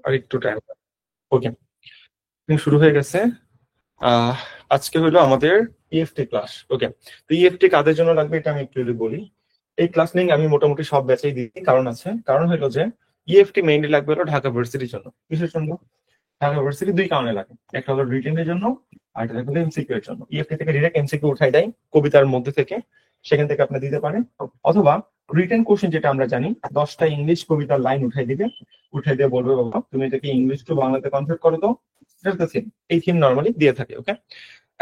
আর একটু টাইম। ওকে, শুরু হয়ে গেছে। আহ আজকে হলো আমাদের ইএফটি ক্লাস। ওকে, তো ইএফটি কাদের জন্য লাগবে এটা আমি একটু যদি বলি। এই ক্লাস নিয়ে আমি মোটামুটি সব ব্যাচেই দিই, কারণ আছে। কারণ হলো যে ইএফটি মেইনলি লাগবে হলো ঢাকা ভার্সিটির জন্য। কিসের জন্য? ঢাকা ভার্সিটি দুই কারণে লাগে। একটা হলো রিটেনের জন্য, আর একটা হলো এমসিকিউ এর জন্য। ইএফটি থেকে ডিরেক্ট এমসিকিউ উঠাই দেয় কবিতার মধ্যে থেকে, সেখান থেকে আপনি দিতে পারেন। অথবা রিটেন কোশ্চেন যেটা আমরা জানি, 10টা ইংলিশ কবিতার লাইন উঠাই দিবে, উঠাই দিয়ে বলবে বাবা তুমি এটাকে ইংলিশ টু বাংলাতে কনভার্ট করে দাও। এই থিম নর্মালি দিয়ে থাকে। ওকে,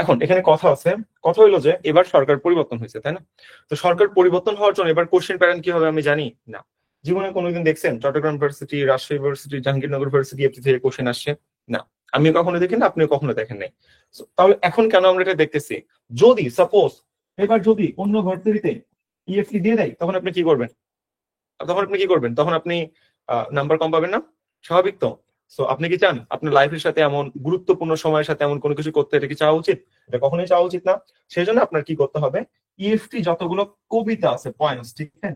এখন এখানে কথা আছে। কথা হইলো যে এবার সরকার পরিবর্তন হয়েছে, তাই না? তো সরকার পরিবর্তন হওয়ার জন্য এবার কোশ্চেন প্যাটার্ন কি হবে আমি জানি না। জীবনে কোনোদিন দেখছেন Chattogram varsity, Rajshahi varsity, Jahangirnagar varsity এফটি থেকে কোশ্চেন আসছে? না, আমি কখনো দেখি না, আপনিও কখনো দেখেন নাই। So, তাহলে এখন কেন আমরা এটা দেখতেছি? যদি সাপোজ এবার যদি অন্য ভার্সিটিতে ইএফটি দিয়ে দেয়, তখন আপনি কি করবেন? তখন আপনি নাম্বার কম পাবেন না? স্বাভাবিক তো। সো আপনি কি চান আপনার লাইফের সাথে এমন গুরুত্বপূর্ণ সময়ের সাথে এমন কোনো কিছু করতে? এটা কি চাওয়া উচিত? এটা কখনোই চাওয়া উচিত না। সেই জন্য আপনার কি করতে হবে, ইএফটি যতগুলো কবিতা আছে, পয়েন্টস, ঠিক আছে,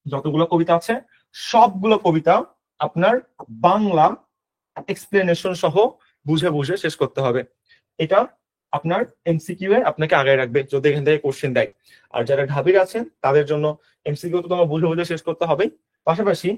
যতগুলো কবিতা আছে সবগুলো কবিতা আপনার বাংলা এক্সপ্লেনেশন সহ বুঝে বুঝে শেষ করতে হবে। এটা আপনার এমসিকিউ এ আপনাকে আগায় রাখবে যদি এখান থেকে কোশ্চেন দেয়। আর যারা ঢাবির আছেন তাদের জন্য এমসিকিউ তো তোমার বুঝে বুঝে শেষ করতে হবে। পাশাপাশি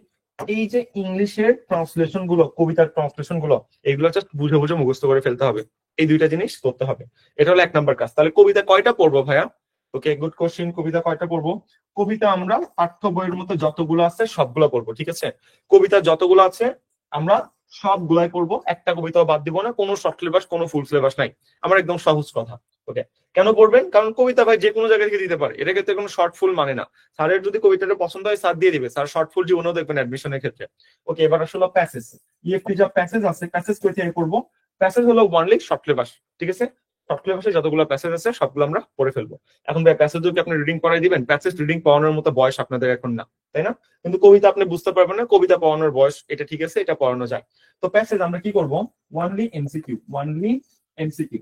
এই যে ইংলিশের ট্রান্সলেশন গুলো, কবিতার ট্রান্সলেশন গুলো, এগুলো জাস্ট বুঝে বুঝে মুখস্থ করে ফেলতে হবে। এই দুইটা জিনিস করতে হবে। এটা হলো 1 নম্বর কাজ। তাহলে কবিতা কয়টা পড়বো ভাইয়া? ওকে, গুড কোশ্চেন। কবিতা কয়টা পড়বো? কবিতা আমরা পাঠ্য বইয়ের মতো যতগুলো আছে সবগুলো পড়বো, ঠিক আছে? কবিতা যতগুলো আছে আমরা সবগুলাই পড়বো, একটা কবিতাও বাদ দিব না। কোনো শর্ট সিলেবাস, কোনো ফুল সিলেবাস নাই। আমার একদম সহজ কথা। ওকে, কেন পড়বেন? কারণ কবিতা ভাই যে কোনো জায়গা থেকে দিতে পারে, এটা ক্ষেত্রে কোনো শর্ট ফুল মানে না। স্যারের যদি কবিতাটা পছন্দ হয় স্যার দিয়ে দিবে, স্যার শর্ট ফুল জীবনেও দেখবেন অ্যাডমিশনের ক্ষেত্রে। ওকে, এবার আসলে প্যাসেজ। ইএফটি যা প্যাসেজ আছে, প্যাসেজ কই থেকে পড়বো? প্যাসেজ হলো ওয়ানলি শর্ট সিলেবাস, ঠিক আছে? শর্ট সিলেবাসে যতগুলো প্যাসেজ আছে সবগুলো আমরা পড়ে ফেলবো। এখন ভাই প্যাসেজ যদি আপনি রিডিং করাই দিবেন, প্যাসেজ রিডিং পড়ানোর মতো বয়স আপনাদের এখন না, তাই না? কিন্তু কবিতা আপনি বুঝতে পারবেন না, কবিতা পড়ানোর বয়স, এটা ঠিক আছে, এটা পড়ানো যায়। তো প্যাসেজ আমরা কি করব? Only MCQ, only MCQ.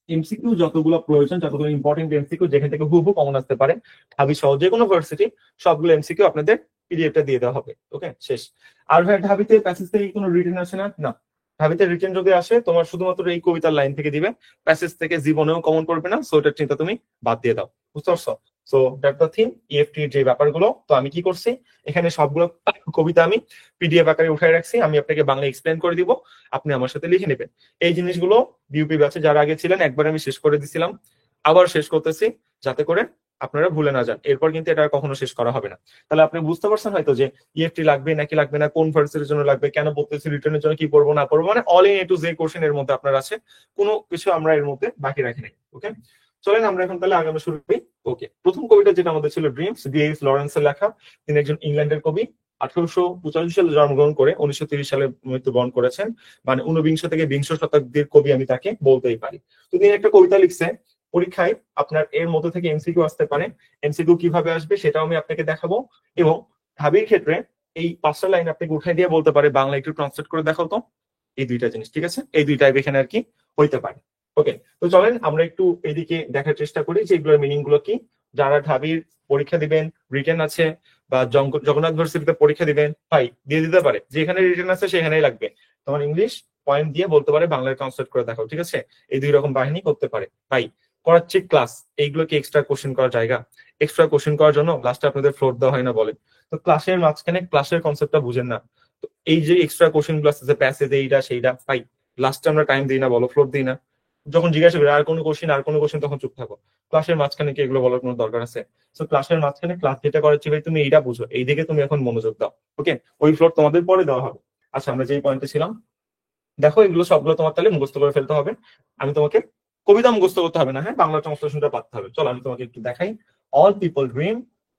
MCQ যতগুলো প্রয়োজন, যতগুলো ইম্পর্টেন্ট এমসিকিউ যেখান থেকে হুবহু কমন আসতে পারে, ঢাবি সহ যে কোনো ভার্সিটি, সবগুলো এমসিকিউ আপনাদের পিডিএফটা দিয়ে দেওয়া হবে। ওকে, শেষ। আর ভাই ঢাবিতে প্যাসেজ থেকে কোনো রিটেন আসে না? না, ঢাবিতে রিটেন যদি আসে তোমার শুধুমাত্র এই কবিতার লাইন থেকে দিবে, প্যাসেজ থেকে জীবনেও কমন পড়বে না। সো এটার চিন্তা তুমি বাদ দিয়ে দাও, বুঝতে পারছো? So that the theme EFT যে ব্যাপারগুলো। তো আমি কি করছি, এখানে সবগুলো কবিতা আমি পিডিএফ আকারে উঠাই রাখছি, আমি আপনাকে বাংলা এক্সপ্লেন করে দিব, আপনি আমার সাথে লিখে নেবেন। এই জিনিসগুলো বিউপি ব্যাচে যারা আগে ছিলেন একবার আমি শেষ করে দিছিলাম, আবার শেষ করতেছি, যাতে করে আপনারা ভুলে না যান। এরপর কিন্তু এটা আর কখনো শেষ করা হবে না। তাহলে আপনি বুঝতে পারছেন হয়তো যে ইএফটি লাগবে নাকি লাগবে না, কোন ভার্সিটির জন্য লাগবে, কেন পড়তেছি, রিটার্নের জন্য কি পড়বো না পড়বো, মানে all in A to Z question এর মধ্যে আপনার আছে। কোনো কিছু আমরা এর মধ্যে বাকি রাখি নাই। ওকে, চলেন আমরা এখন তাহলে আগামী শুরু করি। ওকে, প্রথম কবিতা যেটা আমাদের ছিল ড্রিমস, ডিএস লরেন্সের লেখা। তিনি একজন ইংল্যান্ডের কবি। 1885 সালে জন্মগ্রহণ করে 1930 সালে মৃত্যুবরণ করেছেন। মানে ঊনবিংশ থেকে বিংশ শতাব্দীর কবি আমি তাকে বলতেই পারি। তো তিনি একটা কবিতা লিখছে। পরীক্ষায় আপনার এর মধ্যে থেকে এমসিকিউ আসতে পারে। এমসিকিউ কিভাবে আসবে সেটাও আমি আপনাকে দেখাবো। এবং ঢাবির ক্ষেত্রে এই 5টা লাইন আপনাকে উঠাই দিয়ে বলতে পারে বাংলা একটু ট্রান্সলেট করে দেখাও তো। এই দুইটা জিনিস, ঠিক আছে? এই দুই টাইপ এখানে আর কি হইতে পারে। ওকে, তো চলেন আমরা একটু এদিকে দেখার চেষ্টা করি যে এগুলোর মিনিং গুলো কি। যারা ঢাবির পরীক্ষা দিবেন, রিটেন আছে, বা জগন্নাথ ভার্সিটিতে পরীক্ষা দিবেন, ভাই দিয়ে দিতে পারে যেখানে রিটেন আছে সেখানেই লাগবে। তোমার ইংলিশ পয়েন্ট দিয়ে বলতে পারে বাংলায় ট্রান্সলেট করে দেখাও, ঠিক আছে? এই দুই রকম বাহিনী করতে পারে। ভাই করাচ্ছি ক্লাস, এইগুলো কি এক্সট্রা কোশ্চেন করার জায়গা? এক্সট্রা কোশ্চেন করার জন্য লাস্টে আপনাদের ফ্লোর দেওয়া হয় না বলে? তো ক্লাসের মাঝখানে ক্লাসের কনসেপ্টটা বুঝেন না। তো এই যে এক্সট্রা কোশ্চেন গুলো আছে, প্যাসেজ এইটা সেইটা, ভাই লাস্টে আমরা টাইম দিই না বলো, ফ্লোর দিই না? যখন জিজ্ঞাসা করি আর কোনো কোশ্চেন আর কোনো কোশ্চেন, তখন চুপ থাকো। ক্লাসের মাঝখানে কি এগুলো বলার কোনো দরকার আছে? তো ক্লাসের মাঝখানে ক্লাস যেটা করাচ্ছি ভাই তুমি এইটা বুঝো, এই দিকে তুমি এখন মনোযোগ দাও। ওকে, ওই ফ্লোর তোমাদের পরে দেওয়া হবে। আচ্ছা, আমরা যেই পয়েন্টে ছিলাম, দেখো এগুলো সবগুলো তোমার তাহলে মুখস্থ করে ফেলতে হবে। আমি তোমাকে কবিতা মুখস্থ করতে হবে না, হ্যাঁ, বাংলা ট্রান্সলেশনটা পাঠতে হবে। চলো আমি তোমাকে একটু দেখাই। All people dream.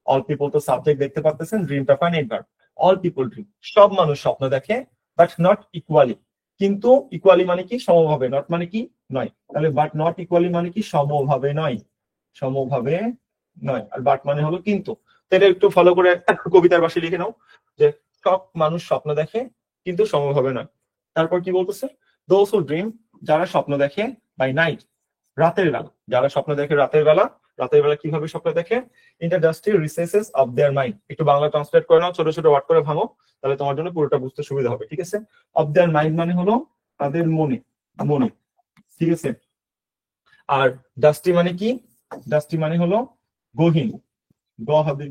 All people তো সাবজেক্ট দেখতে পাচ্ছেন, ড্রিমটা finite verb. All people dream, সব মানুষ স্বপ্ন দেখে, বাট নট ইকুয়ালি। কিন্তু ইকুয়ালি মানে কি? সমভাবে। নট মানে কি? নয়। তাহলে বাট নট ইকুয়ালি মানে কি? সমভাবে নয়। সমভাবে নয়। আর বাট মানে হলো কিন্তু। তো এটা একটু ফলো করে কবিতার ভাষায় লিখে নাও যে সব মানুষ স্বপ্ন দেখে কিন্তু সমভাবে নয়। তারপর কি বলতেছে? দোজ হু ড্রিম, যারা স্বপ্ন দেখে বাই নাইট, রাতের বেলা, যারা স্বপ্ন দেখে রাতের বেলা, রাতের বেলা কিভাবে স্বপ্ন দেখে? In the dusty recesses of their mind. একটু বাংলা ট্রান্সলেট করে নাও, ছোট ছোট ওয়ার্ড করে ভাঙো, তাহলে তোমার জন্য পুরোটা বুঝতে সুবিধা হবে। ঠিক আছে? অফ দেয়ার মাইন্ড মানে হলো তাদের মনে, মনে। ঠিক আছে? আর ডাস্টি মানে কি? ডাস্টি মানে হলো গহীন, গ হবে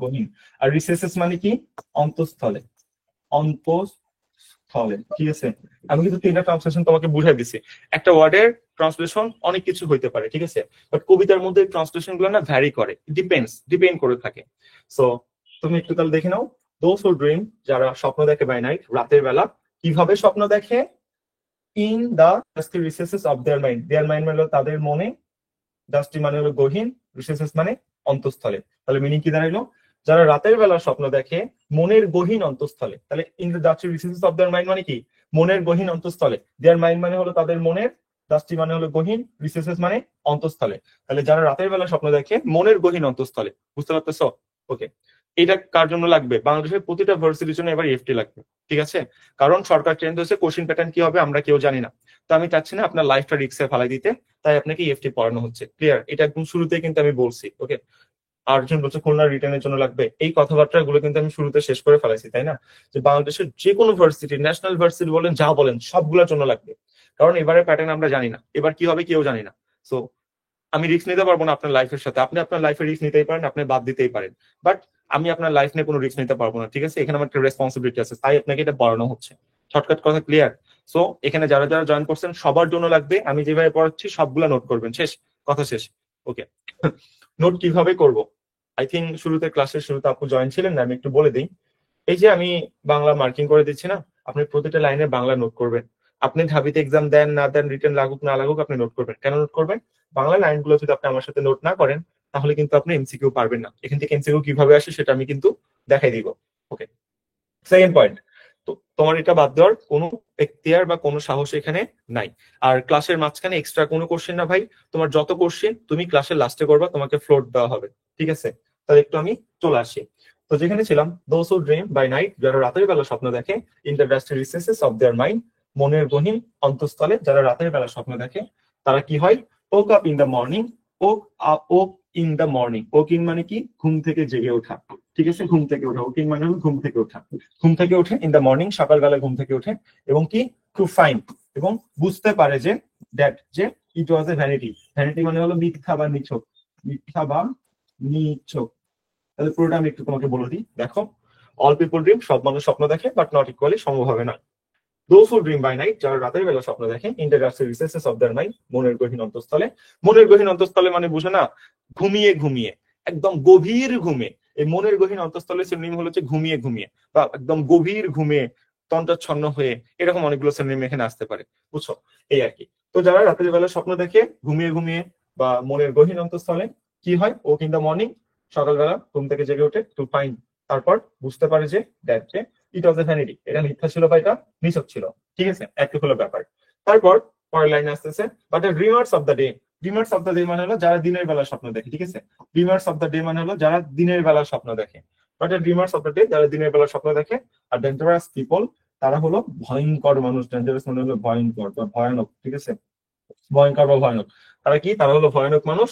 গহীন। আর রিসেসেস মানে কি? অন্তঃস্থলে, অন্তঃস্থলে। ঠিক আছে? আমি কিন্তু তিনটা ট্রান্সলেশন তোমাকে বুঝাই দিছি। একটা ওয়ার্ডের ট্রান্সলেশন অনেক কিছু হইতে পারে, ঠিক আছে, বাট কবিতার মধ্যে ট্রান্সলেশন গুলো না ভ্যারি করে, ডিপেন্ড করে থাকে। সো তুমি একটু তাহলে দেখে নাও, দোজ হু ড্রিম, যারা স্বপ্ন দেখে বাই নাইট, রাতের বেলা। কিভাবে স্বপ্ন দেখে? In the dusty recesses of their mind. Their mind মানে হলো তাদের মনে, ডাস্টি মানে হলো গহীন, রিসেসেস মানে অন্তঃস্থলে। তাহলে মিনিং কি দাঁড়াইলো? যারা রাতের বেলা স্বপ্ন দেখে মনের গহীন অন্তঃস্থলে। তাহলে in the dusty recesses of their mind মানে কি? মনের গহীন অন্তঃস্থলে। দেয়ার মাইন্ড মানে হলো তাদের মনের, ডাস্টি মানে হলো গহীন, রিসেসেস মানে অন্তঃস্থলে। তাহলে যারা রাতের বেলা স্বপ্ন দেখে মনের গহীন অন্তঃস্থলে। বুঝতে পারতেছো? ওকে। এটা কার জন্য লাগবে? বাংলাদেশের প্রতিটা ভার্সিটির জন্য এবার এফটি লাগবে। ঠিক আছে? কারণ সরকার চেঞ্জ হয়েছে, কোশ্চিন প্যাটার্ন কি হবে আমরা কেউ জানি না। তো আমি চাচ্ছি না আপনার লাইফটা রিস্কে ফেলাই দিতে, তাই আপনাকে ইএফটি পড়ানো হচ্ছে। ক্লিয়ার? এটা একদম শুরুতে কিন্তু আমি বলছি। ওকে। আর্জুন বলছে খুলনা রিটার্নের জন্য লাগবে, এই কথাবার্তা গুলো কিন্তু আমি শুরুতে শেষ করে ফেলাইছি, তাই না? যে বাংলাদেশের যে কোনো ভার্সিটি, ন্যাশনাল ভার্সিটি বলেন, যা বলেন, সবগুলোর জন্য লাগবে। কারণ এবারে প্যাটার্ন আমরা জানি না, এবার কি হবে কেউ জানি না। সো আমি রিস্ক নিতে পারবো না আপনার লাইফের সাথে। আপনি আপনার লাইফে রিস্ক নিতেই পারেন, আপনি বাদ দিতেই পারেন, বাট আমি আপনার লাইফ নিয়ে কোনো রিস্ক নিতে পারবো না। ঠিক আছে? এখানে আমার একটা রেসপন্সিবিলিটি আছে, তাই আপনাকে এটা পড়ানো হচ্ছে। শর্টকাট কথা ক্লিয়ার? সো এখানে যারা যারা জয়েন করছেন সবার জন্য লাগবে। আমি যেভাবে পড়াচ্ছি সবগুলা নোট করবেন। শেষ কথা, শেষ। ওকে। নোট কিভাবে করব? আই থিঙ্ক শুরুতে, ক্লাসের শুরুতে আপু জয়েন ছিলেন না, আমি একটু বলে দিই। এই যে আমি বাংলা মার্কিং করে দিচ্ছি না, আপনি প্রতিটা লাইনে বাংলা নোট করবেন। আপনি ঢাবিতে এক্সাম দেন না দেন, রিটেন লাগুক না লাগুক, আপনি নোট করবেন। কেন নোট করবেন? বাংলা লাইনগুলো যদি আপনি আমার সাথে নোট না করেন, তাহলে কিন্তু আপনি এমসিকিউ পারবেন না। এখান থেকে এমসিকিউ কিভাবে আসে সেটা আমি কিন্তু দেখাই দিব। ওকে। সেকেন্ড পয়েন্ট, তো তোমার এটা বাদ দেওয়ার কোনো এখতিয়ার বা কোনো সাহস এখানে নাই। আর ক্লাসের মাঝখানে এক্সট্রা কোনো কোশ্চেন না ভাই। তোমার যত কোশ্চেন তুমি ক্লাসের লাস্টে করবা, তোমাকে ফ্লোট দেওয়া হবে। ঠিক আছে? তাহলে একটু আমি চলে আসি। তো যেখানে ছিলাম, those who dream by night, যারা রাতের বেলা স্বপ্ন দেখে, in the dusty recesses of their mind, মনের গহীন অন্তঃস্থলে যারা রাতের বেলা স্বপ্ন দেখে, তারা কি হয়? Woke up in the morning. Woke in the morning, waking মানে কি? ঘুম থেকে জেগে ওঠা। ঠিক আছে? ঘুম থেকে ওঠা, ওকিং মানে হলো ঘুম থেকে ওঠা। ঘুম থেকে ওঠে ইন দ্য মর্নিং, সকালবেলা ঘুম থেকে ওঠে, এবং কি? টু ফাইন্ড, এবং বুঝতে পারে যে, দ্যাট, যে ইট ওয়াজ এ ভ্যানিটি। ভ্যানিটি মানে হলো মিথ্যা বা নিছক, মিথ্যা বা নিছক। তাহলে পুরোটা আমি একটু তোমাকে বলে দিই। দেখো, অল পিপল ড্রিম, সব মানুষ স্বপ্ন দেখে, বাট নট ইকুয়ালি, সমভাবে না। Those who dream by night, যারা রাতের বেলা স্বপ্ন দেখে, in the dusty recesses of their mind, মনের গহীন অন্তঃস্থলে। মনের গহীন অন্তঃস্থলে মানে বুঝে না? ঘুমিয়ে ঘুমিয়ে, একদম গভীর ঘুমে। এই মনের গহীন অন্তঃস্থলে সিনোনিম হলো যে ঘুমিয়ে ঘুমিয়ে, বা একদম গভীর ঘুমে, তন্দ্রাচ্ছন্ন হয়ে, এরকম অনেকগুলো সিনোনিম এখানে আসতে পারে। বুঝছো? এই আর কি। তো যারা রাতের বেলা স্বপ্ন দেখে ঘুমিয়ে ঘুমিয়ে বা মনের গহীন অন্তঃস্থলে, কি হয়? ও ইন দ্য মর্নিং, সকালবেলা ঘুম থেকে জেগে ওঠে, টু ফাইন্ড, তারপর বুঝতে পারে যে, দ্যাট, যে ইট ওয়াজ এ ভ্যানিটি, এটা মিথ্যা ছিল বা এটা নিছক ছিল। ঠিক আছে? একটু হলো ব্যাপার। তারপর পরের লাইন আসতেছে, but dreamers of the day. Dreamers of the day মানে হলো যারা দিনের বেলা স্বপ্ন দেখে। ঠিক আছে? ড্রিমার্স অফ দ্য ডে মানে হলো যারা দিনের বেলা স্বপ্ন দেখে। But dreamers of the day, যারা দিনের বেলা স্বপ্ন দেখে। আর ডেঞ্জারাস পিপল, তারা হলো ভয়ঙ্কর মানুষ। ডেঞ্জারাস মানে হলো ভয়ঙ্কর বা ভয়ানক। ঠিক আছে? ভয়ঙ্কর বা ভয়ানক। তারা কি? তারা হলো ভয়ানক মানুষ।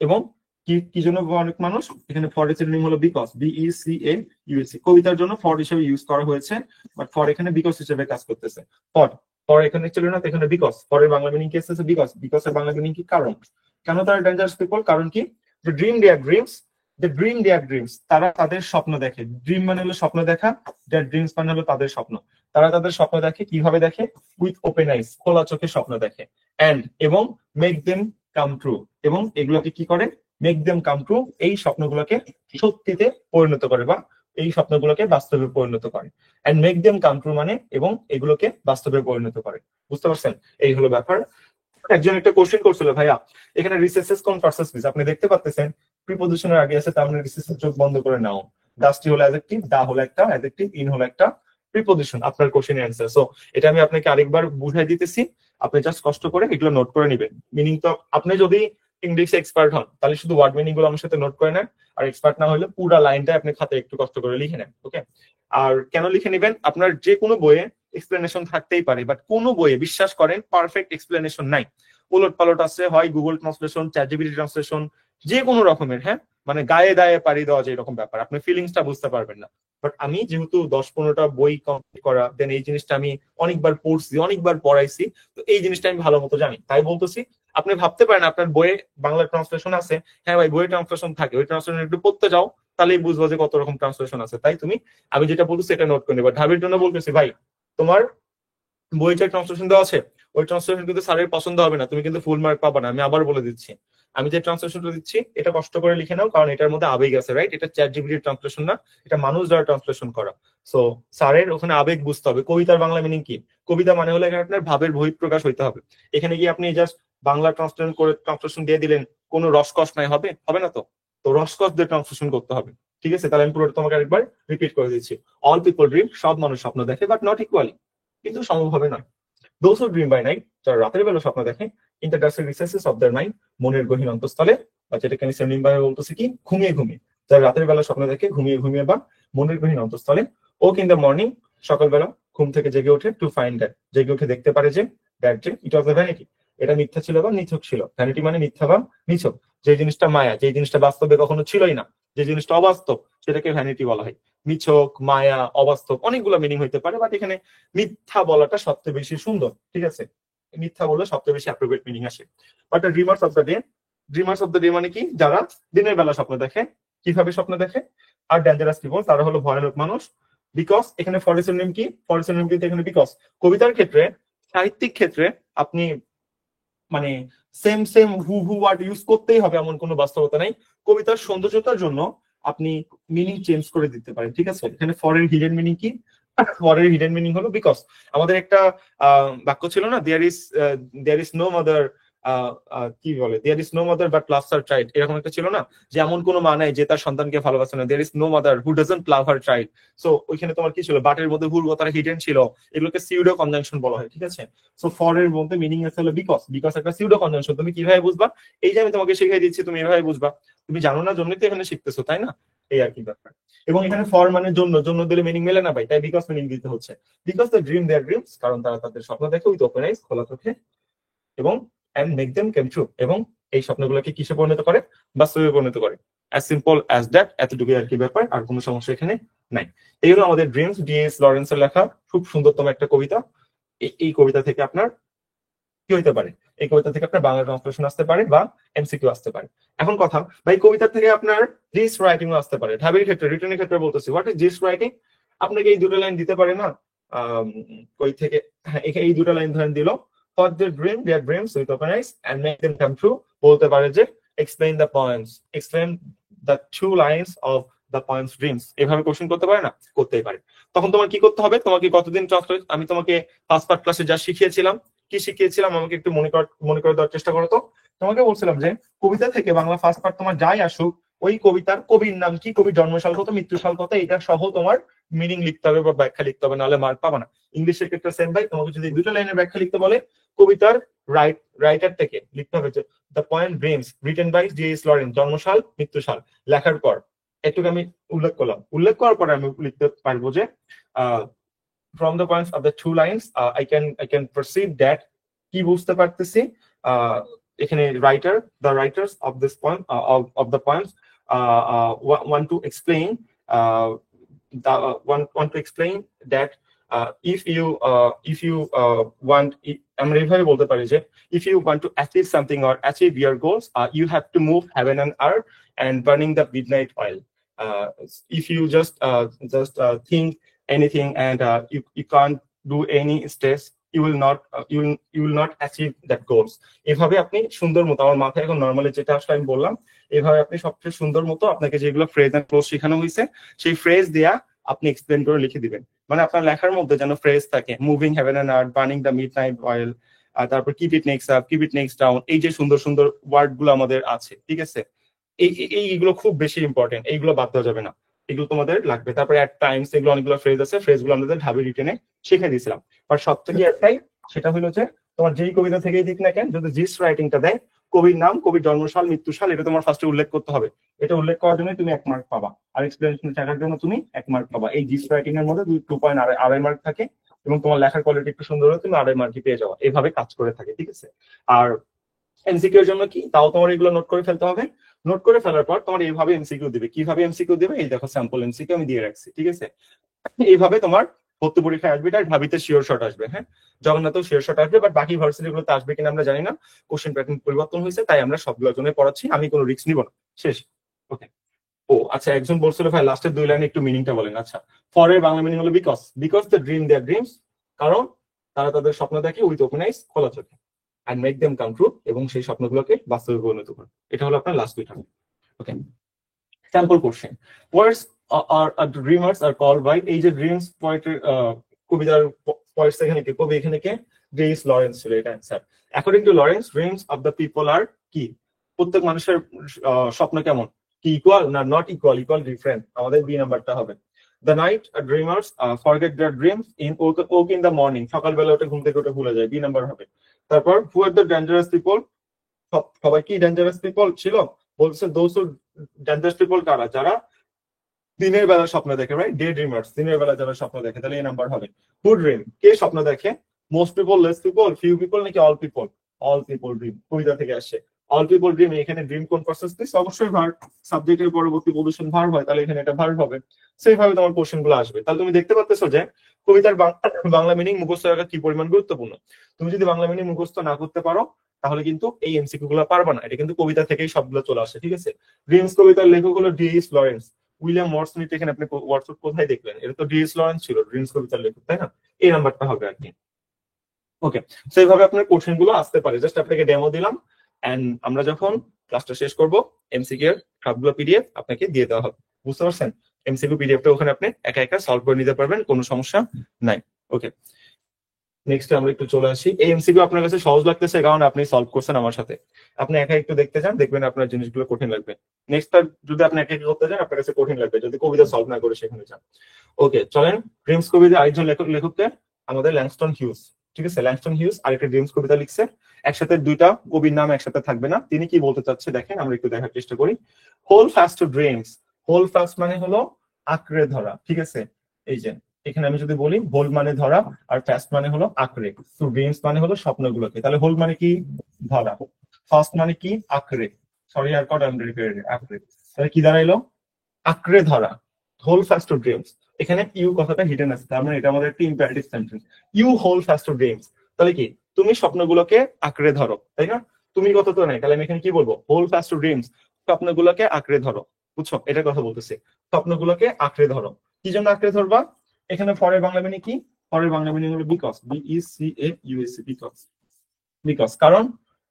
এবং কি কি জন্য অনেক মানুষ? এখানে ফর এর সিনোনিম হলো বিকজ, বিইসিএইউএসি। কবিতার জন্য ফর হিসেবে ইউজ করা হয়েছে, বাট ফর এখানে বিকজ হিসেবে কাজ করতেছে। ফর, ফর এখানে ছিল না, এখানে বিকজ। ফরের বাংলা মিনিং কি আসছে? বিকজ। বিকজ এর বাংলা মিনিং কি? কারণ। কেন তারা ডেঞ্জারাস পিপল? কারণ কি? যে dream their dreams, the dream their dreams, তারা তাদের স্বপ্ন দেখে। ড্রিম মানে হলো স্বপ্ন দেখা, দেয়ার ড্রিমস মানে হলো তাদের স্বপ্ন। তারা তাদের স্বপ্ন দেখে কিভাবে দেখে? উইথ ওপেন আইস, খোলা চোখে স্বপ্ন দেখে। এন্ড, এবং মেক দেম কাম ট্রু, এবং এগুলোকে কি করে? মেক দেম কাম ট্রু, এই স্বপ্নগুলোকে সত্যিতে পরিণত করে, বা এই স্বপ্নগুলোকে বাস্তবে পরিণত করে। And make them come true মানে, এবং এগুলোকে বাস্তবে পরিণত করে। বুঝতে পারছেন? এই হলো ব্যাপার। একজন একটা কোশ্চেন করছিল, ভাইয়া এখানে রিসেসেস কোন পারসেস প্লিজ? আপনি দেখতে পাচ্ছেন প্রিপজিশনের আগে আছে, তার মানে রিসেসেস চোখ বন্ধ করে নাও। ডাস্টি হলো অ্যাডজেক্টিভ, দা হলো একটা অ্যাডজেক্টিভ, ইন হলো একটা প্রিপজিশন। আপনার কোশ্চেনের অ্যান্সার। সো এটা আমি আপনাকে আরেকবার বুঝাই দিতেছি, আপনি জাস্ট কষ্ট করে এগুলো নোট করে নেবেন। মিনিং তো, আপনি যদি ইংলিশে এক্সপার্ট হন তাহলে শুধু ওয়ার্ড মিনিং গুলো আমার সাথে নোট করে নেন, আর এক্সপার্ট না হলে পুরো লাইনটা আপনি খাতায় একটু কষ্ট করে লিখে নেন। ওকে? আর কেন লিখে নেবেন? আপনার যে কোনো বইয়ে এক্সপ্লেনেশন থাকতেই পারে, বাট কোনো বইয়ে বিশ্বাস করেন পারফেক্ট এক্সপ্লেনেশন নাই। উলট পালট আছে, হয় গুগল ট্রান্সলেশন, চ্যাটজিপিটি ট্রান্সলেশন, যে কোনো রকমের, হ্যাঁ, মানে গায়ে দায়ে পাড়ি দেওয়া যে এরকম ব্যাপার, আপনি ফিলিংসটা বুঝতে পারবেন না। বাট আমি যেহেতু 10-15টা বই কমপ্লিট করা, দেন এই জিনিসটা আমি অনেকবার পড়ছি, অনেকবার পড়াইছি, তো এই জিনিসটা আমি ভালো মতো জানি, তাই বলতেছি। আপনি ভাবতে পারেন আপনার বইয়ে বাংলা ট্রান্সলেশন আছে, হ্যাঁ ভাই বইয়ে ট্রান্সলেশন থাকে, ওই ট্রান্সলেশন একটু পড়তে যাও, তাহলেই বুঝবো যে কত রকম ট্রান্সলেশন আছে। তাই তুমি, আমি যেটা বলতেছি এটা নোট করে নেবা। ঢাবির জন্য বলতেছি ভাই, তোমার বই যে ট্রান্সলেশন দেওয়া আছে, ওই ট্রান্সলেশন কিন্তু স্যারের পছন্দ হবে না, তুমি কিন্তু ফুল মার্ক পাবা না, আমি আবার বলে দিচ্ছি। আমি যে ট্রান্সলেশনটা দিচ্ছি এটা কষ্ট করে লিখে নাও, কারণ এটার মধ্যে আবেগ আছে, রাইট? এটা চ্যাট জিপিটির ট্রান্সলেশন না, এটা মানুষ দ্বারা ট্রান্সলেশন করা। সো স্যারের ওখানে আবেগ বুঝতে হবে। কবিতার বাংলা মিনিং কি? কবিতা মানে হলো এখানে আপনার ভাবের বহিঃপ্রকাশ হইতে হবে। এখানে গিয়ে আপনি জাস্ট বাংলা ট্রান্সলেশন করে ট্রান্সলেশন দিয়ে দিলেন, কোনো রসকস নাই, হবে হবে না তো। তো রসকস দিয়ে ট্রান্সলেশন করতে হবে। ঠিক আছে, তাহলে আমি পুরোটা তোমাকে আরেকবার রিপিট করে দিচ্ছি। অল পিপল ড্রিম, সব মানুষ স্বপ্ন দেখে, বাট নট ইকুয়ালি, কিন্তু সমভাবে নয়। Those who dream by night, যারা রাতের বেলা স্বপ্ন দেখে, in the dark recesses of their mind, মনের গহীন অন্তঃস্থলে, বা যেটাকে আমি সেমিন ভাবে বলতেছি কি, ঘুমিয়ে ঘুমিয়ে, যারা রাতের বেলা স্বপ্ন দেখে ঘুমিয়ে ঘুমিয়ে বা মনের গহীন অন্তঃস্থলে, ওক ইন দ্য মর্নিং, সকালবেলা ঘুম থেকে জেগে ওঠে, টু ফাইন্ড দ্যাট, জেগে উঠে দেখতে পারে যে, দ্যাট যে ইট ওয়াজ এ ভ্যানিটি, এটা মিথ্যা ছিল বা নিছক ছিল। ভ্যানিটি মানে মিথ্যা বা নিছক, যে জিনিসটা মায়া, যে জিনিসটা বাস্তবে কখনো ছিলই না, যে জিনিসটা অবাস্তব, সেটাকে ভ্যানিটি বলা হয়। মিছক, মায়া, অবাস্তব, অনেকগুলো মিনিং হইতে পারে, বাট এখানে মিথ্যা বলাটা সবচেয়ে বেশি সুন্দর। ঠিক আছে, মিথ্যা বললে সবচেয়ে বেশি অ্যাপ্রোপ্রিয়েট মিনিং আসে। But dreamers of the day, dreamers of the day মানে কি, যারা দিনের বেলা স্বপ্ন দেখে। কিভাবে স্বপ্ন দেখে? আর ডেঞ্জারাস পিপল, তারা হলো ভয়ানক মানুষ। বিকজ এখানে ফরেস্টের নেম কি, ফরেস্টের নেম কিন্তু এখানে বিকজ। কবিতার ক্ষেত্রে, সাহিত্যিক ক্ষেত্রে আপনি মানে সেম সেম হু হু ওয়ার্ড ইউজ করতেই হবে এমন কোনো বাস্তবতা নাই। কবিতার সৌন্দর্যতার জন্য আপনি মিনিং চেঞ্জ করে দিতে পারেন। ঠিক আছে, এখানে ফরের হিডেন মিনিং কি? ফরের হিডেন মিনিং হলো বিকজ। আমাদের একটা বাক্য ছিল না, দেয়ার ইজ নো মাদার, কি বলে, there is no mother but loves her child, এরকম একটা ছিল না, যে এমন কোনো মা নাই যে তার সন্তানকে ভালোবাসে না। There is no mother who doesn't love her child. So ওইখানে তোমার কি ছিল, বাটের মধ্যে হুর কথাটা হিডেন ছিল, এগুলোকে সিউডো কনজাংশন বলা হয়। ঠিক আছে, সো ফর এর মধ্যে মিনিং আছে হলো বিকজ। বিকজ একটা সিউডো কনজাংশন, তুমি কিভাবে বুঝবা? এই যে আমি তোমাকে শিখিয়ে দিচ্ছি, তুমি এভাবে বুঝবা। তুমি জানো না জন্যই তো এখানে শিখতেছো, তাই না? এই আর কি ব্যাপার। এবং এখানে ফর মানে জন্য, জন্য দিলে মিনিং মেলে না ভাই, তাই বিকজ মিনিং দিতে হচ্ছে। Because the dream their dreams, কারণ তারা তাদের স্বপ্ন দেখে উইথ ওপেন আইস, খোলা চোখে, এবং and make them came true, এবং এই স্বপ্নগুলোকে কিসে পরিণত করে? বাস্তবে পরিণত করে। অ্যাজ সিম্পল অ্যাজ দ্যাট, এতটুকুই আর কি ব্যাপার, আর কোনো সমস্যা এখানে নাই। এই হলো আমাদের ড্রিমস, ডিএস লরেন্সের লেখা খুব সুন্দরতম একটা কবিতা। এই কবিতা থেকে আপনার কি হইতে পারে, এই কবিতা থেকে আপনার বাংলা ট্রান্সলেশন আসতে পারে বা এমসিকিউ আসতে পারে। এখন কথা ভাই, কবিতা থেকে আপনার জিস রাইটিং আসতে পারে। ঢাবির ক্ষেত্রে, রিটেনের ক্ষেত্রে বলতেছি, হোয়াট ইজ জিস রাইটিং? আপনাকে এই দুটো লাইন দিতে পারে না, কই থেকে, হ্যাঁ, এই দুটো লাইন ধরেন দিল, for the dream their dreams with open eyes and make them come true, বলতে পারে যে explain the points, explain the two lines of the points dreams, এভাবে কোশ্চেন করতে পারে না? করতেই পারে। তখন তোমার কি করতে হবে? তোমাকে কতদিন ট্রান্সলেট, আমি তোমাকে ফার্স্ট পার্ট ক্লাসে যা শিখিয়েছিলাম, কি শিখিয়েছিলাম আমাকে একটু মনে করে দেওয়ার চেষ্টা করো তো। তোমাকে বলছিলাম যে কবিতা থেকে বাংলা ফার্স্ট পার্ট তোমার যাই আসুক, ওই কবিতার কবির নাম কি, কবির জন্মসাল কত, মৃত্যুসাল কত, এটা সহ তোমার মিনিং লিখতে হবে বা ব্যাখ্যা লিখতে হবে, নাহলে মার্ক পাবা না। ইংলিশের ক্ষেত্রে সেম ভাই, তোমাকে যদি দুটো লাইনের ব্যাখ্যা লিখতে বলে, কবিতার রাইটার থেকে লিখতে হবে যে the point dreams written by DS Lawrence, জন্মসাল মৃত্যুসাল, লেখার পর একটু আমি উল্লেখ করলাম, উল্লেখ করার পরে আমি লিখতে পারবো যে from the points of the two lines, I can perceive that, কি বুঝতে পারতেছি, এখানে the writers of this point, of the poems, want to explain, want to explain that, if you want, আমরা এইভাবে বলতে পারি যে if you want to achieve something or achieve your goals, you have to move heaven and earth and burning the midnight oil. If you think anything and you can't do any steps, you will not achieve that goals. এভাবে আপনি সুন্দর মতো, আমার মাথায় এখন normally যেটা আসলে আমি বললাম, এভাবে আপনি সবচেয়ে সুন্দর মতো আপনাকে যেগুলো ফ্রেজ এন্ড ক্লোজ শেখানো হয়েছে, সেই ফ্রেজ দেয়া আপনি এক্সপ্লেন করে লিখে দিবেন। মানে আপনার লেখার মধ্যে যেন ফ্রেজ থাকে, moving heaven and earth, burning the midnight oil, তারপর keep it next up, keep it next down, এই যে সুন্দর সুন্দর ওয়ার্ড গুলো আমাদের আছে, ঠিক আছে, এইগুলো খুব বেশি ইম্পর্টেন্ট, এইগুলো বাদ দেওয়া যাবে না, এগুলো তোমাদের লাগবে। তারপরে অ্যাট টাইমস, এগুলো অনেকগুলো ফ্রেজ আছে, ফ্রেজগুলো আমাদের ঢাবি রিটেনে শিখে দিয়েছিলাম। আর সব থেকে একটাই, সেটা হলো যে তোমার যেই কবিতা থেকেই দিক না কেন, যদি জিস রাইটিংটা দেয়, কবির নাম, কবির জন্মসাল, মৃত্যুসাল, এটা তোমার ফার্স্টে উল্লেখ করতে হবে। এটা উল্লেখ করার জন্য তুমি 1 মার্ক পাবা, আর এক্সপ্লেনেশন থাকার জন্য তুমি 1 মার্ক পাবা। এই জিস রাইটিং এর মধ্যে 2.2 মার্ক থাকে, এবং তোমার লেখার কোয়ালিটি একটু সুন্দর হলে তুমি 2.5 মার্কই পেয়ে যাওয়া। এভাবে কাজ করে থাকে, ঠিক আছে। আর এমসিকিউ এর জন্য কি, তাও তোমার এগুলো নোট করে ফেলতে হবে। নোট করে ফেলার পর তোমার এইভাবে এমসিকিউ দিবে। কিভাবে এমসিকিউ দিবে, এই দেখো স্যাম্পল এমসিকিউ আমি দিয়ে রাখছি, ঠিক আছে। এইভাবে তোমার ভর্তি পরীক্ষায় আসবে, আর ঢাবিতে শিওর শট আসবে, হ্যাঁ জগন্নাথও শিওর শট আসবে, বাট বাকি ভার্সিটি গুলোতে আসবে কিনা আমরা জানি না। কোশ্চেন প্যাটার্ন পরিবর্তন হয়েছে, তাই আমরা সবগুলোর জন্য পড়াচ্ছি, আমি কোনো রিস্ক নিব না। শেষ। ওকে। ও আচ্ছা, একজন বলছিল ভাই লাস্টের 2 লাইনে একটু মিনিংটা বলেন। আচ্ছা, ফরের বাংলা মিনিং হলো because, because the dream their dreams, কারণ তারা তাদের স্বপ্ন দেখে উইথ ওপেন আইস, খোলা চোখে, and make them come true, এবং সেই স্বপ্নগুলোকে বাস্তবে পরিণত করে। এটা হলো আপনার লাস্ট 2টা। Okay, sample question. Words are dreamers are call by, এই যে ড্রিমস পয়েন্টের কবিতার পয়েন্টস এখানে কে, কবি এখানে কে, ডেইস লরেন্স ছিল, এটা answer. According to Lawrence, dreams of the people আর কি, প্রত্যেক মানুষের স্বপ্ন কেমন, কি ইকুয়াল না নট ইকুয়াল, ইকুয়াল ডিফারেন্ট, আমাদের বি নাম্বারটা হবে। The night dreamers forget their dreams in woke in the morning, সকালবেলা ওটা ঘুম থেকে ওটা ভুলে যায়, বি নাম্বার হবে। তারপর হু আর দ্য ডেঞ্জারাস পিপল, সবাই কি ডেঞ্জারাস পিপল ছিল, বলছে দোজ ডেঞ্জারাস পিপল কারা, যারা দিনের বেলা স্বপ্ন দেখে, রাইট, ডে ড্রিমার্স, দিনের বেলা যারা স্বপ্ন দেখে, তাহলে এই নাম্বার হবে। হু ড্রিম, কে স্বপ্ন দেখে, most people, less people, few people নাকি all people, all people dream, কবিতা থেকে আসছে। অল পিপল ড্রিম, এখানে ড্রিম কোন পারসেন্স দিস, অবশ্যই ভার্ব, সাবজেক্টের পরবর্তী পজিশন ভার্ব হয়, তাহলে এখানে এটা ভার্ব হবে। সেইভাবে তোমার কোশ্চেন গুলো আসবে। তাহলে তুমি দেখতে পাচ্ছ যে কবিতার বাংলা মিনিং মুখস্থ রাখা কি পরিমাণ গুরুত্বপূর্ণ। তুমি যদি বাংলা মিনিং মুখস্থ না করতে পারো, তাহলে কিন্তু এই এমসিকিউ গুলো পারবা না। এটা কিন্তু কবিতা থেকেই সবগুলো চলে আসে, ঠিক আছে। ড্রিমস কবিতার লেখক হলো ডি.এইচ. লরেন্স। উইলিয়াম ওয়ার্ডসমিথ এখানে আপনি ওয়ার্ডসমিথ কোথায় দেখলেন, এটা তো ডি.এইচ. লরেন্স ছিল ড্রিমস কবিতার লেখক, তাই না। এই নাম্বারটা হবে আর কি। ওকে, সো এইভাবে আপনার কোশ্চেন গুলো আসতে পারে। জাস্ট আপনাকে ডেমো দিলাম, এন্ড আমরা যখন ক্লাসটা শেষ করব, এমসিকিউ এর সবগুলো পিডিএফ আপনাকে দিয়ে দেওয়া হবে, বুঝতে পারছেন। এমসিকিউ পিডিএফটা ওখানে আপনি একা একা সলভ করে নিতে পারবেন, কোনো সমস্যা নাই। ওকে, নেক্সট আমরা একটু চলে আসি। এই এমসিকিউ আপনার কাছে সহজ লাগতেছে কারণ আপনি সলভ করছেন আমার সাথে। আপনি একা একটু দেখতে চান, দেখবেন আপনার জিনিসগুলো কঠিন লাগবে। নেক্সটটা যদি আপনি একা একা করতে চান, আপনার কাছে কঠিন লাগবে যদি কবিতা সলভ না করে সেখানে যান। ওকে, চলেন। ড্রিমস কবিতা আরেকজন লেখককে, আমাদের ল্যাংস্টন হিউজ, ঠিক আছে। ল্যাংস্টন হিউজ আরেকটা ড্রিমস কবিতা লিখছে। একসাথে দুইটা কবির নাম একসাথে থাকবে না। তিনি কি বলতে চাচ্ছে দেখেন, আমরা একটু দেখার চেষ্টা করি। Hold fast to dreams, hold fast মানে হলো আঁকড়ে ধরা, ঠিক আছে। এই যে এখানে আমি যদি বলি হোল মানে ধরা, আর ফাস্ট মানে হলো আঁকড়ে, তো ড্রিমস মানে হলো স্বপ্নগুলোকে। তাহলে হোল মানে কি, ধরা, ফাস্ট মানে কি, আঁকড়ে, সরি আর কট আঁকড়ে, তাহলে কি দাঁড়াইলো, আঁকড়ে ধরা। হোল ফাস্ট টু ড্রিমস, এখানে ইউ কথাটা হিডেন আছে, তার মানে এটা আমাদের একটি imperative sentence. You hold fast to dreams, তাহলে কি, তুমি স্বপ্নগুলোকে আঁকড়ে ধরো, তাই না। তুমি কত তো নাই, তাহলে আমি এখানে কি বলবো, হোল ফাস্ট টু ড্রিমস, স্বপ্নগুলোকে আঁকড়ে ধরো, বুঝছো, এটা কথা বলতেছে। স্বপ্নগুলোকে আঁকড়ে ধরো, কি জন্য আঁকড়ে ধরবা, এখানে ফরের বাংলা মিনিং কি, ফরের বাংলা মিনিং হলো বিকজ, বিইসিএইউএসই, বিকজ, বিকজ কারণ,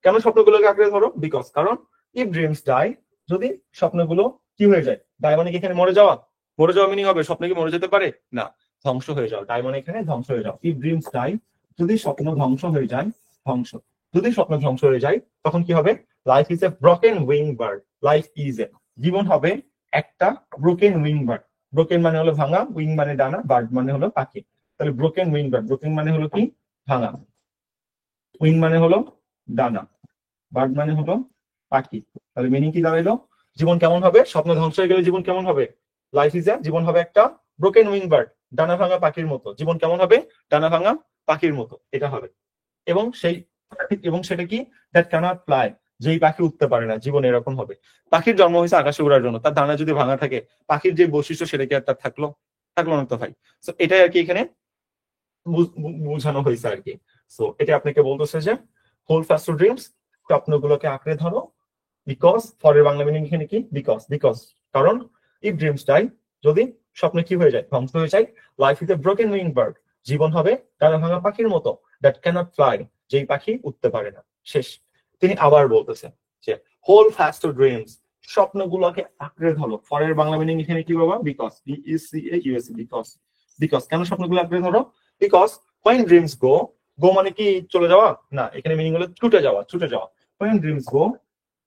কেন স্বপ্নগুলোকে আঁকড়ে ধরো, বিকজ কারণ, ইফ ড্রিমস ডাই, যদি স্বপ্নগুলো কি হয়ে যায়, ডাই মানে কি এখানে মরে যাওয়া, মরে যাওয়া মিনিং হবে, স্বপ্ন কি মরে যেতে পারে না, ধ্বংস হয়ে যাও, ডাই মানে এখানে ধ্বংস হয়ে যাও। ইফ ড্রিমস ডাই, যদি স্বপ্ন ধ্বংস হয়ে যায়, ধ্বংস, যদি স্বপ্ন ধ্বংস হয়ে যায়, তখন কি হবে, life is a broken wing bird, life is a, জীবন হবে একটা ব্রোকেন উইং বার্ড, ব্রোকেন মানে হলো ভাঙা, উইং মানে ডানা, বার্ড মানে হলো পাখি, তাহলে ব্রোকেন উইং বার্ড, ব্রোকেন মানে হলো কি, ভাঙা, উইং মানে হলো ডানা, বার্ড মানে হলো পাখি, তাহলে মিনিং কি দাঁড়াইলো, জীবন কেমন হবে, স্বপ্ন ধ্বংস হয়ে গেলে জীবন কেমন হবে, লাইফ ইজ এ, জীবন হবে একটা ব্রোকেন উইং বার্ড, ডানা ভাঙা পাখির মতো, জীবন কেমন হবে, ডানা ভাঙা পাখির মতো, এটা হবে। এবং সেই, এবং সেটা কি, দ্যাট ক্যানট ফ্লাই, যেই পাখি উঠতে পারে না, জীবন এরকম হবে। পাখির জন্ম হয়েছে আকাশে উড়ার জন্য, তার ডানা যদি ভাঙা থাকে, পাখির যে বৈশিষ্ট্য সেটা কি আর তার থাকলো, থাকলো না তো ভাই। তো এটাই আর কি এখানে বোঝানো হয়েছে আর কি। সো এটা আপনাকে বলতেছে যে হোল ফাস্ট টু ড্রিমস, স্বপ্নগুলোকে আঁকড়ে ধরো, বিকজ, ফরের বাংলা মিনিং এখানে কি, বিকজ, বিকজ কারণ, ইফ ড্রিমস ডাই, যদি স্বপ্ন কি হয়ে যায়, ধ্বংস হয়ে যায়, life is a broken wing bird, জীবন হবে ডানা ভাঙা পাখির মতো, দ্যাট ক্যানট ফ্লাই, যেই পাখি উঠতে পারে না। শেষ। তিনি আবার বলতেছেন যে হোল ফাস্ট টু ড্রিমস, স্বপ্নগুলোকে আঁকড়ে ধরো, ফরের বাংলা মিনিং এখানে কি বাবা, বিকজ, বিইসিএইউএসই, বিকজ, বিকজ কেন স্বপ্নগুলো আঁকড়ে ধরো, because when dreams go, go মানে কি চলে যাওয়া না, এখানে মিনিং হলো ছুটে যাওয়া, ছুটে যাওয়া। when dreams go,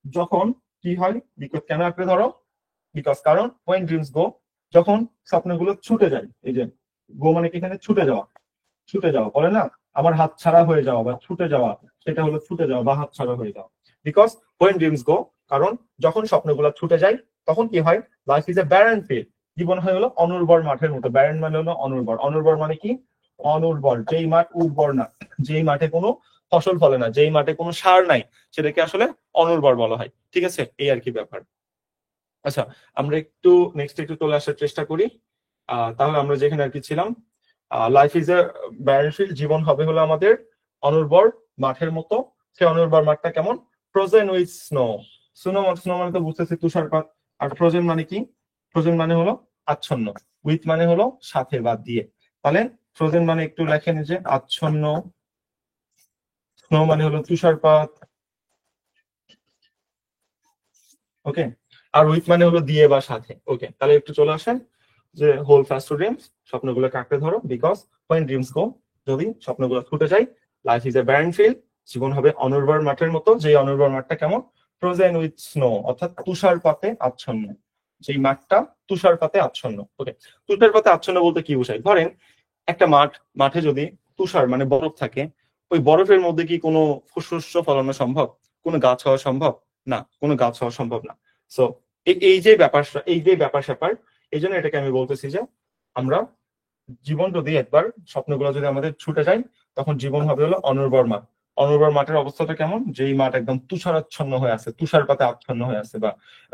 যখন কি হয়, বিকজ কেন আঁকড়ে ধরো, বিকজ কারণ, when dreams go, যখন স্বপ্নগুলো ছুটে যায়, এই যে গো মানে কি এখানে ছুটে যাওয়া, ছুটে যাওয়া বলে না, আমার হাত ছাড়া হয়ে যাওয়া বা ছুটে যাওয়া, সেটা হলো ছুটে যাওয়া বা হাত ছাড়া হয়ে যাওয়া। বিকজ when dreams go, কারণ যখন স্বপ্নগুলো ছুটে যায়, তখন কি হয়, life is a barren field, জীবন হয়ে হলো অনুর্বর মাঠের মতো, ব্যারেন মানে হলো অনুর্বর, অনুর্বর মানে কি, অনুর্বর, যেই মাঠ উর্বর না, যেই মাঠে কোনো ফসল ফলে না, যেই মাঠে কোনো সার নাই সেটাকে আসলে অনুর্বর বলা হয়। ঠিক আছে, এই আর কি ব্যাপার। আচ্ছা, আমরা একটু নেক্সট একটু চলে আসার চেষ্টা করি। তাহলে আমরা যেখানে আর কি ছিলাম, লাইফ ইজ এ ব্যারেনফিল্ড, জীবন হবে হলো আমাদের অনুর্বর মাঠের মতো। সে অনুর্বর মাঠটা কেমন? Frozen with snow. স্নো মানে তো বুঝতেছি তুষারপাত। আর ফ্রোজেন মানে কি? ফ্রোজেন মানে হলো আচ্ছন্ন, উইথ মানে হলো সাথে বা দিয়ে। তাহলে ফ্রোজেন মানে একটু লেখেন যে আচ্ছন্ন, স্নো মানে হলো তুষারপাত, ওকে। আর উইথ মানে হলো দিয়ে বা সাথে, ওকে। তাহলে একটু চলে আসেন যে হোল ফাস্ট টু ড্রিমস, স্বপ্নগুলো কাঁকড়ে ধরো, বিকজ হোয়েন ড্রিমস গো, যদি স্বপ্নগুলো ছুটে যায়, life is a barren field, জীবন হবে অনুর্বর মাঠের মতো। যে অনুর্বর মাঠটা কেমন? ফ্রোজেন উইথ স্নো, অর্থাৎ তুষারপাতে আচ্ছন্ন। যেই মাঠটা তুষারপাতে আচ্ছন্ন, ওকে। তুষারপাতে আচ্ছন্ন বলতে কি বোঝায়? ধরেন একটা মাঠে যদি তুষার মানে বরফ থাকে, ওই বরফের মধ্যে কি কোনো শস্য ফলানো সম্ভব? কোনো গাছ হওয়া সম্ভব? না, কোনো গাছ হওয়া সম্ভব না। সো এই যে ব্যাপার স্যাপার, এই জন্য এটাকে আমি বলতেছি যে আমরা জীবন যদি একবার, স্বপ্নগুলো যদি আমাদের ছুটে যায়, তখন জীবন হবে হলো অনুর্বর মাঠ। অনুর্বর মাঠের অবস্থাটা কেমন? যেই মাঠ একদম তুষারাচ্ছন্ন হয়ে আছে, তুষারপাতে আচ্ছন্ন হয়ে আছে, বা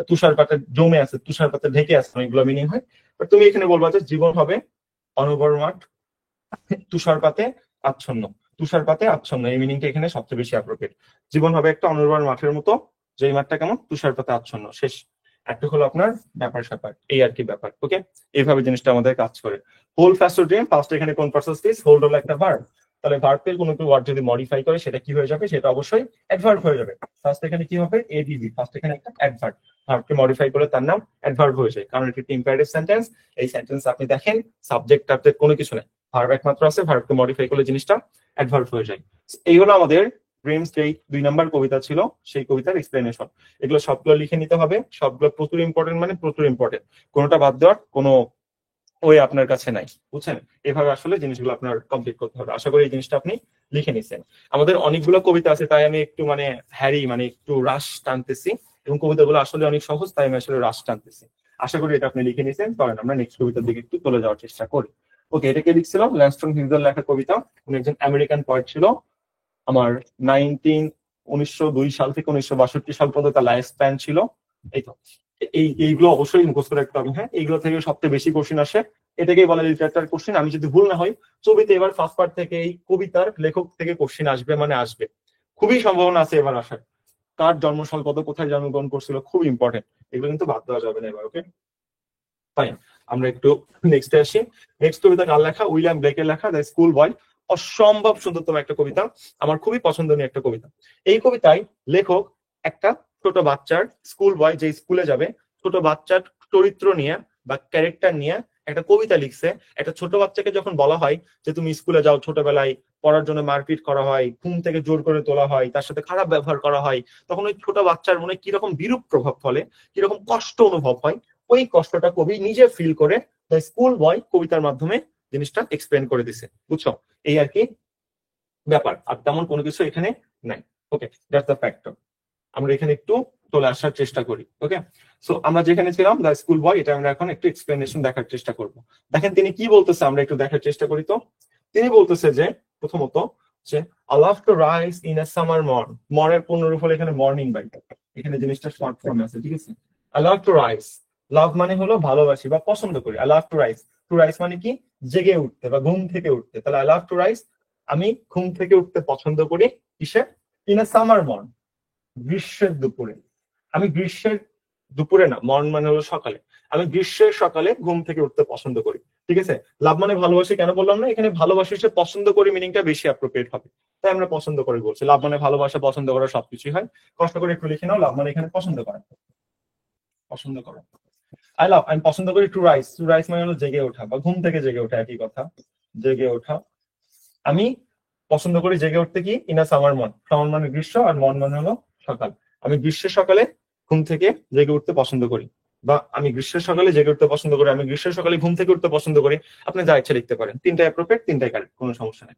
তুষারপাতে জমে আছে, তুষারপাতে ঢেকে আছে, এগুলো মিনিং হয়। বাট তুমি এখানে বলবা যে জীবন হবে অনুর্বর মাঠ, তুষারপাতে আচ্ছন্ন। তুষারপাতে আচ্ছন্ন এই মিনিংটা এখানে সবচেয়ে বেশি অ্যাপ্রোপ্রিয়েট। জীবন হবে একটা অনুর্বর মাঠের মতো, যেই মাঠটা কেমন? তুষারপাতে আচ্ছন্ন। শেষ। একটা হলো আপনার ব্যাপার স্যাপার, এই আর কি ব্যাপার, ওকে। এইভাবে জিনিসটা আমাদের কাজ করে। হোল ফাস্ট ড্রিম, ফার্স্ট এখানে কোন পার্সন স্পেস, হোল্ড হলো একটা ভার্ব। তাহলে ভার্বের কোনো একটু ওয়ার্ড যদি মডিফাই করে, সেটা কি হয়ে যাবে? সেটা অবশ্যই অ্যাডভার্ব হয়ে যাবে। ফার্স্ট এখানে কি হবে? এডিভি, ফার্স্ট এখানে একটা অ্যাডভার্ব। ভার্বকে মডিফাই করে তার নাম অ্যাডভার্ব হয়ে যায়, কারণ এটি একটি ইম্পারেটিভ সেন্টেন্স। এই সেন্টেন্স আপনি দেখেন সাবজেক্ট টাবজেক্ট কোনো কিছু নেই, ভার্ব একমাত্র আছে, ভার্বকে মডিফাই করলে জিনিসটা অ্যাডভার্ব হয়ে যায়। এই হলো আমাদের ড্রিমস, যেই 2 নম্বর কবিতা ছিল, সেই কবিতার এক্সপ্লেনেশন। এগুলো সবগুলো লিখে নিতে হবে, সবগুলো প্রচুর ইম্পর্টেন্ট, মানে প্রচুর ইম্পর্টেন্ট। কোনোটা বাদ দেওয়ার কোনো ওই আপনার কাছে নাই, বুঝছেন? এভাবে আসলে জিনিসগুলো আপনার কমপ্লিট করতে হবে। আশা করি এই জিনিসটা আপনি লিখে নিছেন। আমাদের অনেকগুলো কবিতা আছে, তাই আমি একটু মানে মানে একটু রাশ টানতেছি, এবং কবিতাগুলো আসলে অনেক সহজ, তাই আমি আসলে রাশ টানতেছি। আশা করি এটা আপনি লিখে নিছেন। কারণ আমরা নেক্সট কবিতার দিকে একটু চলে যাওয়ার চেষ্টা করি। ওকে, এটা কে লিখছিল? ল্যাংস্টন হিউজের লেখা কবিতা। উনি একজন আমেরিকান পোয়েট ছিল। আমার 1902 সাল থেকে 1962 সাল পর্যন্ত তার লাইফ স্প্যান ছিল। এই তো, এইগুলো অবশ্যই মুখস্থ রাখতে হবে। হ্যাঁ, এইগুলো থেকে সবচেয়ে বেশি কোশ্চেন আসে, এটাকেই বলে লিটারেচার কোশ্চেন। আমি যদি ভুল না হই, ছবিতে এবার ফার্স্ট পার্ট থেকে এই কবিতার লেখক থেকে কোশ্চেন আসবে, মানে আসবে, খুবই সম্ভাবনা আছে এবার আসার। কার জন্মসাল কত, কোথায় জন্মগ্রহণ করছিল, খুব ইম্পর্টেন্ট। এগুলো কিন্তু বাদ দেওয়া যাবে না এবার, ওকে। ফাইন, আমরা একটু নেক্সটে আসি। নেক্সট কবিতা কার লেখা? উইলিয়াম ব্লেকের লেখা, দ্য স্কুল বয়। অসম্ভব সুন্দরতম একটা কবিতা, আমার খুবই পছন্দনীয় একটা কবিতা। এই কবিতায় লেখক একটা ছোট বাচ্চার, স্কুল বয় যে স্কুলে যাবে, ছোট বাচ্চার চরিত্র নিয়ে বা ক্যারেক্টার নিয়ে একটা কবিতা লিখছে। একটা ছোট বাচ্চাকে যখন বলা হয় যে তুমি স্কুলে যাও, ছোটবেলায় পড়ার জন্য মারপিট করা হয়, ঘুম থেকে জোর করে তোলা হয়, তার সাথে খারাপ ব্যবহার করা হয়, তখন ওই ছোট বাচ্চার মনে কিরকম বিরূপ প্রভাব ফলে, কিরকম কষ্ট অনুভব হয়, ওই কষ্টটা কবি নিজে ফিল করে দ্য স্কুল বয় কবিতার মাধ্যমে জিনিসটা এক্সপ্লেন করে দিছে, বুঝছো? এই আর কি ব্যাপার, আর তেমন কোনো কিছু এখানে নাই। ওকে, দ্যাটস দ্য ফ্যাক্টর। আমরা এখানে একটু চলে আসার চেষ্টা করি, ওকে। সো আমরা যেখানে ছিলাম, দ্য স্কুল বয়, এটা আমরা এখন একটু এক্সপ্লেনেশন দেখার চেষ্টা করব। দেখেন তিনি কি বলতেছে, আমরা একটু দেখার চেষ্টা করি। তো তিনি বলতেছে যে প্রথমত যে I love to rise in a summer morn, মর্নের পূর্ণরূপ হলো এখানে মর্নিং বাই, এখানে জিনিসটা শর্ট ফর্ম আছে, ঠিক আছে। I love to rise, লাভ মানে হলো ভালোবাসি বা পছন্দ করি। I love to rise মানে কি? জেগে উঠতে বা ঘুম থেকে উঠতে। তাহলে I love to rise, আমি ঘুম থেকে উঠতে পছন্দ করি। কিসে? ইন এ সামার মর্ন, গ্রীষ্মের দুপুরে। আমি গ্রীষ্মের দুপুরে না, মর্ন মানে হলো সকালে, আমি গ্রীষ্মের সকালে ঘুম থেকে উঠতে পছন্দ করি। ঠিক আছে, লাভ মানে ভালোবাসি কেন বললাম না? এখানে ভালোবাসি সে পছন্দ করি মিনিংটা বেশি অ্যাপ্রোপ্রিয়েট হবে, তাই আমরা পছন্দ করে বলছি। লাভ মানে ভালোবাসা, পছন্দ করা সবকিছুই হয়। কষ্ট করে একটু লিখে নাও, লাভ মানে এখানে পছন্দ করা, পছন্দ করা। আমি পছন্দ করি টু রাইস মানে হলো জেগে ওঠা বা ঘুম থেকে জেগে ওঠা, একই কথা, জেগে ওঠা। আমি পছন্দ করি জেগে উঠতে কি? In a summer mourn, summer মানে গ্রীষ্ম, আর মর্ন মানে হলো সকাল। আমি গ্রীষ্মের সকালে ঘুম থেকে জেগে উঠতে পছন্দ করি, বা আমি গ্রীষ্মের সকালে জেগে উঠতে পছন্দ করি, আমি গ্রীষ্মের সকালে ঘুম থেকে উঠতে পছন্দ করি। আপনি যা ইচ্ছা লিখতে পারেন, তিনটাই অ্যাপ্রোপ্রিয়েট, তিনটাই কারেক্ট, কোনো সমস্যা নেই।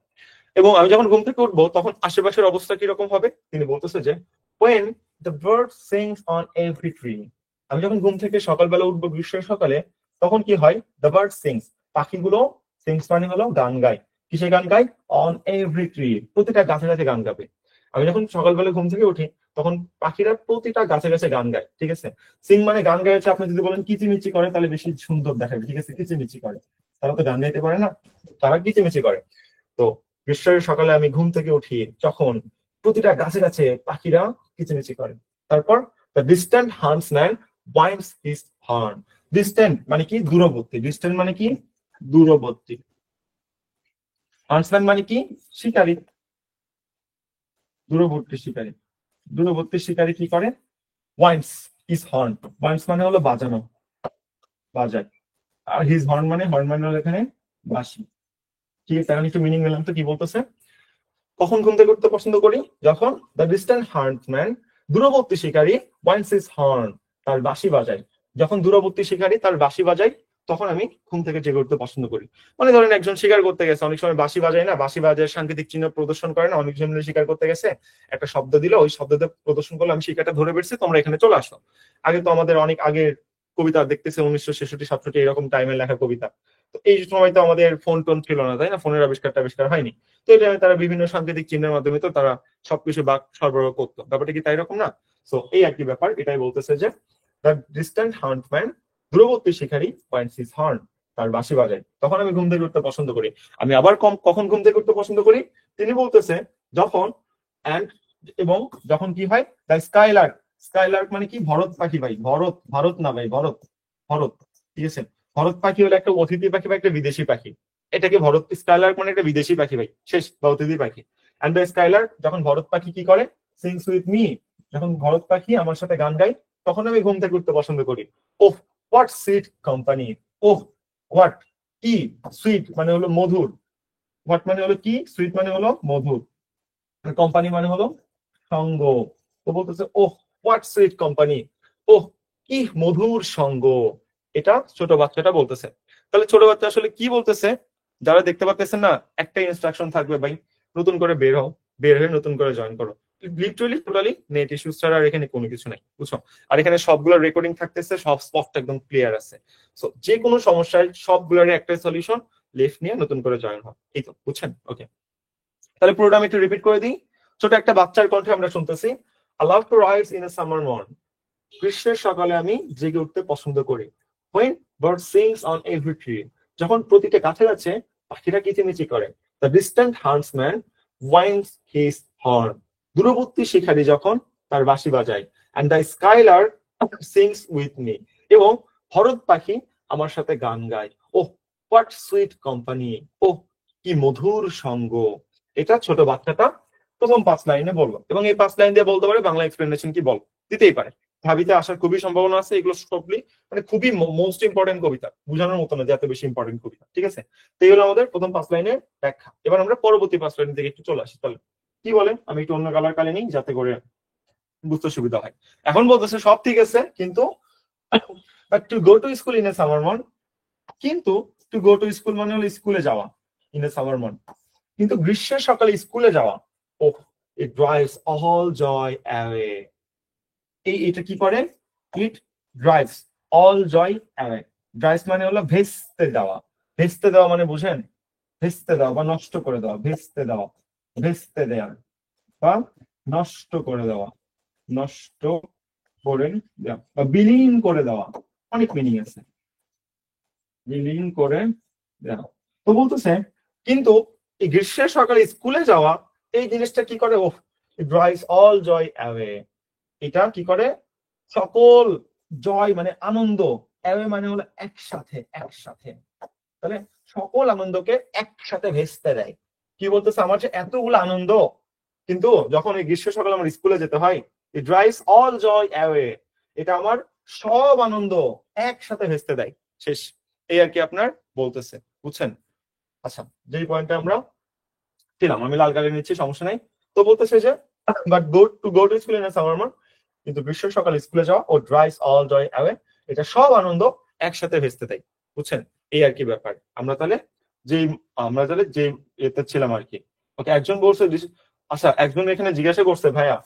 এবং আমি যখন ঘুম থেকে উঠবো, তখন আশেপাশের অবস্থা কিরকম হবে? তিনি বলতেছে যে when the bird sings on every tree, আমি যখন ঘুম থেকে সকালবেলা উঠবো গ্রীষ্মের সকালে, তখন কি হয়? the bird sings, পাখিগুলো, সিংস মানে হলো গান গায়, কিসে গান গায়? অন এভরি ট্রি, প্রতিটা গাছে গাছে গান গাবে। আমি যখন সকালবেলা ঘুম থেকে উঠি তখন পাখিরা প্রতিটা গাছে গাছে গান গায়, ঠিক আছে। সিং মানে গান গাইছে, আপনি যদি বলেন কিচিমিচি করে তাহলে বেশি সুন্দর দেখাবে, ঠিক আছে, কিচিমিচি করে। তারা তো গান গাইতে পারে না, তারা কিচিমিচি করে। তো গ্রীষ্মের সকালে আমি ঘুম থেকে উঠি যখন প্রতিটা গাছে গাছে পাখিরা কিচিমিচি করে। তারপর the distant huntsman winds his horn. Distant মানে কি? দূরবর্তী। ডিস্ট্যান্ট মানে কি? দূরবর্তী। হান্টসম্যান মানে কি? শিকারী, দূরবর্তী শিকারী। দূরবর্তী শিকারী কি করে? ওয়াইন্ডস হিজ হর্ন। ওয়াইন্ডস মানে হলো বাজানো, বাজায়। আর হিজ হর্ন মানে, হর্ন মানে হলো এখানে বাঁশি। ঠিক আছে, এখন একটু মিনিং নিলাম তো কি বলতেছে। কখন ঘুম থেকে উঠতে পছন্দ করি? যখন দ্য ডিস্ট্যান্ট হান্টসম্যান, দূরবর্তী শিকারী, ওয়াইন্ডস হিজ হর্ন, তার বাঁশি বাজায়। যখন দূরবর্তী শিকারী তার বাঁশি বাজায় তখন আমি ঘুম থেকে জেগে উঠতে পছন্দ করি। মানে ধরেন একজন শিকার করতে গেছে, অনেক সময় বাঁশি বাজায় না, বাঁশি বাজায় সাংকেতিক চিহ্ন প্রদর্শন করে না, অনেকজন শিকার করতে গেছে একটা শব্দ দিল, ওই শব্দতে প্রদর্শন করলে আমি শিকারটা ধরে বেরছি, তোমরা এখানে চলে আসো। আগে তো আমাদের অনেক আগের কবিতা দেখতেছে 1966-67 এরকম টাইমে লেখা কবিতা। তো এই সময় তো আমাদের ফোন টোন ছিল না, তাই না, ফোনের আবিষ্কার হয়নি। তো এটা তারা বিভিন্ন সাংকেতিক চিহ্নের মাধ্যমে তো তারা সবকিছু বাক সরবরাহ করতো। ব্যাপারটা কি তাই রকম না? তো এই একই ব্যাপার, এটাই বলতেছে যে দ্য ডিস্ট্যান্ট হান্টম্যান, দূরবর্তী শিকারী, ওয়াইন্ডস হিজ হর্ন, তার বাঁশি বাজায়, তখন আমি ঘুম থেকে উঠতে পছন্দ করি। আমি আবার কখন ঘুম থেকে উঠতে পছন্দ করি? তিনি বলতেছে যখন অ্যান্ড, এবং যখন কি হয়? The Skylark. স্কাইলার্ক মানে কি? ভরত পাখি ভাই, ভরত, ভারত না ভাই, ভরত, ভরত, ঠিক আছে। ভরত পাখি হলো একটা অতিথি পাখি বা একটা বিদেশি পাখি। এটাকে ভরত, স্কাইলার্ক মানে একটা বিদেশি পাখি ভাই, শেষ, বা অতিথি পাখি। অ্যান্ড দ্য স্কাইলার্ক, যখন ভরত পাখি কি করে? সিংস উইথ মি, যখন ভরত পাখি আমার সাথে গান গায় তখন আমি ঘুম থেকে উঠতে পছন্দ করি। ওহ what sweet company. Oh what, কি, সুইট মানে হলো মধুর, হোয়াট মানে হলো কি, সুইট মানে হলো মধুর, কোম্পানি মানে হলো সঙ্গ। তো বলতেছে ওহ হোয়াট সুইট কোম্পানি, ওহ কি মধুর সঙ্গ। এটা ছোট বাচ্চাটা বলতেছে। তাহলে ছোট বাচ্চা আসলে কি বলতেছে? যারা দেখতে পাচ্ছেন না, একটা ইনস্ট্রাকশন থাকবে ভাই, নতুন করে বের হও, বের হয়ে নতুন করে জয়েন করো। লিটারালি টোটালি নেট ইস্যুস ছাড়া আর এখানে কোনো কিছু নাই, বুঝছো। আর এখানে সবগুলো রেকর্ডিং থাকতেছে, সব স্পষ্ট একদম ক্লিয়ার আছে। সো যে কোনো সমস্যায় সবগুলোর একটা সলিউশন, লেফট নিয়ে নতুন করে জয়েন হও, এই তো, বুঝছেন? ওকে, তাহলে পুরোটা আমি একটু রিপিট করে দিই। ছোট একটা বাচ্চার কণ্ঠে আমরা শুনতেছি। I love to rise in a summer morn. গ্রীষ্মের সকালে আমি জেগে উঠতে পছন্দ করি। When bird sings on every tree. যখন প্রতিটা গাছে গাছে পাখিরা কিচিমিচি করে। The distant huntsman winds his horn. দূরবর্তী শিকারী যখন তার বাঁশি বাজায়। And the skylark sings with me. এবং ভরত পাখি আমার সাথে গান গায়। Oh, what sweet company. Oh, কি মধুর সঙ্গ। এটা ছোট বাচ্চাটা প্রথম 5 লাইনে বললো, এবং এই 5 লাইন দিয়ে বলতে পারে বাংলা এক্সপ্লেনেশন কি বল, দিতেই পারে। ভাবিতে আসার খুবই সম্ভাবনা আছে, এগুলো সবগুলি মানে খুবই মোস্ট ইম্পর্টেন্ট কবিতা, বোঝানোর মতো না যে এত বেশি ইম্পর্টেন্ট কবিতা, ঠিক আছে। তো এই হলো আমাদের প্রথম 5 লাইনের ব্যাখ্যা। এবার আমরা পরবর্তী 5 লাইনের দিকে একটু চলে আসি। তাহলে কি বলে, আমি একটু অন্য কালার কালে নিই যাতে করে বুঝতে সুবিধা হয়। এখন বলতেছে সব ঠিক আছে, কিন্তু to go to school in a summer মন, কিন্তু টু গো টু স্কুল মানে হলো স্কুলে যাওয়া, ইন এ সামার মন, কিন্তু গ্রীষ্মের সকালে স্কুলে যাওয়া, ও ইট ড্রাইভস অল জয় অ্যাওয়ে। এটা কি করে? ইট ড্রাইভস অল জয় অ্যাওয়ে। ড্রাইভস মানে হলো ভেস্তে দেওয়া। ভেস্তে দেওয়া মানে বুঝেন? ভেস্তে দেওয়া বা নষ্ট করে দেওয়া, ভেস্তে দেওয়া, ভেস্তে দেওয়া বা নষ্ট করে দেওয়া, নষ্ট করে দেওয়া বা বিলীন করে দেওয়া, অনেক মিনিং আছে, বিলীন করে দেওয়া। তো বলতেছে কিন্তু এই গ্রীষ্মের সকালে স্কুলে যাওয়া, এই জিনিসটা কি করে? ও ইট ড্রাইভস অল জয় অ্যাওয়ে। এটা কি করে? সকল জয় মানে আনন্দ, অ্যাওয়ে মানে হলো একসাথে, একসাথে, তাহলে সকল আনন্দকে একসাথে ভেস্তে দেয়। কি বলতেছে? আমার যে এতগুলো আনন্দ, কিন্তু যখন এই গ্রীষ্ম সকালে আমার স্কুলে যেতে হয়, ইট ড্রাইভস অল জয় অ্যাওয়ে, এটা আমার সব আনন্দ একসাথে ভেস্তে দেয়। শেষ, এই আর কি আপনার বলতেছে, বুঝছেন? আচ্ছা, যেই পয়েন্টে আমরা ছিলাম, আমি লাল কালি নিচ্ছি, সমস্যা নাই। তো বলতেছে যে but go to school in summer মন, কিন্তু গ্রীষ্ম সকালে স্কুলে যাওয়া, ও ড্রাইভস অল জয় অ্যাওয়ে, এটা সব আনন্দ একসাথে ভেস্তে দেয়, বুঝছেন? এই আর কি ব্যাপার। আমরা তাহলে যে এতে ছিলাম আর কি। ওকে, একজন বলছে, আচ্ছা একজন এখানে জিজ্ঞাসা করছে ভাইয়া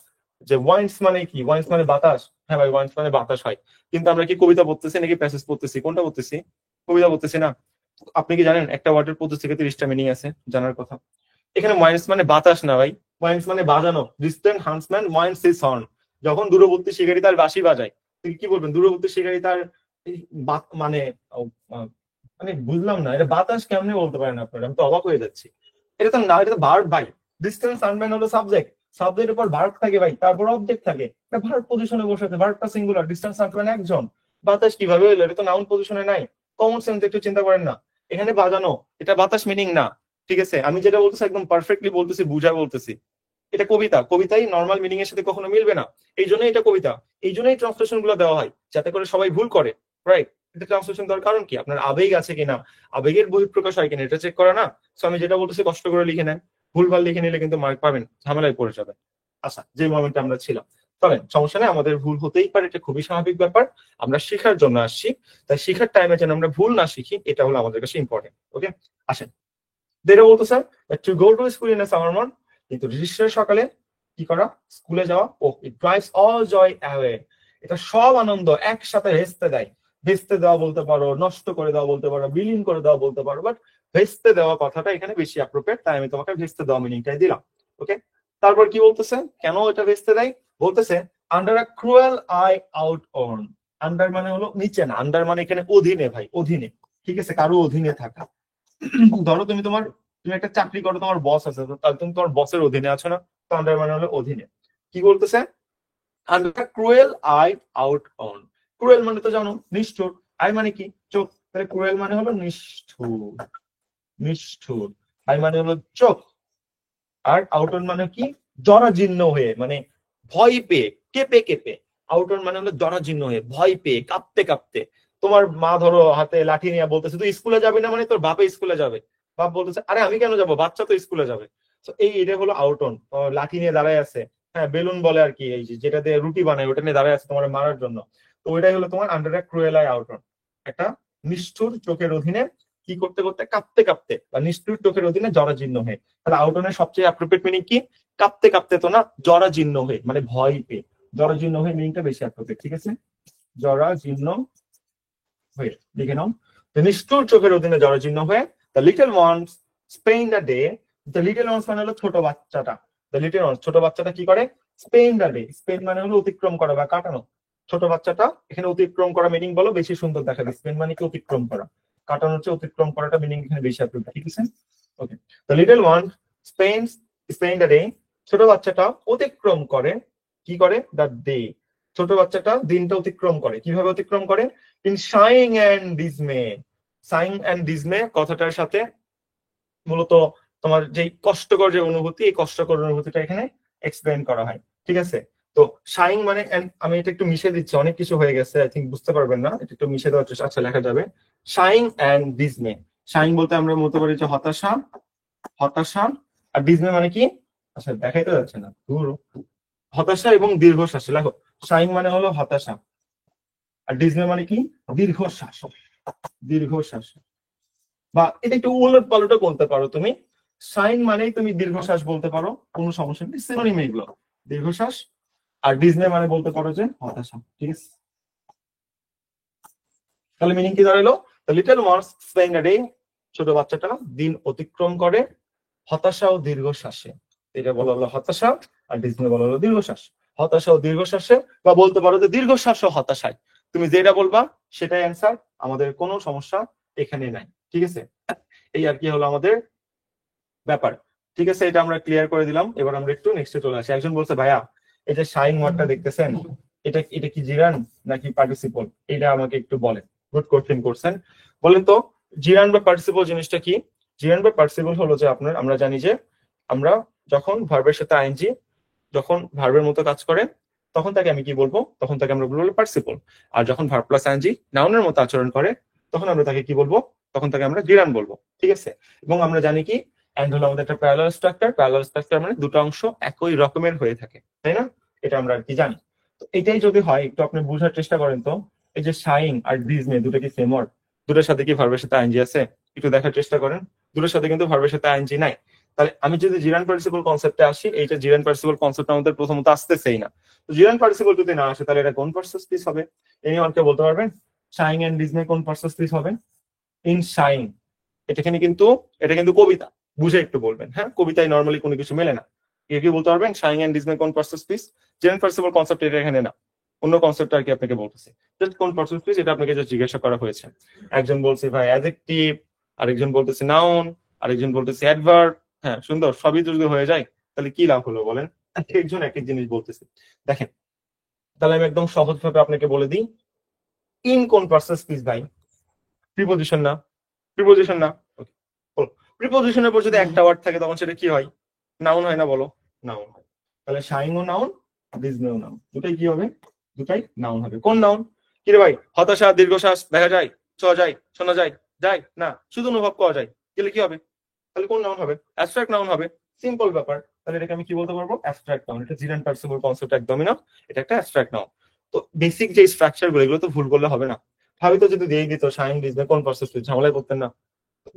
যে ওয়াইন্স মানে কি? ওয়াইন্স মানে বাতাস। হ্যাঁ ভাই, ওয়াইন্স মানে বাতাস হয়, কিন্তু আমরা কি কবিতা পড়তেছি নাকি প্যাসেজ পড়তেছি? কোনটা পড়তেছি? কবিতা পড়তেছি না। আপনি কি জানেন একটা ওয়ার্ডের 25 থেকে 30টা মিনিং আছে? জানার কথা। এখানে মাইন্স মানে বাতাস না ভাই, মাইন্স মানে বাজানো। Distant huntsman winds his horn. যখন দূরবর্তী শিকারী তার বাঁশি বাজায়, তুই কি বলবেন? দূরবর্তী শিকারী তার মানে মানে বুঝলাম না, এটা বাতাস কেমনে বলতে পারেন আপনারা? আমি তো অবাক হয়ে যাচ্ছি। এটা তো না, এটা তো ভার্ব ভাই। ডিস্টেন্স হান্সম্যান হলো সাবজেক্ট, সাবজেক্টের উপর ভার্ব থাকে ভাই, তারপর অবজেক্ট থাকে। এটা ভার্ব পজিশনে বসে আছে, ভার্বটা সিঙ্গুলার, ডিস্টেন্স হান্সম্যান একজন। বাতাস কিভাবে হইলো? এটা তো নাউন পজিশনে নাই। কমন সেন্স একটু চিন্তা করেন না। এখানে বাজানো, এটা বাতাস মিনিং না। ঠিক আছে, আমি যেটা বলতেছি একদম পারফেক্টলি বলতেছি, বুঝা বলতেছি। এটা কবিতা, কবিতাই নর্মাল মিনিং এর সাথে কখনো মিলবে না। এই জন্যই এটা কবিতা, এই জন্যই ট্রান্সলেশন গুলো দেওয়া হয়, যাতে করে সবাই ভুল করে। রাইট? এটা ট্রান্সলেশন দেওয়ার কারণ কি? আপনার আবেগ আছে কিনা, আবেগের বহিঃপ্রকাশ হয় কিনা, এটা চেক করা না। সো আমি যেটা বলতেছি কষ্ট করে লিখে নেন, ভুলভাল লিখে নিলে কিন্তু মার্ক পাবেন, ঝামেলায় পড়ে যাবে। আচ্ছা, যে মোমেন্টে আমরা ছিলাম, চলেন, সমস্যা নেই, আমাদের ভুল হতেই পারে, এটা খুবই স্বাভাবিক ব্যাপার। আমরা শেখার জন্য আসছি, তাই শেখার টাইমে যেন আমরা ভুল না শিখি, এটা হলো আমাদের কাছে ইম্পর্টেন্ট। ওকে, আসেন। যেটা বলতো sir, to go to school in a summer mourn, কিন্তু গ্রীষ্মের সকালে কি করা? স্কুলে যাওয়া। ও ইট ড্রাইভস অল জয় অ্যাওয়ে, এটা সব আনন্দ একসাথে ভেস্তে দেয়। ভেস্তে দেওয়া বলতে পারো, নষ্ট করে দেওয়া বলতে পারো, বিলীন করে দেওয়া বলতে পারো, বাট ভেস্তে দেওয়া কথাটা এখানে বেশি অ্যাপ্রোপ্রিয়েট, তাই আমি তোমাকে ভেস্তে দেওয়া মিনিংটাই দিলাম। ওকে, তারপর কি বলতেছে, কেন এটা ভেস্তে দেয়? বলতেছে under a cruel I out on. Under মানে হলো নিচে না, আন্ডার মানে এখানে অধীনে ভাই, অধীনে। ঠিক আছে, কারো অধীনে থাকা। ধরো তুমি একটা চাকরি করো, তোমার বস আছে, তো তাহলে তুমি তোমার বসের অধীনে আছো না? তো আন্ডার মানে হলো অধীনে। কি বলতেছে? Under cruel I out on. Cruel মানে তো জানো নিষ্ঠুর, আই মানে কি? চোখ। তাহলে ক্রুয়েল মানে হলো নিষ্ঠুর, নিষ্ঠুর। আই মানে হলো চোখ। আর আউটন মানে কি? জরাজীর্ণ হয়ে, মানে ভয় পেয়ে, কেঁপে কেঁপে। আউটন মানে হলো জরাজীর্ণ হয়ে, ভয় পেয়ে, কাঁপতে কাঁপতে। তোমার মা ধরো হাতে লাঠি নিয়ে বলতেছে তুই স্কুলে যাবি না, মানে তোর বাপে স্কুলে যাবে। বাপ বলতেছে আরে আমি কেন যাবো, বাচ্চা তো স্কুলে যাবে। তো এটা হলো আউটন। লাঠি নিয়ে দাঁড়ায় আছে, হ্যাঁ বেলুন বলে আর কি, এই যেটা দিয়ে রুটি বানায় ওটা নিয়ে দাঁড়ায় আছে তোমার মারার জন্য। তো ওইটাই হলো তোমার আন্ডার এ ক্রুয়েল আই আউটন। একটা নিষ্ঠুর চোখের অধীনে কি করতে করতে, কাঁপতে কাঁপতে, বা নিষ্ঠুর চোখের অধীনে জরাজীর্ণ হয়ে। তাহলে আউটনের সবচেয়ে অ্যাপ্রোপ্রিয়েট মিনিং কি? কাঁপতে কাঁপতে তো না, জরাজীর্ণ হয়ে, মানে ভয় পেয়ে। জরাজীর্ণ হয়ে মিনিংটা বেশি অ্যাপ্রোপ্রিয়েট। ঠিক আছে, জরাজীর্ণ হয়ে লিখে নাও। নিষ্ঠুর চোখের অধীনে জরাজীর্ণ হয়ে। The little once Spain the day. The little once মানে হলো ছোট বাচ্চাটা। দ্য লিটল ওয়ান্স ছোট বাচ্চাটা কি করে? Spain the day. স্পেন মানে হলো অতিক্রম করা বা কাটানো। ছোট বাচ্চাটা এখানে অতিক্রম করা মিনিং বলো, বেশি সুন্দর দেখাবে। স্পেন মানে কি? অতিক্রম করা। কাটানো হচ্ছে অতিক্রম করাটা, মিনিং এখানে বেশি অ্যাপ্রোপ্রিয়েট। ঠিক আছে, okay. The little one spends spend the day. ছোট বাচ্চাটা অতিক্রম করে, কি করে? The day. ছোট বাচ্চাটা দিনটা অতিক্রম করে, কিভাবে অতিক্রম করে? In sighing and dismay. Sighing and dismay কথাটার সাথে মূলত তোমার যে কষ্টকর যে অনুভূতি, এই কষ্টকর অনুভূতিটা এখানে এক্সপ্লেন করা হয়। ঠিক আছে, তো সাইং মানে, আমি এটা একটু মিশে দিচ্ছি, অনেক কিছু হয়ে গেছে, আই থিঙ্ক বুঝতে পারবেন না, এটা একটু মিশে দেওয়ার চেষ্টা। আচ্ছা, লেখা যাবে সাইং অ্যান্ড ডিসমে। সাইং বলতে আমরা বলতে পারি যে হতাশা, হতাশা। আর ডিসমে মানে কি? আচ্ছা দেখাই তো যাচ্ছে না, দূর। হতাশা এবং দীর্ঘশ্বাস। লেখো, সাইং মানে হলো হতাশা, আর ডিসমে মানে কি? দীর্ঘশ্বাস, দীর্ঘশ্বাস। বা এটা একটু উলট পালটও বলতে পারো তুমি। সাইন মানেই তুমি দীর্ঘশ্বাস বলতে পারো, কোনো সমস্যা নেই, সিনোনিম এগুলো। দীর্ঘশ্বাস। আর ডিজনে মানে বলতে পারো যে হতাশা। ঠিক আছে, তাহলে মিনিং কি দাঁড়ালো? The little once spend a day. ছোট বাচ্চাটা দিন অতিক্রম করে হতাশা ও দীর্ঘশ্বাসে। এটা বলা হলো হতাশা, আর ডিজনে বলা হলো দীর্ঘশ্বাস। হতাশা ও দীর্ঘশ্বাসে, বা বলতে পারো যে দীর্ঘশ্বাস ও হতাশায়। তুমি যেটা বলবা সেটাই অ্যান্সার, আমাদের কোনো সমস্যা এখানে নাই। ঠিক আছে, এই আর কি হলো আমাদের ব্যাপার। ঠিক আছে, এটা আমরা ক্লিয়ার করে দিলাম। এবার আমরা একটু নেক্সটে চলে আসি। একজন বলছে ভাইয়া, এই যে শাইন ওয়ার্ডটা দেখতেছেন, এটা এটা কি জিরান নাকি পার্টিসিপল? এটা আমাকে একটু বলেন। গুড কোশ্চেন করছেন। বলেন তো, জিরান বা পার্টিসিপল জিনিসটা কি? জিরান বা পার্টিসিপল হলো যে আপনার, আমরা জানি যে আমরা যখন ভার্বের সাথে আইএনজি যখন ভার্বের মতো কাজ করে, তখন তাকে আমি কি বলবো? তখন তাকে আমরা বলবো পার্টিসিপল। আর যখন ভার্ব প্লাস আইএনজি নাউনের মতো আচরণ করে, তখন আমরা তাকে কি বলবো? তখন তাকে আমরা জিরান বলবো। ঠিক আছে, এবং আমরা জানি কি অ্যান্ড হলো আমাদের একটা প্যারালাল স্ট্রাকচার। প্যারালাল স্ট্রাকচার মানে দুটো অংশ একই রকমের হয়ে থাকে, তাই না? এটা আমরা আর কি জানি। তো এটাই যদি হয়, একটু আপনি বোঝার চেষ্টা করেন তো। এই যে শাইন আর ডিজনে, দুটো কি সেম ওয়ার্ড? দুটোর সাথে কি ভার্বের সাথে আইএনজি আছে? একটু দেখার চেষ্টা করেন। দুটোর সাথে কিন্তু ভার্বের সাথে আইএনজি নাই। তাহলে আমি যদি জিরান পার্টিসিপল কনসেপ্টে আসি, এইটা জিরান পার্টিসিপল কনসেপ্ট আমাদের প্রথমত আসতেছেই না। তো জিরান পার্টিসিপল যদি না আসে, তাহলে এটা কোন পার্সেস পিস হবে? এনিওয়ান কে বলতে পারবেন? শাইন এন্ড ডিজনে কোন পার্সেস পিস হবে? ইন শাইন, এটা কিন্তু কবিতা, বুঝে একটু বলবেন। হ্যাঁ, কবিতায় নর্মালি কোনো কিছু মেলে না। কি বলতে পারবেন? শাইং এন্ড ডিজমে কোন পার্সেস পিস? জেনারেল পার্সিবল কনসেপ্ট এটা এখানে না, অন্য কনসেপ্ট আর কি আপনাকে বলতেছে। জাস্ট কোন পার্সেস পিস এটা আপনাকে জাস্ট জিজ্ঞাসা করা হয়েছে। একজন বলছে ভাই অ্যাডজেক্টিভ, আরেকজন বলতেছে নাউন, আরেকজন বলতেছে অ্যাডভার্ব। হ্যাঁ সুন্দর, সবই যদি হয়ে যায় তাহলে কি লাভ হলো বলেন? একজন এক এক জিনিস বলতেছে। দেখেন, তাহলে আমি একদম সহজভাবে আপনাকে বলে দিই, ইন কোন পার্সেস পিস ভাই? প্রিপোজিশন না? প্রিপোজিশন না? প্রিপোজিশনের পর যদি একটা ওয়ার্ড থাকে তখন সেটা কি হয়? নাউন হয় না বলো? নাউন হয়। তাহলে শাইং ও নাউন, ডিজমেও নাউন, দুটাই কি হবে? দুটাই নাউন হবে। কোন নাউন? কি রে ভাই, হতাশা দীর্ঘশ্বাস দেখা যায়, ছোঁয়া যায়, শোনা যায়, যায় না, শুধু অনুভব করা যায়, গেলে কি হবে? তাহলে কোন নাউন হবে? অ্যাবস্ট্রাক্ট নাউন হবে। সিম্পল ব্যাপার। তাহলে এটাকে আমি কি বলতে পারবো? Abstract noun. এটা জিরান পার্সিবল কনসেপ্ট একদমই না, এটা একটা অ্যাবস্ট্রাক্ট নাউন। তো বেসিক যে স্ট্রাকচার গুলো এগুলো তো ভুল করলে হবে না। ভাবি তো যদি দিয়ে দিত শাইং ডিজমে কোন পার্সেস ঝামেলায় করতেন না।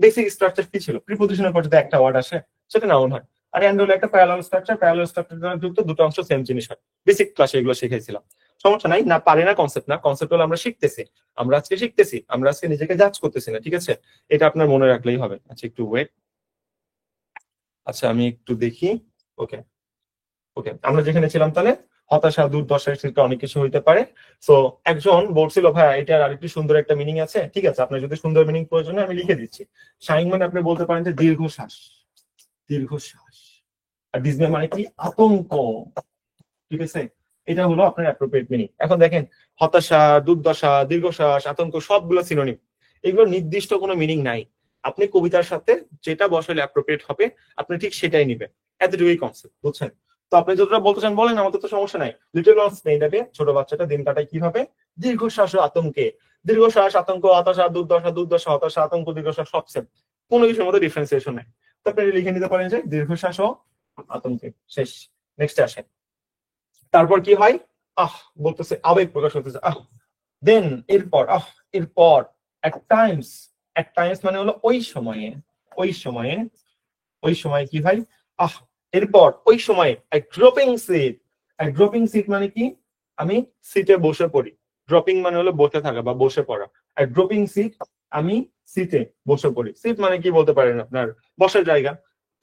বেসিক স্ট্রাকচার কি ছিল? প্রিপোজিশনের পর যদি একটা ওয়ার্ড আসে সেটা নাউন হয়। আর এন্ড হলো একটা প্যারালাল স্ট্রাকচার, প্যারালাল স্ট্রাকচার দ্বারা যুক্ত দুটো অংশ সেম জিনিস হয়। বেসিক ক্লাসে এগুলো শিখাইছিলাম, সমস্যা নাই। না পারে না কনসেপ্ট না, কনসেপ্ট হলো আমরা শিখতেছি, আমরা আজকে শিখতেছি, আমরা আজকে নিজেকে জাজ করতেছি না, ঠিক আছে? এটা আপনার মনে রাখলেই হবে। আচ্ছা একটু ওয়েট, আচ্ছা আমি একটু দেখি। ওকে, ওকে, আমরা যেখানে ছিলাম তাহলে হতাশা দুর্দশার ক্ষেত্রে অনেক কিছু হইতে পারে। তো একজন বলছিল ভাই এটার আরেকটু সুন্দর একটা মিনিং আছে, ঠিক আছে আপনার যদি সুন্দর মিনিং প্রয়োজন হয় আমি লিখে দিচ্ছি। শাইন মানে আপনি বলতে পারেন যে দীর্ঘশ্বাস, দীর্ঘশ্বাস। আর ডিজমে মানে কি? আতঙ্ক, ঠিক আছে? এটা হলো আপনার অ্যাপ্রোপ্রিয়েট মিনিং। এখন দেখেন, হতাশা, দুর্দশা, দীর্ঘশ্বাস, আতঙ্ক সবগুলো সিনোনিম, এগুলো নির্দিষ্ট কোনো মিনিং নাই। আপনি কবিতার সাথে যেটা বসালে অ্যাপ্রোপ্রিয়েট হবে আপনি ঠিক সেটাই নিবেন, এতটুকুই কনসেপ্ট, বুঝছেন? তো আপনি যতটা বলতে চান বলেন, আমাদের তো সমস্যা নাই। লিটল ওয়ান্স মেয়েটাকে, ছোট বাচ্চাটা দিন কাটায় কিভাবে? দীর্ঘশ্বাস ও আতঙ্কে। দীর্ঘশ্বাস, আতঙ্ক, হতাশা, দুর্দশা, দুর্দশা, হতাশা, আতঙ্ক, দীর্ঘশ্বাস সব সেম, কোনো কিছুর মধ্যে ডিফারেন্সিয়েশন নাই। তো আপনি লিখে নিতে পারেন যে দীর্ঘশ্বাস ও আতঙ্কে। শেষ। নেক্সট আসেন। তারপর কি হয়? আহ, বলতেছে আবেগ প্রকাশ হতেছে, আহ। দেন এরপর, আহ, এরপর এট টাইমস, এট টাইমস মানে হলো ওই সময়ে, ওই সময়ে, ওই সময় কি ভাই? আহ, এরপর ওই সময় ড্রপিং সিট। ড্রপিং সিট মানে কি? আমি সিটে বসে পড়ি। ড্রপিং মানে হলো বসে থাকা বা বসে পড়া। আর ড্রপিং সিট, আমি সিটে বসে পড়ি। সিট মানে কি বলতে পারেন আপনার বসার জায়গা।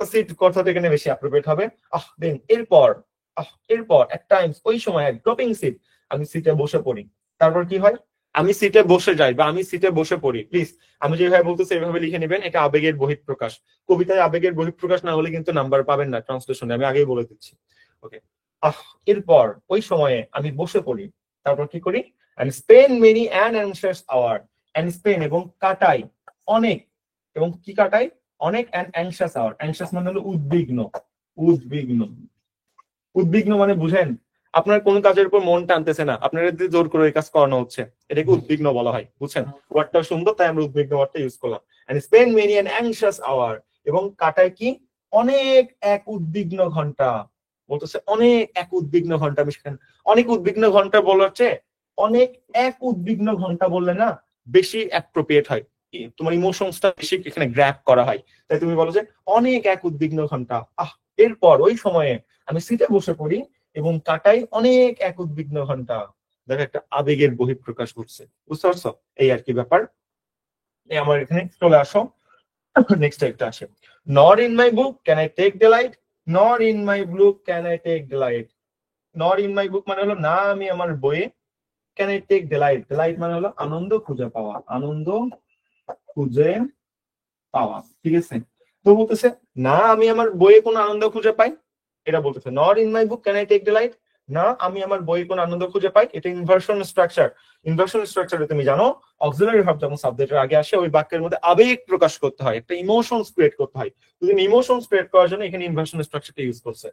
সিট কথাটা এখানে বেশি অ্যাপ্রোপ্রিয়েট হবে। আহ, দেন এরপর, আহ, এরপর এট টাইমস ওই সময় ড্রপিং সিট, আমি সিটে বসে পড়ি। তারপর কি হয়? আমি সিটে বসে যাই বা আমি সিটে বসে পড়ি। প্লিজ আমি যেভাবে বলতেছি এভাবে লিখে নেবেন, এটা আবেগের বহিঃপ্রকাশ। কবিতায় আবেগের বহিঃপ্রকাশ না হলে কিন্তু নাম্বার পাবেন না ট্রান্সলেশনে, আমি আগেই বলে দিচ্ছি। ওকে, আহ, এরপর ওই সময়ে আমি বসে পড়ি। তারপর কি করি? and spend many an anxious hour, and spend এবং কাটাই অনেক, এবং কি কাটাই? অনেক an anxious hour। anxious মানে হলো উদ্বিগ্ন, উদ্বিগ্ন, উদ্বিগ্ন মানে বুঝেন আপনার কোন কাজের উপর মন টানতেছে না, আপনার জোর করে এই কাজ করানো হচ্ছে, এটাকে উদ্বিগ্ন বলা হয়, বুঝছেন? ওয়ার্ডটা সুন্দর তাই আমরা উদ্বিগ্ন ওয়ার্ডটা ইউজ করলাম। and spend many an anxious hour, এবং কাটায় কি? অনেক এক উদ্বিগ্ন ঘন্টা। বলতেছে অনেক এক উদ্বিগ্ন ঘন্টা। আমি সেখানে অনেক উদ্বিগ্ন ঘন্টা বলার চেয়ে অনেক এক উদ্বিগ্ন ঘন্টা বললে না বেশি অ্যাপ্রোপ্রিয়েট হয়, তোমার ইমোশনসটা বেশি এখানে গ্র্যাব করা হয়। তাই তুমি বলো যে অনেক এক উদ্বিগ্ন ঘন্টা। আহ, এরপর ওই সময়ে আমি সিটে বসে পড়ি এবং কাটাই অনেক এক উদ্বিগ্ন ঘন্টা। দেখো একটা আবেগের বহিঃপ্রকাশ ঘটছে, বুঝতে পারছো? এই আর কি ব্যাপার। এই আমার এখানে চলে আসো, নেক্সট একটা আসে। Not in my book can I take delight, not in my book can I take delight. Not in my book মানে হলো না আমি আমার বইয়ে, can I take delight, delight মানে হলো আনন্দ খুঁজে পাওয়া, আনন্দ খুঁজে পাওয়া, ঠিক আছে? তো বলতেছে না আমি আমার বইয়ে কোনো আনন্দ খুঁজে পাই, এটা বলতেছে not in my book can I take delight, না আমি আমার বইয়ে কোনো আনন্দ খুঁজে পাই। এটা ইনভার্সন স্ট্রাকচার। ইনভার্সন স্ট্রাকচারে তুমি জানো অক্সিলারি ভার্ব যখন সাবজেক্টের আগে আসে ওই বাক্যের মধ্যে আবেগ প্রকাশ করতে হয়, একটা ইমোশনস ক্রিয়েট করতে হয়। তুমি ইমোশনস ক্রিয়েট করার জন্য এখানে ইনভার্সন স্ট্রাকচারটা ইউজ করছে।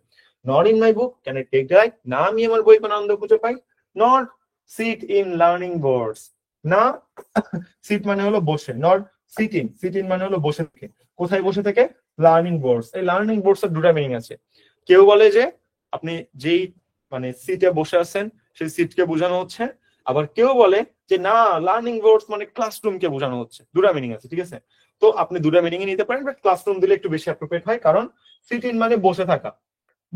Not in my book can I take delight, না আমি আমার বইয়ে কোনো আনন্দ খুঁজে পাই। Not sit in learning boards, না সিট মানে হলো বসে, not sit in, sit in মানে হলো বসে থেকে। কোথায় বসে থেকে? Learning boards. এই লার্নিং বোর্ডস এর দুটা মিনিং আছে। কেউ বলে যে আপনি যেই মানে সিটে বসে আছেন সেই সিটকে বোঝানো হচ্ছে, আবার কেউ বলে যে না লার্নিং বোর্ডস মানে ক্লাসরুমকে বোঝানো হচ্ছে। দুটা মিনিং আছে, ঠিক আছে? তো আপনি দুটা মিনিং নিতে পারেন, বাট ক্লাসরুম দিলে একটু বেশি অ্যাপ্রোপ্রিয়েট হয়, কারণ সিট ইন মানে বসে থাকা,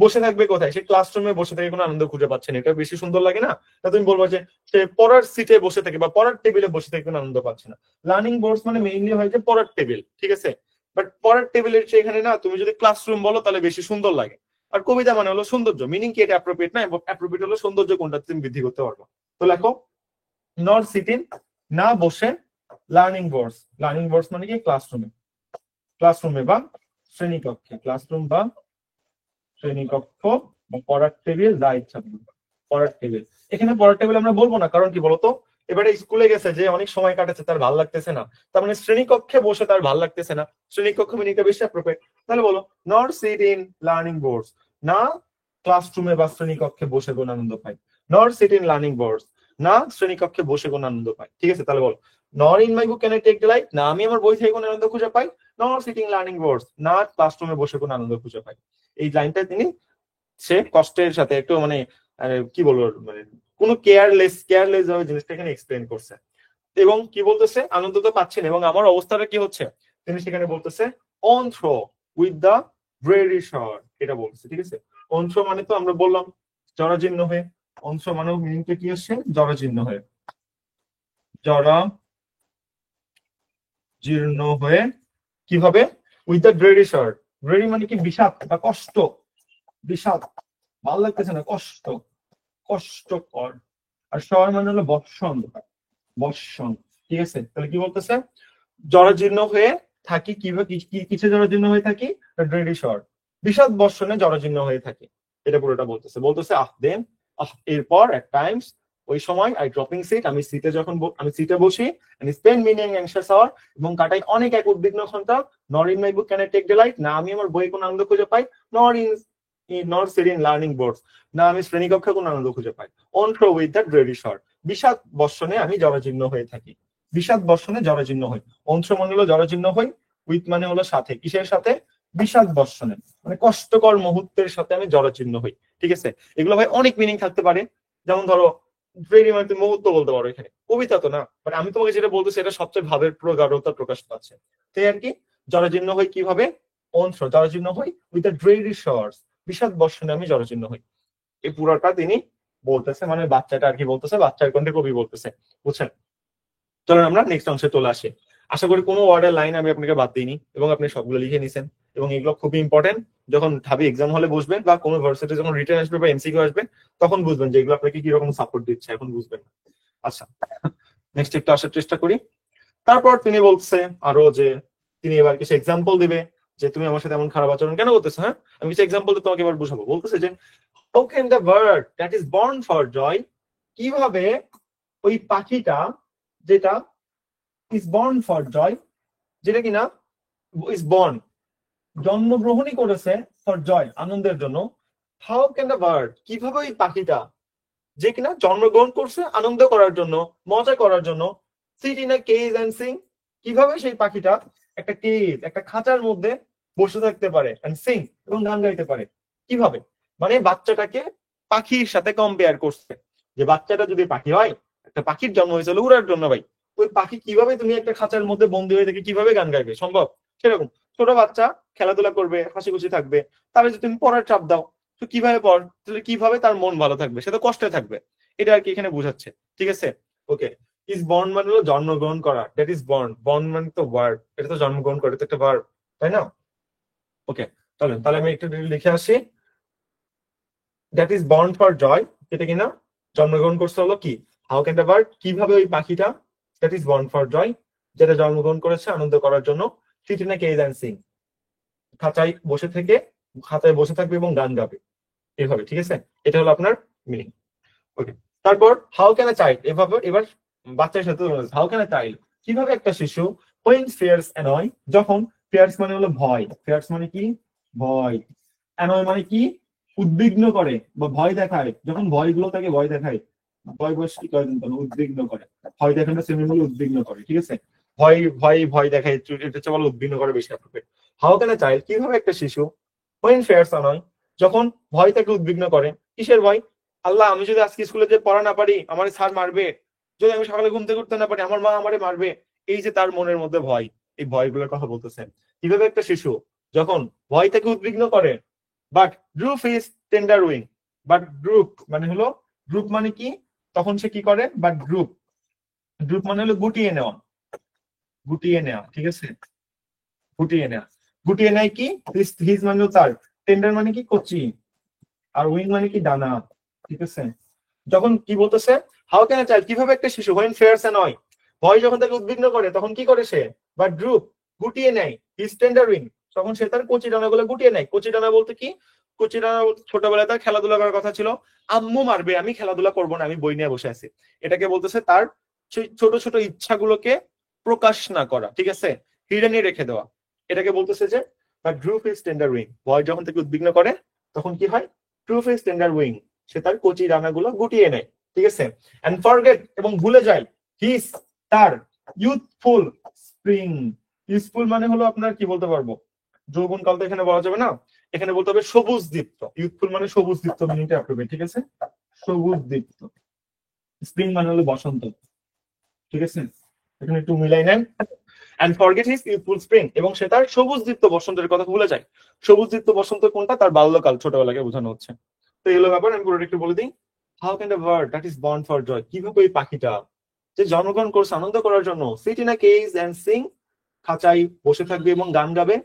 বসে থাকবে কোথায়? সে ক্লাসরুমে বসে থেকে কোনো আনন্দ খুঁজে পাচ্ছে না। এটা বেশি সুন্দর লাগে না? তা তুমি বলবো যে সে পড়ার সিটে বসে থেকে বা পড়ার টেবিলে বসে থেকে কোনো আনন্দ পাচ্ছে না। লার্নিং বোর্ডস মানে মেইনলি হয় যে পড়ার টেবিল, ঠিক আছে? বাট পড়ার টেবিলের এখানে না, তুমি যদি ক্লাসরুম বলো তাহলে বেশি সুন্দর লাগে। আর কবিতা মানে হলো সৌন্দর্য, মিনিং কি এটা অ্যাপ্রোপ্রিয়েট না? অ্যাপ্রোপ্রিয়েট হলো সৌন্দর্য কোনটা তুমি বৃদ্ধি করতে পারবো। তো লেখো নট সিটিং, না বসে লার্নিং বোর্ডস। লার্নিং বোর্ডস মানে কি? ক্লাসরুমে, ক্লাসরুমে বা শ্রেণীকক্ষে, ক্লাসরুম বা শ্রেণীকক্ষ বা পড়ার টেবিল, যা ইচ্ছা পড়ার টেবিল। এখানে পড়ার টেবিল আমরা বলবো না, কারণ কি বলতো, এবারে স্কুলে গেছে যে অনেক সময় কাটাচ্ছে, তার ভাল লাগতেছে না, তার মানে শ্রেণীকক্ষে বসে তার ভাল লাগতেছে না, শ্রেণীকক্ষ মিনিংটা বেশি অ্যাপ্রোপ্রিয়েট। তাহলে বলো not sit in learning boards, না ক্লাসরুমে বা শ্রেণীকক্ষে বসে কোন আনন্দ পাই। Not sit in learning boards, না শ্রেণীকক্ষে বসে কোন আনন্দ পাই, ঠিক আছে? তাহলে বলো not in my book can I take delight, না আমি আমার বই থেকে কোন আনন্দ খুঁজে পাই। নট সিটিং লার্নিং বোর্ডস, না ক্লাসরুমে বসে কোন আনন্দ খুঁজে পাই। এই লাইনটা তিনি সে কষ্টের সাথে একটু মানে কি বলবো, মানে কোনো কেয়ারলেস ভাবে জিনিসটা এখানে এক্সপ্লেন করছে। এবং কি বলতেছে, আনন্দ তো পাচ্ছেন এবং আমার অবস্থাটা কি হচ্ছে, তিনি সেখানে বলতেছে on through with the very short, এটা বলতেছে, ঠিক আছে? অন থ্রো মানে তো আমরা বললাম জরাজীর্ণ হয়ে, অন থ্রো মানে মিনিংটা কি আসছে? জরাজীর্ণ হয়ে, জরাজীর্ণ হয়ে কিভাবে? With the very short, very মানে কি? বিষাদ বা কষ্ট, বিষাদ, ভালো লাগতেছে না, কষ্ট, কষ্টকর। আর শহর মানে হলো বর্ষণ, বর্ষণ, ঠিক আছে? তাহলে কি বলতেছে? জরাজীর্ণ হয়ে থাকি, কিভাবে কিসে জরাজীর্ণ হয়ে থাকি? ড্রেডি শহর, বিষাদ বর্ষণে জরাজীর্ণ হয়ে থাকি, এটা পুরোটা বলতেছে। বলতেছে দেন এরপর এট টাইমস, ওই সময় আই ড্রপিং সিট, আমি সিটে যখন আমি সিটে বসি, and spend many anxious hour, এবং কাটাই অনেক এক উদ্বিগ্ন ঘন্টা। Nor in my book can I take delight, না আমি আমার বইয়ে কোনো আনন্দ খুঁজে পাই। নর ইন নর সিট ইন লার্নিং বোর্ডস, না আমি শ্রেণীকক্ষে কোনো আনন্দ খুঁজে পাই। On through with that dreary short, বিষাদ বর্ষণে আমি জরাজীর্ণ হয়ে থাকি, বিষাদ বর্ষণে জরাজীর্ণ হই। অংশ মানে হলো জরাজীর্ণ হই, উইথ মানে হলো সাথে, কিসের সাথে? বিষাদ বর্ষণে, মানে কষ্টকর মুহূর্তের সাথে আমি জরাজীর্ণ হই, ঠিক আছে? এগুলো ভাই অনেক মিনিং থাকতে পারে। যেমন ধরো ভেরি মানে তুমি মুহূর্ত বলতে পারো, এখানে কবিতা তো না, বাট আমি তোমাকে যেটা বলতেছি এটা সবচেয়ে ভাবের প্রগাঢ়তা প্রকাশ পাচ্ছে। তাই আর কি, জরাজীর্ণ হই কিভাবে? অংশ, জরাজীর্ণ হই উইথ দ্য ড্রেরি শর্টস, বিষাদ বর্ষণে আমি জরাজীর্ণ হই। এই পুরোটা তিনি বলতেছে, মানে বাচ্চাটা আর কি বলতেছে, বাচ্চার কণ্ঠে কবি বলতেছে, বুঝছেন? চলেন আমরা নেক্সট অংশে চলে আসি। আশা করি কোনো ওয়ার্ডের লাইন আমি আপনাকে বাদ দিইনি এবং আপনি সবগুলো লিখে নিছেন, এবং এগুলো খুবই ইম্পর্টেন্ট। যখন ঢাবি এক্সাম হলে বসবেন বা কোনো ভার্সিটি যখন রিটার্ন আসবে বা এমসিকিউ আসবে, তখন বুঝবেন যে এগুলো আপনাকে কিরকম সাপোর্ট দিচ্ছে, এখন বুঝবেন না। আচ্ছা, নেক্সট একটু আসার চেষ্টা করি। তারপর তিনি বলছে আরো যে তিনি এবার কিছু এক্সাম্পল দিবে, যে তুমি আমার সাথে এমন খারাপ আচরণ কেন করতেছো। হ্যাঁ, আমি কিছু এক্সাম্পল দিয়ে তোমাকে এবার বুঝাবো। বলতেছে যে how can the bird that is born for joy, কিভাবে ওই পাখিটা যেটা is born for joy, যেটা কিনা is born, জন্মগ্রহণই করেছে ফর জয়, আনন্দের জন্য। হাউ ক্যান দ্য বার্ড, কিভাবে ওই পাখিটা যে কিনা জন্মগ্রহণ করছে আনন্দ করার জন্য, মজা করার জন্য, sit in a cage and sing, কিভাবে সেই পাখিটা একটা কেজ, একটা খাঁচার মধ্যে বসে থাকতে পারে এন্ড সিং, এবং গান গাইতে পারে। কিভাবে? মানে বাচ্চাটাকে পাখির সাথে কম্পেয়ার করছে, যে বাচ্চাটা যদি পাখি হয়, একটা পাখির জন্ম হয়েছিল উড়ার জন্য ভাই, ওই পাখি কিভাবে তুমি একটা খাঁচার মধ্যে বন্দি হয়ে থেকে কিভাবে গান গাইবে? সম্ভব? সেরকম ছোট বাচ্চা খেলাধুলা করবে, হাসি খুশি থাকবে, তাহলে যদি তুমি পড়ার চাপ দাও, তো কিভাবে পড়, তাহলে কিভাবে তার মন ভালো থাকবে? সে তো কষ্টে থাকবে। এটা আর কি এখানে বোঝাচ্ছে, ঠিক আছে? ওকে, ইজ বর্ন মানে হলো জন্মগ্রহণ করা, দ্যাট ইজ বর্ন, বর্ন মানে তো ওয়ার্ড, এটা তো জন্মগ্রহণ করে, এটা তো একটা ভার্ব, তাই না? ওকে, চলেন তাহলে আমি একটু লিখে আসি। দ্যাট ইজ বর্ন ফর জয়, এটা কিনা জন্মগ্রহণ করছে হলো কি? হাউ ক্যান দ্য বার্ড, কিভাবে ওই পাখিটা, that is born for joy, যেটা জন্মগ্রহণ করেছে আনন্দ করার জন্য, sit in a cage and sing, খাঁচায় বসে থেকে, খাঁচায় বসে থাকবে এবং গান গাবে, এভাবে, ঠিক আছে? এটা হলো আপনার মিনিং। ওকে, তারপর হাউ ক্যান আ চাইল্ড, এভাবে এবার বাচ্চার সাথে হাউ ক্যান আ চাইল্ড, কিভাবে একটা শিশু, হোয়েন ফিয়ার্স অ্যানয়, যখন, ফিয়ার্স মানে হলো ভয়, ফিয়ার্স মানে কি? ভয়, অ্যানয় মানে কি? উদ্বিগ্ন করে বা ভয় দেখায়, যখন ভয়গুলো তাকে ভয় দেখায়, ভয় বয়স কি করে কিন্তু উদ্বিগ্ন করে, ভয় দেখানো সেমি হলো উদ্বিগ্ন করে, ঠিক আছে? ভয় ভয় ভয় দেখায়, এটা হচ্ছে বলো উদ্বিগ্ন করে বেশি appropriate. How can a child, কিভাবে একটা শিশু, হোয়েন ফিয়ার্স অ্যানয়, যখন ভয় তাকে উদ্বিগ্ন করে, কিসের ভয়? আল্লাহ, আমি যদি আজকে স্কুলে যে পড়া না পারি আমার স্যার মারবে, যদি আমি সকালে ঘুম থেকে উঠতে না পারি আমার মা আমারে মারবে, এই যে তার মনের মধ্যে ভয়, এই ভয়গুলোর কথা বলতেছেন। কিভাবে একটা শিশু যখন ভয় থেকে উদ্বিগ্ন করে, but ড্রুপ is tender wing. But ড্রুপ মানে হলো, ড্রুপ মানে কি, তখন সে কি করে, বাট ড্রুপ, ড্রুপ মানে হলো গুটিয়ে নেওয়া, গুটিয়ে নেওয়া, ঠিক আছে, গুটিয়ে নেওয়া, গুটিয়ে নেয় কি, হিজ মানে হলো তার, টেন্ডার মানে কি কচি, আর উইং মানে কি ডানা, ঠিক আছে। যখন কি বলতেছে, হাউ ক্যান আ চাইল্ড, কিভাবে একটা শিশু, হোয়েন ফেয়ারস এন্ড নয়, ভয় যখন তাকে উদ্বিগ্ন করে তখন কি করে সে, বা ড্রুপ গুটিয়ে নেয়, হিজ টেন্ডার উইং, তখন সে তার কচি ডানাগুলো গুটিয়ে নেয়। কচি ডানা বলতে কি, কচি ডানা বলতে ছোটবেলায় তার খেলাধুলা করার কথা ছিল, আম্মু মারবে, আমি খেলাধুলা করবো না, আমি বই নিয়ে বসে আছি, এটাকে বলতেছে তার সেই ছোট ছোট ইচ্ছাগুলোকে প্রকাশ না করা, ঠিক আছে, হিডেনে রেখে দেওয়া, এটাকে বলতেছে যে বা ড্রুপ হিজ টেন্ডার উইং, ভয় যখন তাকে উদ্বিগ্ন করে তখন কি হয়, ড্রুপ হিজ টেন্ডার উইং, সে তার কচি ডানাগুলো গুটিয়ে নেয়, ঠিক আছে। এন্ড ফরগেট এবং ভুলে যায়, হিজ তার ইউথফুল স্প্রিং, ইউথফুল মানে হলো আপনার কি বলতে পারবো, যৌবন কাল তো এখানে বলা যাবে না, এখানে বলতে হবে সবুজ দীপ্ত, ইউথফুল মানে সবুজ দীপ্ত মিনিটে অ্যাপ্রোপ্রিয়েট, ঠিক আছে, সবুজ দীপ্ত, স্প্রিং মানে হলো বসন্ত, ঠিক আছে, এখানে একটু মিলাই নেন। And forget his youthful spring, এবং সে তার সবুজ দীপ্ত বসন্তের কথা ভুলে যায়। সবুজ দীপ্ত বসন্ত কোনটা, তার বাল্যকাল, ছোটবেলাকে বোঝানো হচ্ছে। তো এগুলো ব্যাপার আমি পুরোটা একটু বলে দিই। How can the bird that is born for joy, কিভাবে এই পাখিটা যে জন্মগ্রহণ করছে আনন্দ করার জন্য, sit in a cage and sing, খাঁচাই বসে থাকবে এবং গান গাবে।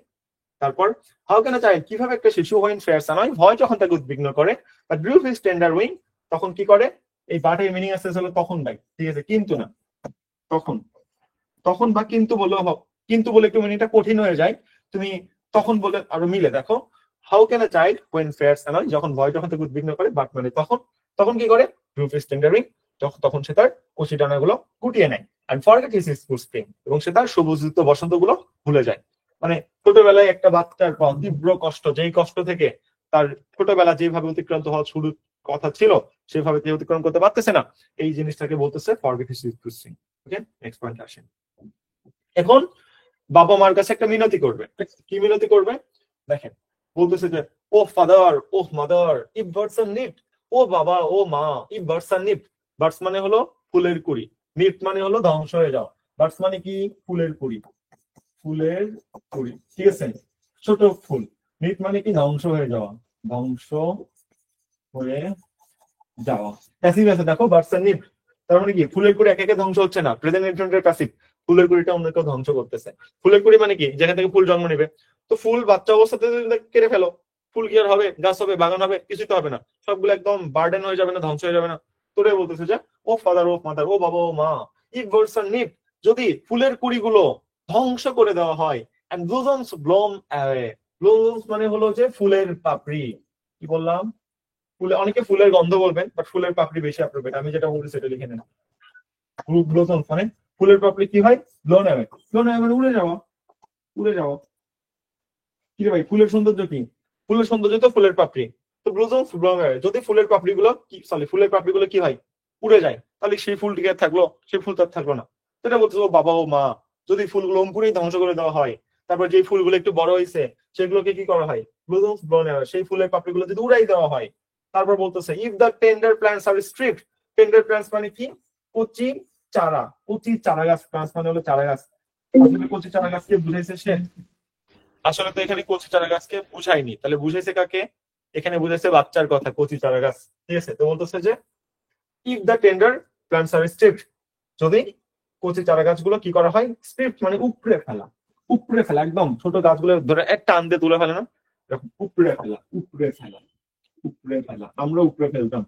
তারপর হাউ ক্যান আ চাইল্ড, কিভাবে একটা শিশু, হোয়েন ফেয়ারস নয়, ভয় যখন তাকে উদ্বিগ্ন করে, বা ড্রুপ হিজ টেন্ডার উইং, তখন কি করে, এই পাঠের মিনিং আছে হলো তখন ভাই, ঠিক আছে, কিন্তু না, তখন, তখন বা কিন্তু বলেও কিন্তু বলে একটু মিনিংটা কঠিন হয়ে যায়, তুমি তখন বলে আরো মিলে দেখো। How can a child when fears নয়, যখন ভয় যখন তাকে উদ্বিগ্ন করে, বাট মানে তখন, তখন কি করে, ড্রুপ হিজ টেন্ডার উইং, তখন সে তার কচি ডানাগুলো গুটিয়ে নেয়। And forget his youthful spring, এবং সে তার সবুজযুক্ত বসন্ত গুলো ভুলে যায়। মানে ছোটবেলায় একটা বাচ্চার তীব্র কষ্ট, যেই কষ্ট থেকে তার ছোটবেলা যেভাবে অতিক্রান্ত হওয়া শুরু কথা ছিল, সেভাবে যে অতিক্রম করতে পারতেছে না, এই জিনিসটাকে বলতেছে ফরগেট হিজ ইউথফুল স্প্রিং। ওকে, নেক্সট পয়েন্ট আসেন। এখন বাবা মার কাছে একটা মিনতি করবে, কি মিনতি করবে দেখেন, বলতেছে যে O father, O mother, if birds are nipped, ও বাবা ও মা, if birds are nipped, birds মানে হলো ফুলের কুড়ি, নিপড মানে হলো ধ্বংস হয়ে যাওয়া, বার্ডস মানে কি, ফুলের কুড়ি, ফুলের কুড়ি, ঠিক আছে, ছোট ফুল, নিপড মানে কি, ধ্বংস হয়ে যাওয়া, ধ্বংস হয়ে যাওয়া, প্যাসিভ আছে দেখো, বার্ডস আর নিপড, তার মানে কি ফুলের কুড়ি একে একে ধ্বংস হচ্ছে না, প্রেজেন্ট ইনফিনিটিভ প্যাসিভ, ফুলের কুড়িটা অন্য কেউ ধ্বংস করতেছে। ফুলের কুড়ি মানে কি, যেখান থেকে ফুল জন্ম নেবে, তো ফুল বাচ্চা অবস্থাতে যদি কেটে ফেলো, ফুল কি আর হবে, গাছ হবে, বাগান হবে, কিছুই তো হবে না, সবগুলো একদম বার্ডেন হয়ে যাবে না, ধ্বংস হয়ে যাবে না। তোরে বলতেছে যে ও ফাদার, ও মাদার, ও বাবা ও মা, ইফ বার্ডস আর নিপড, যদি ফুলের কুড়িগুলো ধ্বংস করে দেওয়া হয়, এন্ড ব্লুজমস ব্লোম অ্যাওয়ে, ব্লুজমস মানে হলো যে ফুলের পাপড়ি, কি বললাম, ফুলে, অনেকে ফুলের গন্ধ বলবেন, বাট ফুলের পাপড়ি বেশি অ্যাপ্রোপ্রিয়েট, আমি যেটা বলছি সেটা লিখে নেন। ব্লোজমস মানে ফুলের পাপড়ি কি হয়, ব্লোন অ্যাওয়ে, ব্লোন অ্যাওয়ে মানে উড়ে যাওয়া, উড়ে যাওয়া, কি রে ভাই, ফুলের সৌন্দর্য কি, ফুলের সৌন্দর্য তো ফুলের পাপড়ি, তো ব্লুজমস ব্লোম অ্যাওয়ে, যদি ফুলের পাপড়ি গুলো কি, সরি, ফুলের পাপড়ি গুলো কি হয়, উড়ে যায়, তাহলে সেই ফুল টিকে থাকলো, সেই ফুল তার থাকলো না। সেটা বলছে ও বাবা ও মা, যদি ফুলগুলো পুরোই ধ্বংস করে দেওয়া হয়, তারপর যে ফুলগুলো একটু বড় হয়েছে সেগুলোকে কি করা হয়, ব্লুজমস ব্লোন অ্যাওয়ে, সেই ফুলের পাপড়িগুলো যদি উড়াই দেওয়া হয়। তারপর বলতেছে if the tender plants are stripped, tender plants মানে কি, কচি চারা, কচি চারা গাছ, প্লান্টস মানে হলো চারা গাছ, আসলে কচি চারা গাছকে বুঝাইছে সে, আসলে তো এখানে কচি চারা গাছকে বুঝায়নি, তাহলে বুঝাইছে কাকে, এখানে বুঝাইছে বাচ্চার কথা, কচি চারা গাছ, ঠিক আছে। তো বলতেছে যে if the tender plants are stripped, যদি কচি চারা গাছগুলো কি করা হয়, স্ট্রিপড মানে উপড়ে ফেলা, উপড়ে ফেলা, একদম ছোট গাছগুলো ধরে এক টান দিয়ে তুলে ফেলে না, এরকম উপড়ে ফেলা, উপড়ে ফেলা, উপড়ে ফেলা, আমরা উপড়ে ফেলতাম।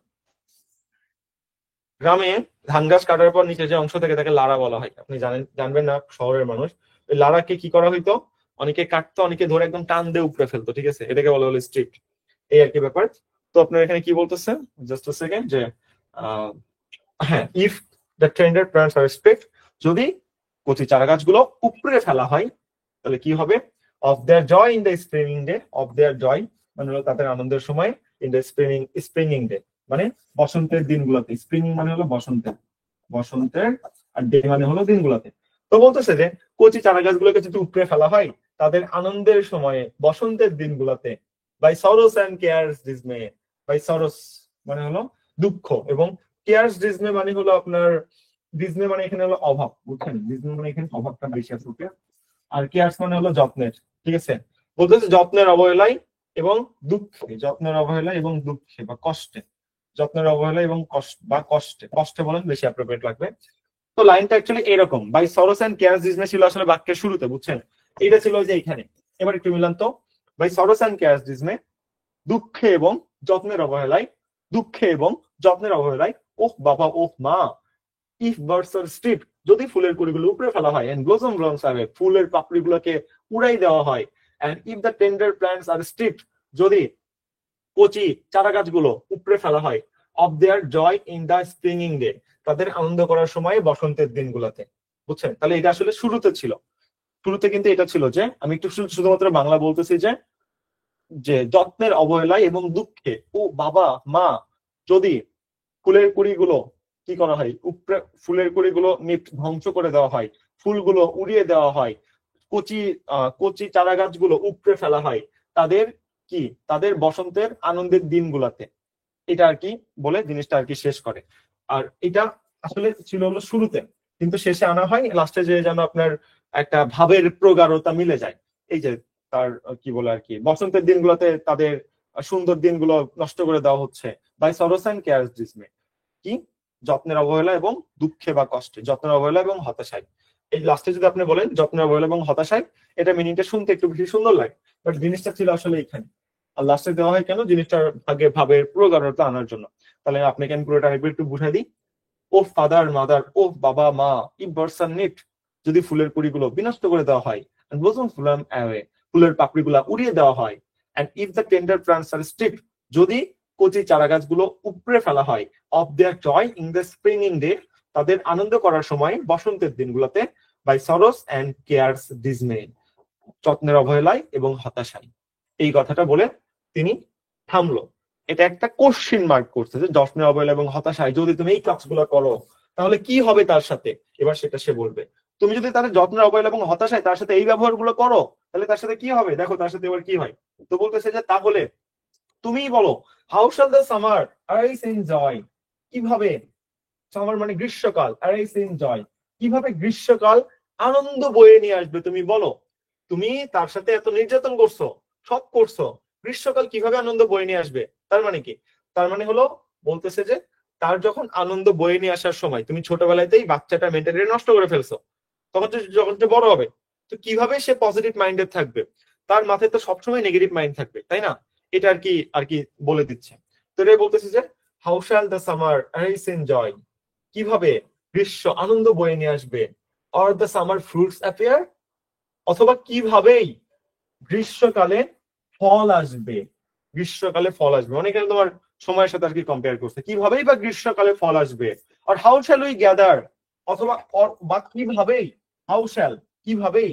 গ্রামে ধান গাছ কাটার পর নিচে যে অংশ থেকে তাকে লারা বলা হয়, আপনি জানেন, জানবেন না শহরের মানুষ, ওই লারাকে কি করা হইতো, অনেকে কাটতো, অনেকে ধরে একদম টান দিয়ে উপড়ে ফেলতো, ঠিক আছে, এটাকে বলা হলো স্ট্রিপ, এই আর কি ব্যাপার। তো আপনার এখানে কি বলতেছে, জাস্ট আ সেকেন্ড, যে হ্যাঁ, if the tender plants are strip, যদি কচি চারা গাছগুলো উপড়ে ফেলা হয়, তাহলে কি হবে, of their joy in the springing day, of their joy মানে হলো তাদের আনন্দের সময়, ইন দ্য স্প্রিনিং ডে মানে বসন্তের দিনগুলোতে, স্প্রিনিং মানে হলো বসন্তের, বসন্তের, আর ডে মানে হলো দিনগুলোতে। তো বলতেছে যে কচি চারা গাছগুলোকে যদি উপড়ে ফেলা হয় তাদের আনন্দের সময়ে, বসন্তের দিনগুলোতে, by sorrows and cares dismay, by sorrows মানে হলো দুঃখ, এবং কেয়ারস ডিসমে মানে হলো আপনার, ডিসমে মানে এখানে হলো অভাব, বুঝছেন, ডিসমে মানে এখানে অভাবটা বেশি আছে, ওকে, আর কেয়ারস মানে হলো যত্নের, ঠিক আছে, বলতেছে যত্নের অবহেলায় এবং দুঃখে, যত্নের অবহেলা এবং দুঃখে বা কষ্টে, যত্নের অবহেলা এবং কষ্ট বা কষ্টে, কষ্টে বলেন বেশি অ্যাপ্রোপ্রিয়েট লাগবে। তো লাইনটা অ্যাকচুয়ালি এরকম, বাই সরোস এন্ড কেয়ার ডিজমে ছিল আসলে বাক্যের শুরুতে, বুঝছেন? এটা ছিল যে এখানে। এবার একটু মিলান তো, বাই সরোস এন্ড কেয়ার ডিজমে, দুঃখে এবং যত্নের অবহেলায়, দুঃখে এবং যত্নের অবহেলায়, ওহ বাবা ওহ মা, ইফ বার্ডস আর স্ট্রিপ, যদি ফুলের কুড়িগুলো উপড়ে ফেলা হয়, এন্ড ব্লসম ব্লমস অ্যাওয়ে, ফুলের পাপড়িগুলোকে উড়াই দেওয়া হয়, and if the tender plants are strip, যদি কচি চারা গাছগুলো উপড়ে ফেলা হয়, of their joy in the springing day, তাদের আনন্দ করার সময় বসন্তের দিনগুলোতে। বুঝছেন? তাহলে এটা আসলে শুরুতে ছিল। শুরুতে কিন্তু এটা ছিল যে, আমি একটু শুধুমাত্র বাংলা বলতেছি যে, যে যত্নের অবহেলায় এবং দুঃখে, ও বাবা মা, যদি ফুলের কুড়িগুলো কি করা হয়, উপরে ফুলের কুড়িগুলো ধ্বংস করে দেওয়া হয়, ফুলগুলো উড়িয়ে দেওয়া হয়, কচি কচি চারা গাছগুলো উপড়ে ফেলা হয়, তাদের কি, তাদের বসন্তের আনন্দের দিনগুলাতে। এটা আর কি বলে জিনিসটা আর কি শেষ করে। আর এটা আসলে ছিল হলো শুরুতে, কিন্তু শেষে আনা হয় লাস্টে, যে যেন আপনার একটা ভাবের প্রগাঢ়তা মিলে যায়। এই যে তার কি বলে আর কি, বসন্তের দিনগুলোতে তাদের সুন্দর দিনগুলো নষ্ট করে দেওয়া হচ্ছে বাই সরোস এন্ড কেয়ার ডিজমে, কি, যত্নের অবহেলা এবং দুঃখে বা কষ্টে, যত্নের অবহেলা এবং হতাশায়। এই লাস্টে যদি আপনি বলেন যত্নের অবহেলা এবং হতাশায়, এটা মিনিংটা শুনতে একটু বেশি সুন্দর লাগে, বাট জিনিসটা ছিল আসলে এখানে। আর লাস্টে দেওয়া হয় কেন, জিনিসটার ভাগে ভাবের প্রগাঢ়তা আনার জন্য। তাহলে আপনাকে আমি পুরোটা আরেকবার একটু বুঝাই দিই। ও ফাদার মাদার, ও বাবা মা, ইফ বার্ডস আর নিট, যদি ফুলের কুড়িগুলো বিনষ্ট করে দেওয়া হয়, and blossom bloom away, ফুলের পাপড়িগুলা উড়িয়ে দেওয়া হয়, and if the tender plants are stripped, যদি কচি চারা গাছগুলো উপড়ে ফেলা হয়, of their joy in the springing day, তাদের আনন্দ করার সময় বসন্তের দিনগুলোতে, by sorrows and cares dismay, যত্নের অবহেলায় এবং হতাশায়। এই কথাটা বলে তিনি থামলো। এটা একটা কোশ্চিন মার্ক করছে যে যত্নের অবহেলা এবং হতাশায় যদি তুমি এই কাজগুলো করো, তাহলে কি হবে তার সাথে। এবার সেটা সে বলবে। তুমি যদি তার যত্নের অবহেলা এবং হতাশায় তার সাথে এই ব্যবহারগুলো করো, তাহলে তার সাথে কি হবে, দেখো তার সাথে এবার কি হয়। তো বলতেছে যে তাহলে তুমিই বলো, how shall the summer arise in joy, কিভাবে, সামার মানে গ্রীষ্মকাল, অ্যারাইজ ইন জয়, কিভাবে গ্রীষ্মকাল আনন্দ বয়ে নিয়ে আসবে তুমি বলো। তুমি তার সাথে এত নির্যাতন করছো, সব করছো, গ্রীষ্মকাল কিভাবে আনন্দ বয়ে নিয়ে আসবে। তার মানে কি, তার মানে হলো বলতেছে যে তার যখন আনন্দ বয়ে নিয়ে আসার সময় তুমি ছোটবেলাতেই বাচ্চাটা মেন্টালিটি নষ্ট করে ফেলছো, তখন তো যখন সে বড় হবে, তো কিভাবে সে পজিটিভ মাইন্ডেড থাকবে, তার মাথায় তো সবসময় নেগেটিভ মাইন্ড থাকবে, তাই না? এটা আর কি বলে দিচ্ছে। তো এটাই বলতেছে যে how shall the summer arise in joy, কিভাবে গ্রীষ্ম আনন্দ বয়ে নিয়ে আসবে, or the summer fruits appear, অথবা কিভাবেই গ্রীষ্মকালে ফল আসবে, গ্রীষ্মকালে ফল আসবে, মানে এখানে তোমার সময়ের সাথে আর কি কম্পেয়ার করছে, কিভাবেই বা গ্রীষ্মকালে ফল আসবে। আর হাউ শ্যাল উই গ্যাদার, অথবা বা কিভাবেই, হাউ শ্যাল কিভাবেই,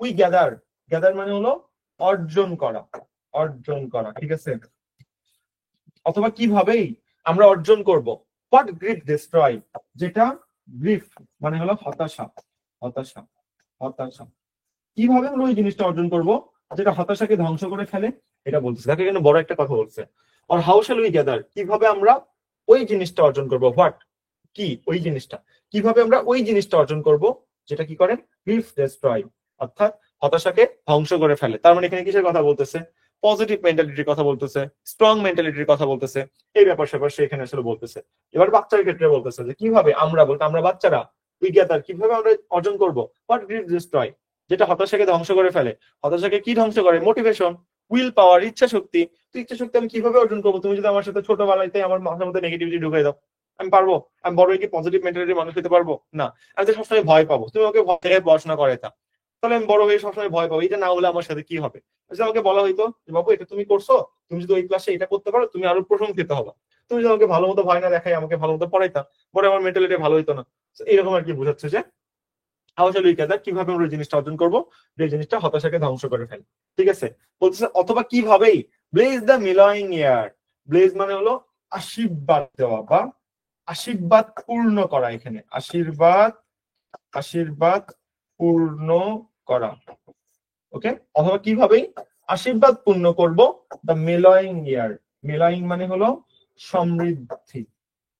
উই গ্যাদার, গ্যাদার মানে হলো অর্জন করা, অর্জন করা, ঠিক আছে, অথবা কিভাবেই আমরা অর্জন করব, হোয়াট গ্রিফ ডিস্ট্রয়, যেটা গ্রিফ মানে হলো হতাশা, হতাশা, হতাশা, কিভাবে আমরা ওই জিনিসটা অর্জন করব যেটা হতাশাকে ধ্বংস করে ফেলে, এটা বলতেছে। দেখো এখানে বড় একটা কথা বলছে, আর হাউ শ্যাল উই গ্যাদার, কিভাবে আমরা ওই জিনিসটা অর্জন করব, হোয়াট কি, ওই জিনিসটা, কিভাবে আমরা ওই জিনিসটা অর্জন করব যেটা কি করে, গ্রিফ ডিস্ট্রয়, অর্থাৎ হতাশাকে ধ্বংস করে ফেলে। তার মানে এখানে কিসের কথা বলতেছে, পজিটিভ মেন্টালিটির কথা বলতেছে, স্ট্রং মেন্টালিটির কথা বলতেছে, এই ব্যাপার স্যাপার সে এখানে আসলে বলতেছে। এবার বাচ্চার ক্ষেত্রে বলতেছে যে কিভাবে আমরা, বলতে আমরা বাচ্চারা, উই গ্যাদার কিভাবে আমরা অর্জন করব, হোয়াট গ্রিফ ডিস্ট্রয়, যেটা হতাশাকে ধ্বংস করে ফেলে। হতাশাকে কি ধ্বংস করে, মোটিভেশন, উইল পাওয়ার, ইচ্ছা শক্তি। তো ইচ্ছা শক্তি আমি কিভাবে অর্জন করবো, তুমি যদি আমার সাথে ছোটবেলাতে আমার মাথার মধ্যে নেগেটিভিটি ঢুকাই দাও, আমি পারবো? আমি বড় হয়ে কি পজিটিভ মেন্টালিটির মানুষ হতে পারবো? না, আমি তো সবসময় ভয় পাবো। তুমি আমাকে ভয় থেকে পড়াশোনা করাইতা, তাহলে আমি বড় হয়ে সবসময় ভয় পাবো, এটা না হলে আমার সাথে কি হবে। যদি আমাকে বলা হইতো যে বাবু এটা তুমি করছো, তুমি যদি ওই ক্লাসে এটা করতে পারো তুমি আরো প্রশংসিত হবা, তুমি যদি আমাকে ভালো মতো ভয় না দেখাই আমাকে ভালো মতো পড়াইতা, পরে আমার মেন্টালিটি ভালো হইতো না। এরকম আর কি বোঝাচ্ছে যে হাউ শ্যাল উই গ্যাদার, কিভাবে আমরা জিনিসটা অর্জন করবো যে জিনিসটা হতাশাকে ধ্বংস করে ফেলে, ঠিক আছে। বলতেছে অথবা কিভাবেই ব্লেজ দ্য মিলয়িং ইয়ার, ব্লেজ মানে হলো আশীর্বাদ দেওয়া বা আশীর্বাদ পূর্ণ করা, এখানে আশীর্বাদ, আশীর্বাদ পূর্ণ করা, ওকে। অথবা কিভাবেই আশীর্বাদ পূর্ণ করব দ্য মিলয়িং ইয়ার, মিলয়িং মানে হলো সমৃদ্ধি,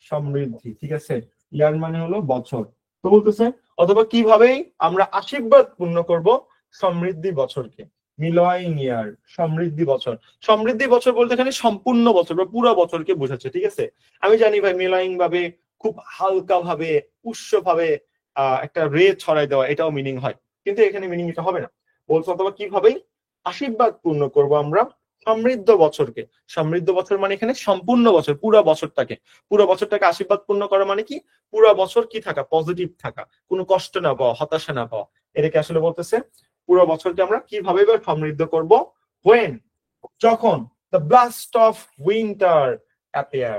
সমৃদ্ধি, ঠিক আছে, ইয়ার মানে হলো বছর। তো বলতেছে অথবা কিভাবেই আমরা আশীর্বাদ পূর্ণ করব সমৃদ্ধি বছরকে। মিলয়িং ইয়ার, সমৃদ্ধি বছর। সমৃদ্ধি বছর বলতে এখানে সম্পূর্ণ বছর বা পুরো বছরকে বোঝাচ্ছে, ঠিক আছে? আমি জানি ভাই মিলয়িং ভাবে খুব হালকা ভাবে উৎস ভাবে একটা রে ছড়াই দেওয়া, এটাও মিনিং হয়, কিন্তু এখানে মিনিং এটা হবে না। বলছো অথবা কিভাবে আশীর্বাদ পূর্ণ করব আমরা সমৃদ্ধ বছরকে। সমৃদ্ধ বছর মানে এখানে সম্পূর্ণ বছর, পুরো বছরটাকে, পুরো বছরটাকে আশীর্বাদ পূর্ণ করা মানে কি পুরো বছর কি থাকা, পজিটিভ থাকা, কোনো কষ্ট না পাওয়া, হতাশা না পাওয়া, এটাকে আসলে বলতেছে পুরো বছরকে আমরা কিভাবে এবার সমৃদ্ধ করব। when, যখন the blast of winter appear,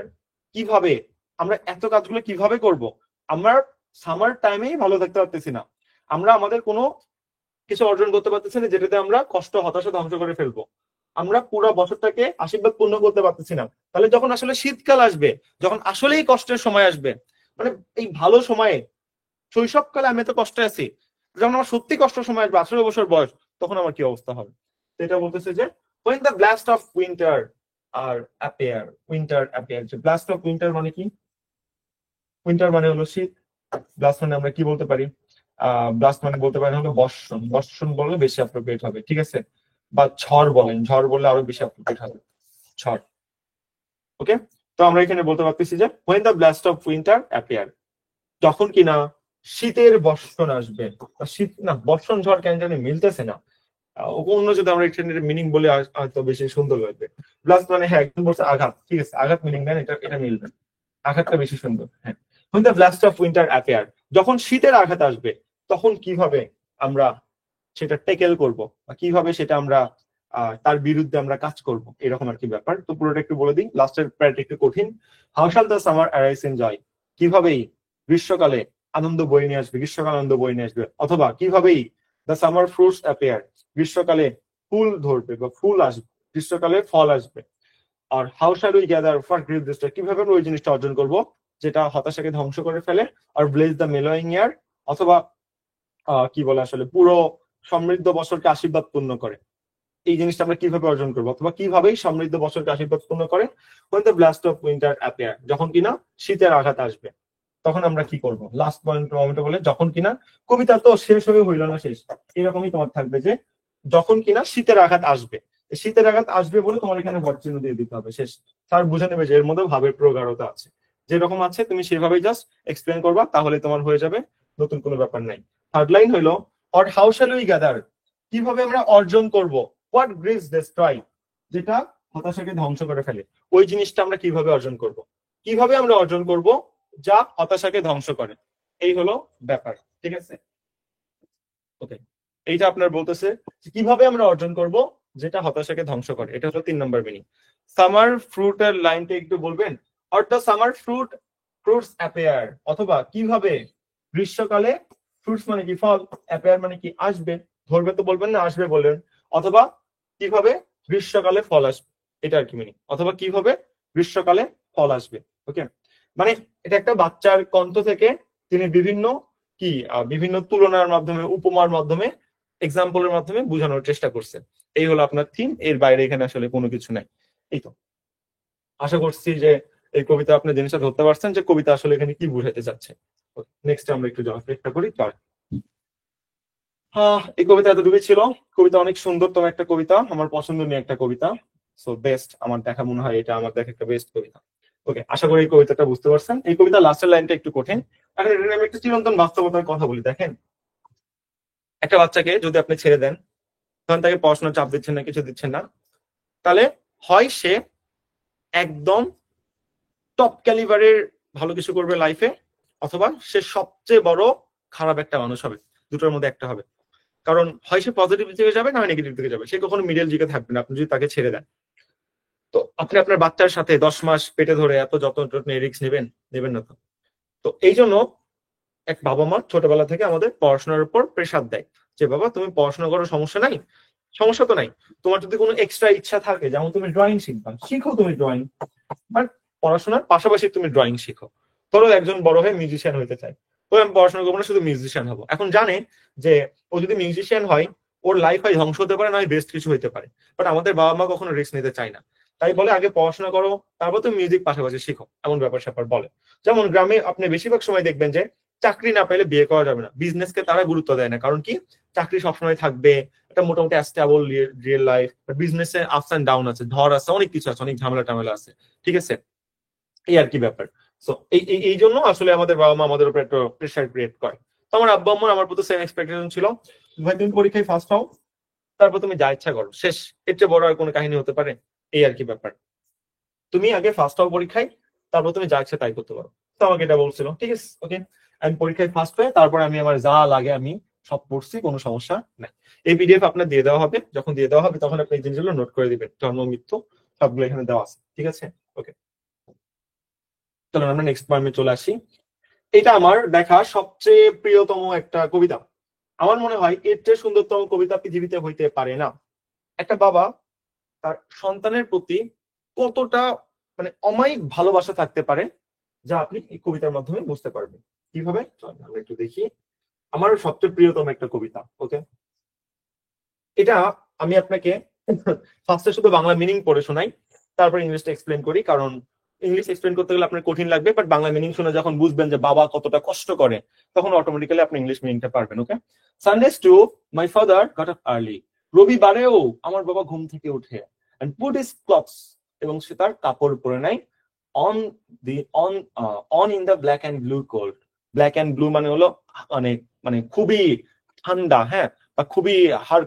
কিভাবে আমরা এত কাজগুলো কিভাবে করব? আমরা সামার টাইমেই ভালো থাকতে পারতেছি না, আমরা আমাদের কোনো কিছু অর্জন করতে পারতেছি না যেটাতে আমরা কষ্ট হতাশা ধ্বংস করে ফেলবো, আমরা পুরো বছরটাকে আশীর্বাদ পূর্ণ করতে পারতেছি না। তাহলে যখন আসলে শীতকাল আসবে, যখন আসলেই কষ্টের সময় আসবে, মানে এই ভালো সময়ে শৈশবকালে আমি এত কষ্টে আছি, যখন আমার সত্যি কষ্ট সময় আসবে 18 বছর বয়স, তখন আমার কি অবস্থা হবে? এটা বলতেছে যে when the blast of winter are appear, winter appear, যে blast of winter মানে কি? উইন্টার মানে হলো শীত, ব্লাস্ট মানে আমরা কি বলতে পারি? ব্লাস্ট মানে বলতে পারি হলো বর্ষণ, বর্ষণ বললে বেশি অ্যাপ্রোপ্রিয়েট হবে, ঠিক আছে? বা ঝড় বলেন, ঝড় বললে আরো বেশি অ্যাপ্রোপ্রিয়েট হবে, ঝড়। ওকে, তো আমরা এখানে বলতে পারতেছি যে when the blast of winter appear, যখন কিনা শীতের বর্ষণ আসবে। শীত না বর্ষণ ঝড় কেন জানি মিলতেছে না, অন্য যদি আমরা এখানে মিনিং বলে হয়তো বেশি সুন্দর লাগবে। ব্লাস্ট মানে হ্যাঁ একদম বলছে আঘাত, ঠিক আছে, আঘাত মিনিং দেন, এটা এটা মিলবে, আঘাতটা বেশি সুন্দর। হ্যাঁ, when the blast of winter appear, যখন শীতের আঘাত আসবে, তখন কিভাবে আমরা সেটা টেকেল করব বা কিভাবে সেটা আমরা তার বিরুদ্ধে আমরা কাজ করব, এরকম আর কি ব্যাপার। তো পুরোটা একটু বলে দিই, লাস্টের প্যারাটা একটু কঠিন। How shall the summer arise in joy, কিভাবেই গ্রীষ্মকালে আনন্দ বয়ে নিয়ে আসবে, গ্রীষ্মকাল আনন্দ বয়ে নিয়ে আসবে। অথবা কিভাবেই দ্য সামার ফ্রুটস অ্যাপিয়ার, গ্রীষ্মকালে ফুল ধরবে বা ফুল আসবে, গ্রীষ্মকালে ফল আসবে। আর how shall we gather for grieve this, কিভাবে আমরা ওই জিনিসটা অর্জন করব যেটা হতাশাকে ধ্বংস করে ফেলে। আর ব্লেজ দ্য মেলোয়িং ইয়ার, অথবা কি বলে আসলে পুরো সমৃদ্ধ বছরকে আশীর্বাদ পূর্ণ করে, এই জিনিসটা আমরা কিভাবে অর্জন করবো, অথবা কিভাবেই সমৃদ্ধ বছরকে আশীর্বাদ পূর্ণ করে। when the blast of winter appear, যখন কিনা শীতের আঘাত আসবে, তখন আমরা কি করব? লাস্ট পয়েন্ট বলে যখন কিনা, কবিতা তো শেষ হয়ে হইল না শেষ, এরকমই তোমার থাকবে যে যখন কিনা শীতের আঘাত আসবে, শীতের আঘাত আসবে বলে তোমার এখানে বট চিহ্ন দিয়ে দিতে হবে। শেষ স্যার বুঝে নেবে যে এর মধ্যে ভাবের প্রগাঢ়তা আছে, যেরকম আছে তুমি সেভাবেই জাস্ট এক্সপ্লেন করবা, তাহলে তোমার হয়ে যাবে, নতুন কোনো ব্যাপার নাই। থার্ড লাইন হইলো or how shall we gather, কিভাবে আমরা অর্জন করব হোয়াট গ্রিভস ডেস্ট্রয়, যেটা হতাশাকে ধ্বংস করে ফেলে, ওই জিনিসটা আমরা কিভাবে অর্জন করব, কিভাবে আমরা অর্জন করব যা হতাশাকে ধ্বংস করে, এই হলো ব্যাপার, ঠিক আছে? ওকে, এইটা আপনার বলতেছে কিভাবে আমরা অর্জন করব যেটা হতাশাকে ধ্বংস করে, এটা হলো 3 নম্বর মিনিং। সামার ফ্রুটের লাইনটা একটু বলবেন, or the summer fruits appear, অথবা কিভাবে গ্রীষ্মকালে, ফ্রুটস মানে কি ফল, অ্যাপিয়ার মানে কি আসবে, ধরবে তো বলবেন না, আসবে বলবেন। অথবা কিভাবে গ্রীষ্মকালে ফল আসবে, এটা আর কি মিনিং, অথবা কিভাবে গ্রীষ্মকালে ফল আসবে। ওকে, মানে এটা একটা বাচ্চার কণ্ঠ থেকে তিনি বিভিন্ন কি বিভিন্ন তুলনার মাধ্যমে, উপমার মাধ্যমে, এক্সাম্পলের মাধ্যমে বোঝানোর চেষ্টা করছেন। এই হলো আপনার থিম, এর বাইরে এখানে আসলে কোনো কিছু নাই। এই তো, আশা করছি যে এই কবিতা আপনি জিনিসটা ধরতে পারছেন যে কবিতা আসলে এখানে কি বুঝাতে চাচ্ছে। নেক্সট আমরা একটু যাওয়ার চেষ্টা করি। চল, এই কবিতা এতটুকুই ছিল। কবিতা অনেক সুন্দরতম একটা কবিতা, আমার পছন্দনীয় একটা কবিতা, সো বেস্ট, আমার দেখা মনে হয় এটা আমার দেখা একটা বেস্ট কবিতা। ওকে, আশা করি এই কবিতাটা বুঝতে পারছেন। এই কবিতা লাস্টের লাইনটা একটু কঠিন, এখন এটা আমি একটা চিরন্তন বাস্তবতার কথা বলি। দেখেন, একটা বাচ্চাকে যদি আপনি ছেড়ে দেন, তখন তাকে পড়াশোনার চাপ দিচ্ছেন না, কিছু দিচ্ছেন না, তাহলে হয় সে একদম টপ ক্যালিবারের ভালো কিছু করবে লাইফে, অথবা সে সবচেয়ে বড় খারাপ একটা মানুষ হবে, দুটোর মধ্যে একটা হবে। কারণ হয় সে পজিটিভ দিকে যাবে, না হয় নেগেটিভ দিকে যাবে, সে কখনো মিডল দিকে থাকবে না আপনি যদি তাকে ছেড়ে দেন। তো আপনি আপনার বাচ্চার সাথে 10 মাস পেটে ধরে এত যত্ন রিস্ক নেবেন? নেবেন না তো। তো এই জন্য এক বাবা মা ছোটবেলা থেকে আমাদের পড়াশোনার উপর প্রেসার দেয়, যে বাবা তুমি পড়াশোনা করো, সমস্যা নাই, সমস্যা তো নাই, তোমার যদি কোনো এক্সট্রা ইচ্ছা থাকে, যেমন তুমি ড্রয়িং শিখবা, শিখো তুমি ড্রয়িং, বাট পড়াশোনার পাশাপাশি তুমি ড্রয়িং শিখো। ধরো একজন বড় হয়ে মিউজিশিয়ান হতে চায়, তো আমি পড়াশোনা করবো না, শুধু মিউজিশিয়ান হবো। এখন জানে যে ও যদি মিউজিশিয়ান হয়, ওর লাইফ হয় ধ্বংস হতে পারে, না হয় বেস্ট কিছু হতে পারে, বাট আমাদের বাবা মা কখনো রিস্ক নিতে চায় না। তাই বলে আগে পড়াশোনা করো, তারপর তুমি মিউজিক পাশাপাশি শিখো, এমন ব্যাপার স্যাপার বলে। যেমন গ্রামে আপনি বেশিরভাগ সময় দেখবেন যে চাকরি না পেলে বিয়ে করা যাবে না, বিজনেসকে তারা গুরুত্ব দেয় না, কারণ কি চাকরি সবসময় থাকবে, একটা মোটামুটি স্টেবল রিয়েল লাইফ, বিজনেসে আপস এন্ড ডাউন আছে, ধর আছে, অনেক কিছু আছে, অনেক ঝামেলা টামেলা আছে, ঠিক আছে, এই আর কি ব্যাপার। সো এই জন্য আসলে আমাদের বাবা মা আমাদের উপর একটা প্রেশার ক্রিয়েট করে। তো আমার আব্বা আম্মুর আমার প্রতি সেম এক্সপেকটেশন ছিল, ভাই তুমি পরীক্ষায় ফার্স্ট হও, তারপর তুমি যা ইচ্ছা করো, শেষ। এর চেয়ে বড় আর কোনো কাহিনী হতে পারে? এই আর কি ব্যাপার। তুমি আগে ফার্স্ট হও পরীক্ষায়, তারপর তুমি যা ইচ্ছা তাই করতে পারো। তো আমাকে এটা বলছিল, ঠিক আছে, ওকে। আমি পরীক্ষায় ফার্স্ট হয়ে তারপর আমি আমার যা লাগে আমি সব পড়ছি, কোনো সমস্যা নাই। এই পিডিএফ আপনার দিয়ে দেওয়া হবে, যখন দিয়ে দেওয়া হবে তখন আপনি এই জিনিসগুলো নোট করে দিবেন, জন্ম মৃত্যু সবগুলো এখানে দেওয়া আছে, ঠিক আছে, ওকে। চলুন আমরা নেক্সট পয়েন্টে চলে আসি। এটা আমার দেখা সবচেয়ে প্রিয়তম একটা কবিতা। আমার মনে হয় এর চেয়ে সুন্দরতম কবিতা পৃথিবীতে হইতে পারে না। একটা বাবা তার সন্তানের প্রতি কতটা মানে অমায়িক ভালোবাসা থাকতে পারে, যা আপনি এই কবিতার মাধ্যমে বুঝতে পারবেন। কিভাবে আমরা একটু দেখি। আমার সবচেয়ে প্রিয়তম একটা কবিতা, ওকে। এটা আমি আপনাকে ফার্স্টে শুধু বাংলা মিনিং পড়ে শোনাই, তারপর ইংলিশটা এক্সপ্লেন করি, কারণ ইংলিশ এক্সপ্লেন করতে গেলে আপনার কঠিন লাগবে, বাট বাংলা মিনিং শুনে যখন বুঝবেন যে বাবা কতটা কষ্ট করে, তখন অটোমেটিক্যালি আপনি ইংলিশ মিনিংটা পারবেন, okay. Sundays too my father got up early, রবিবারেও আমার বাবা ঘুম থেকে উঠে, এন্ড পুট হিজ ক্লথস, এবং সে তার কাপড় পরে নেয়, on the on on in the black and blue cold. Black and blue মানে হলো মানে মানে খুবই ঠান্ডা, হ্যাঁ, বা খুবই হাড়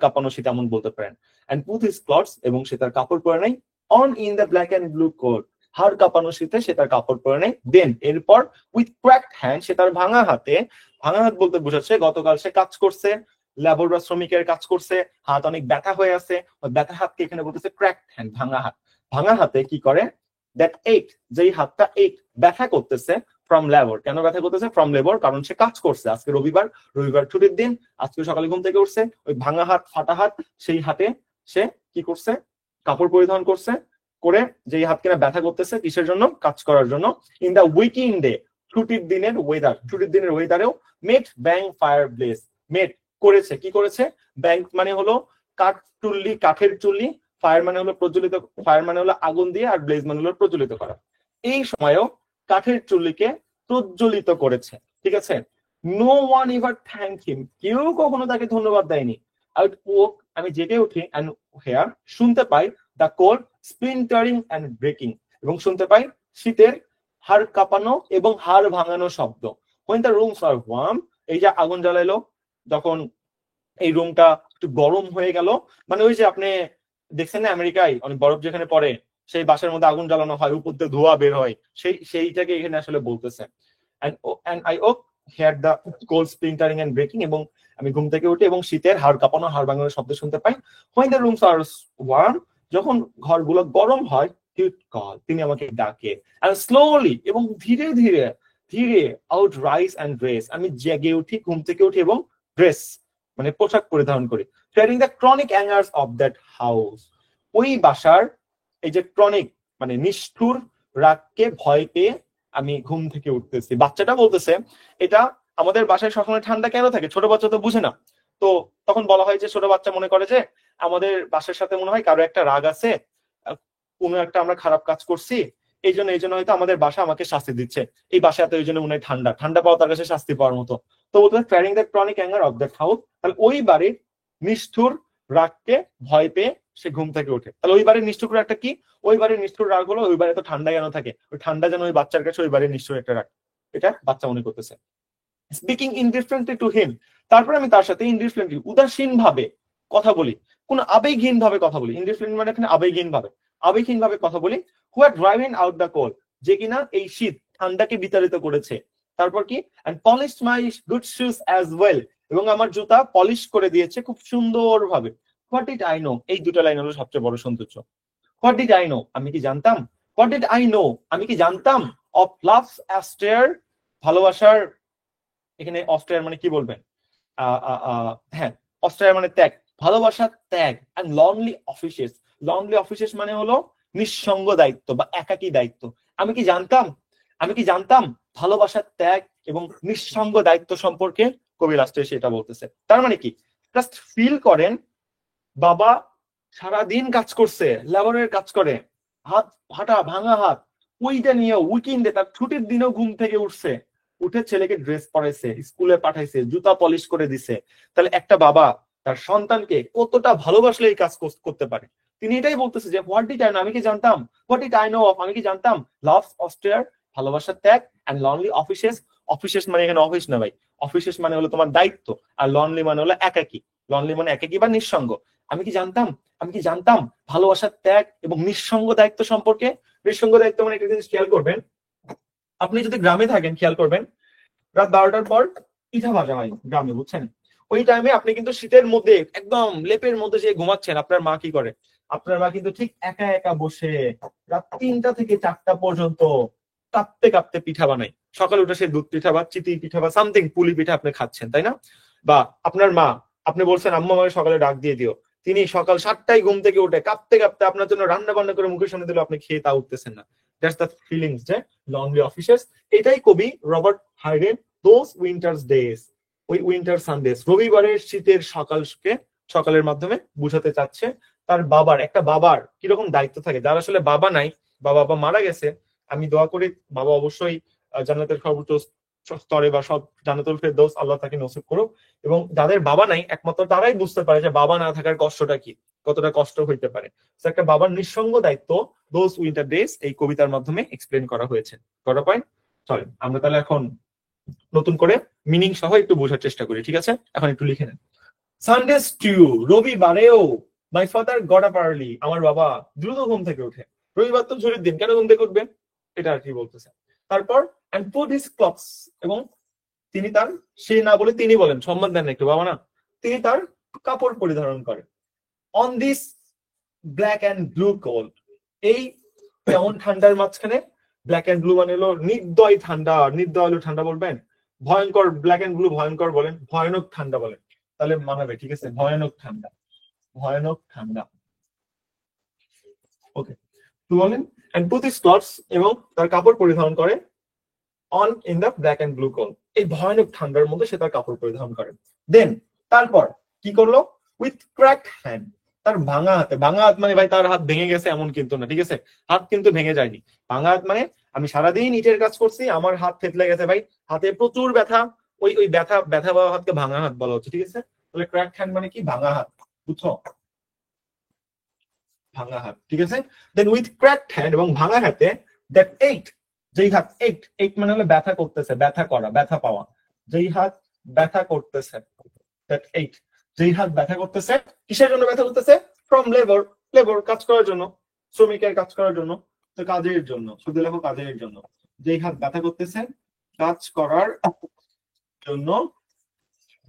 কাঁপানো সেটা এমন বলতে পারেন। এন্ড পুট হিজ ক্লথস, এবং সে তার কাপড় পরে নেয়, on in the black and blue coat, হাড় কাঁপানো শীতে সে তার কাপড় পরে নেয়। দেন এরপর উইথ ক্র্যাকড হ্যান্ড, সে তার ভাঙা হাতে, ভাঙা হাত বলতে বোঝাচ্ছে গতকাল সে কাজ করছে, লেবার বা শ্রমিকের কাজ করছে, হাত অনেক ব্যথা হয়ে আছে, ব্যথা হাতকে এখানে বলতেছে ক্র্যাকড হ্যান্ড, ভাঙা হাত। ভাঙা হাতে কি করে, দ্যাট এইট, যেই হাতটা এইট ব্যথা করতেছে, ফ্রম লেবার, কেন ব্যথা করতেছে, ফ্রম লেবার, কারণ সে কাজ করছে, আজকে রবিবার, রবিবার ছুটির দিন, আজকে সকালে ঘুম থেকে উঠছে, ওই ভাঙা হাত ফাটা হাত, সেই হাতে সে কি করছে, কাপড় পরিধান করছে, করে যেই হাত কিনা ব্যথা করতেছে, কিসের জন্য, কাজ করার জন্য। ইন দা উইকিং ডে, ছুটির দিনের ওয়েদার, ছুটির দিনের ওয়েদারেও, মেট ব্যাং ফায়ার ব্লেজ, মেট করেছে, কি করেছে, ব্যাং মানে হলো কাঠ চুল্লি, কাঠের চুল্লি, ফায়ার মানে হলো প্রজ্বলিত, ফায়ার মানে হলো আগুন দিয়ে, আর ব্লেজ মানে হলো প্রজ্বলিত করা। এই সময়ও কাঠের চুল্লিকে প্রজ্বলিত করেছে, ঠিক আছে। No one ever thank him, কেউ কখনো তাকে ধন্যবাদ দেয়নি। আই ওক, আমি জেগে উঠি, অ্যান্ড হেয়ার, শুনতে পাই, দ্য কোল্ড স্প্লিন্টারিং অ্যান্ড ব্রেকিং, এবং শুনতে পাই শীতের হাড় কাঁপানো এবং হাড় ভাঙানো শব্দ। when the rooms are warm, এই যে আগুন জ্বালাইলো, যখন এই রুমটা একটু গরম হয়ে গেল, মানে ওই যে আপনি দেখছেন না আমেরিকায় অনেক বরফ যেখানে পড়ে, সেই বাসার মধ্যে আগুন জ্বালানো হয়, উপর দিয়ে ধোঁয়া বের হয়, সেইটাকে এখানে আসলে বলতেছে। and I woke, heard the cold splintering and breaking, এবং আমি ঘুম থেকে উঠি এবং শীতের হাড় কাঁপানো হাড় ভাঙানোর শব্দ শুনতে পাই। when the rooms are warm, যখন ঘরগুলো গরম হয়, he would call, তিনি আমাকে ডাকে, and slowly, এবং ধীরে ধীরে ধীরে, out rise and dress, আমি জেগে উঠি, ঘুম থেকে উঠি এবং ড্রেস মানে পোশাক পরিধান করি, fearing the chronic angers of that house, ওই বাসার এই যে ক্রনিক মানে নিষ্ঠুর রাগকে ভয় পেয়ে আমি ঘুম থেকে উঠতেছি। বাচ্চাটা বলতেছে এটা আমাদের বাসায় সবসময় ঠান্ডা কেন থাকে, ছোট বাচ্চা তো বুঝে না। তো তখন বলা হয় যে ছোট বাচ্চা মনে করে যে আমাদের বাসার সাথে মনে হয় কারো একটা রাগ আছে, কোনো একটা আমরা খারাপ কাজ করছি, এই জন্য হয়তো আমাদের বাসা আমাকে শাস্তি দিচ্ছে, এই বাসাতে ওই জন্য মনে হয় ঠান্ডা, ঠান্ডা পাওয়া তার কাছে শাস্তি পাওয়ার মতো। তো বলতে fearing the chronic anger of that house, তাহলে ওই বাড়ির নিষ্ঠুর রাগকে ভয় পেয়ে সে ঘুম থেকে ওঠে। তাহলে ওই বাড়ির নিষ্ঠুর রাগটা কি, ওই বাড়ির নিষ্ঠুর রাগ হলো ওই বাড়ি তো ঠান্ডা যেন থাকে, ওই ঠান্ডা যেন ওই বাচ্চার কাছে ওই বাড়ির নিষ্ঠুর একটা রাগ, এটা বাচ্চা মনে করতেছে। স্পিকিং ইনডিফারেন্টলি টু হিম, তারপর আমি তার সাথে ইনডিফারেন্টলি উদাসীন ভাবে কথা বলি, কোন আবেগহীন ভাবে কথা বলি, ইনডিফারেন্ট মানে এখানে আবেগহীন ভাবে কথা বলি। Who are driven out the cold, যে কিনা এই শীত ঠান্ডাকে বিতাড়িত করেছে। তারপর কি, and polish my good shoes as well, এবং আমার জুতা পলিশ করে দিয়েছে খুব সুন্দর ভাবে। হোয়াট ডিড আই নো, এই দুটো লাইন হলো সবচেয়ে বড় সৌন্দর্য। হোয়াট ডিড আই নো, আমি কি জানতাম, হোয়াট ডিড আই নো, আমি কি জানতাম, অফ লাভস অ্যাস্টেয়ার, ভালোবাসার, এখানে অস্ট্রেয়ার মানে কি বলবেন, হ্যাঁ অস্ট্রেয়ার মানে ত্যাগ, ভালোবাসার ত্যাগ, and lonely offices, lonely offices মানে হলো নিঃসঙ্গ দায়িত্ব বা একাকী দায়িত্ব। আমি কি জানতাম ভালোবাসার ত্যাগ এবং নিঃসঙ্গ দায়িত্ব সম্পর্কে, কবি লাস্টে সেটা বলতেছে। তার মানে কি, জাস্ট ফিল করেন বাবা সারাদিন কাজ করছে, লেবারের কাজ করে, হাত ফাটা ভাঙা হাত, ওইটা নিয়ে উইকেন্ডে তার ছুটির দিনেও ঘুম থেকে উঠছে, উঠে ছেলেকে ড্রেস পরাইছে, স্কুলে পাঠাইছে, জুতা পলিশ করে দিছে। তাহলে একটা বাবা তার সন্তানকে কতটা ভালোবাসলে এই কাজ করতে পারে। তিনি এটাই বলতেছে যে হোয়াট ডিড আই নো, আমি কি জানতাম, what did I know of, আমি কি জানতাম, লাভ অস্ট্রিয়ার, ভালোবাসার ত্যাগ, অ্যান্ড লনলি অফিসেস, অফিসেস মানে এখানে অফিস না ভাই, অফিসেস মানে হলো তোমার দায়িত্ব, আর লনলি মানে হলো একাকী, লনলি মানে একাকী বা নিঃসঙ্গ। আমি কি জানতাম, আমি কি জানতাম ভালোবাসার ত্যাগ এবং নিঃসঙ্গ দায়িত্ব সম্পর্কে। নিঃসঙ্গ দায়িত্ব মানে একটা জিনিস খেয়াল করবেন, আপনি যদি গ্রামে থাকেন খেয়াল করবেন, রাত 12টার পর পিঠা ভাজা হয় গ্রামে, বুঝছেন? ওই টাইমে আপনি কিন্তু শীতের মধ্যে একদম লেপের মধ্যে যে ঘুমাচ্ছেন, আপনার মা কি করে? আপনার মা কিন্তু ঠিক একা একা বসে রাত 3টা থেকে 4টা পর্যন্ত কাঁপতে কাঁপতে পিঠা বানায়। সকালে উঠে সে দুধ পিঠা বা চিতই পিঠা বা সামথিং পুলি পিঠা আপনি খাচ্ছেন, তাই না? বা আপনার মা, আপনি বলছেন আম্মা আমাকে সকালে ডাক দিয়ে দিও, তিনি সকাল 7টায় ঘুম থেকে উঠে কাঁপতে কাঁপতে আপনার জন্য রান্না বান্না করে মুখের সামনে দিল, আপনি খেয়ে তা উঠতেছেন না। দ্যাটস দ্য ফিলিংস যে লনলি অফিসেস। এটাই কবি রবার্ট হাইডেন দোজ উইন্টার্স ডেজ, ওই উইন্টার সানডেজ, রবিবারের শীতের সকালকে সকালের মাধ্যমে বুঝাতে চাচ্ছে। তার বাবার, একটা বাবার কিরকম দায়িত্ব থাকে, যার আসলে বাবা নাই বা বাবা মারা গেছে, আমি দোয়া করি বাবা অবশ্যই জান্নাতের সর্বোচ্চ স্তরে বা সব জান্নাতুল ফেরদৌস আল্লাহ তাকে নসিব করুক। এবং যাদের বাবা নাই একমাত্র তারাই বুঝতে পারে যে বাবা না থাকার কষ্টটা কি, কতটা কষ্ট হইতে পারে। একটা বাবার নিঃসঙ্গ দায়িত্ব দোজ উইন্টার ডেজ এই কবিতার মাধ্যমে এক্সপ্লেন করা হয়েছে। করা পয়েন্ট। চলেন আমরা তাহলে এখন নতুন করে মিনিং সহ একটু বোঝার চেষ্টা করি, ঠিক আছে? এখন একটু লিখে নেন। সানডে স্টিউ, রবিবারেও my father got up early, আমার বাবা দ্রুত ঘুম থেকে ওঠে। রবিবার তো ছুটির দিন, কেন ঘুম থেকে উঠবে, এটা আর কি বলতেছে। তারপর এন্ড পুট হিজ ক্লথস, এবং তিনি তার, সে না বলে তিনি বলেন, সম্মান দেন একটু বাবা না, তিনি তার কাপড় পরিধারণ করেন। On this black and blue cold, এই কেমন ঠান্ডার মাঝখানে, ব্ল্যাক অ্যান্ড ব্লু মানে হলো নির্দয় ঠান্ডা, নির্দয় হলো ঠান্ডা বলবেন, ভয়ঙ্কর, ব্ল্যাক অ্যান্ড ব্লু ভয়ঙ্কর বলেন, ভয়ানক ঠান্ডা বলেন, তাহলে মানাবে, ঠিক আছে? ভয়ানক ঠান্ডা, ভয়ানক ঠান্ডা। ওকে, তো বলেন এন্ড পুট হিজ ক্লথস, এবং তার কাপড় পরিধান করে, on in the black and blue cold, এই ভয়ানক ঠান্ডার মধ্যে সে তার কাপড় পরিধান করে। দেন তারপর কি করলো, উইথ ক্র্যাকড হ্যান্ড, তার ভাঙা হাতে, ভাঙা হাত মানে ভাই তার হাত ভেঙে গেছে এমন কিন্তু না, ঠিক আছে? হাত কিন্তু ভেঙে যায়নি। ভাঙা হাত মানে আমি সারাদিন ইটের কাজ করছি, আমার হাত থেতলে গেছে ভাই, হাতে প্রচুর ব্যথা, ওই ওই ব্যথা ব্যথা পাওয়া হাতকে ভাঙা হাত বলা হচ্ছে, ঠিক আছে? তাহলে ক্র্যাকড হ্যান্ড মানে কি, ভাঙা হাত, বুঝছো? ভাঙা হাত, ঠিক আছে? দেন উইথ ক্র্যাকড হ্যান্ড, এবং ভাঙা হাতে, দ্যাট এইট, যেই হাত, এইট, এইট মানে হলো ব্যথা করতেছে, ব্যথা করা, ব্যথা পাওয়া, যেই হাত ব্যথা করতেছে, দ্যাট এইট, যেই হাত ব্যথা করতেছে, কিসের জন্য ব্যথা করতেছে? ফ্রম লেবার, লেবার কাজ করার জন্য, শ্রমিকের কাজ করার জন্য, তো কাজের জন্য, শুধু লেখো কাজের জন্য, যেই হাত ব্যথা করতেছে কাজ করার জন্য,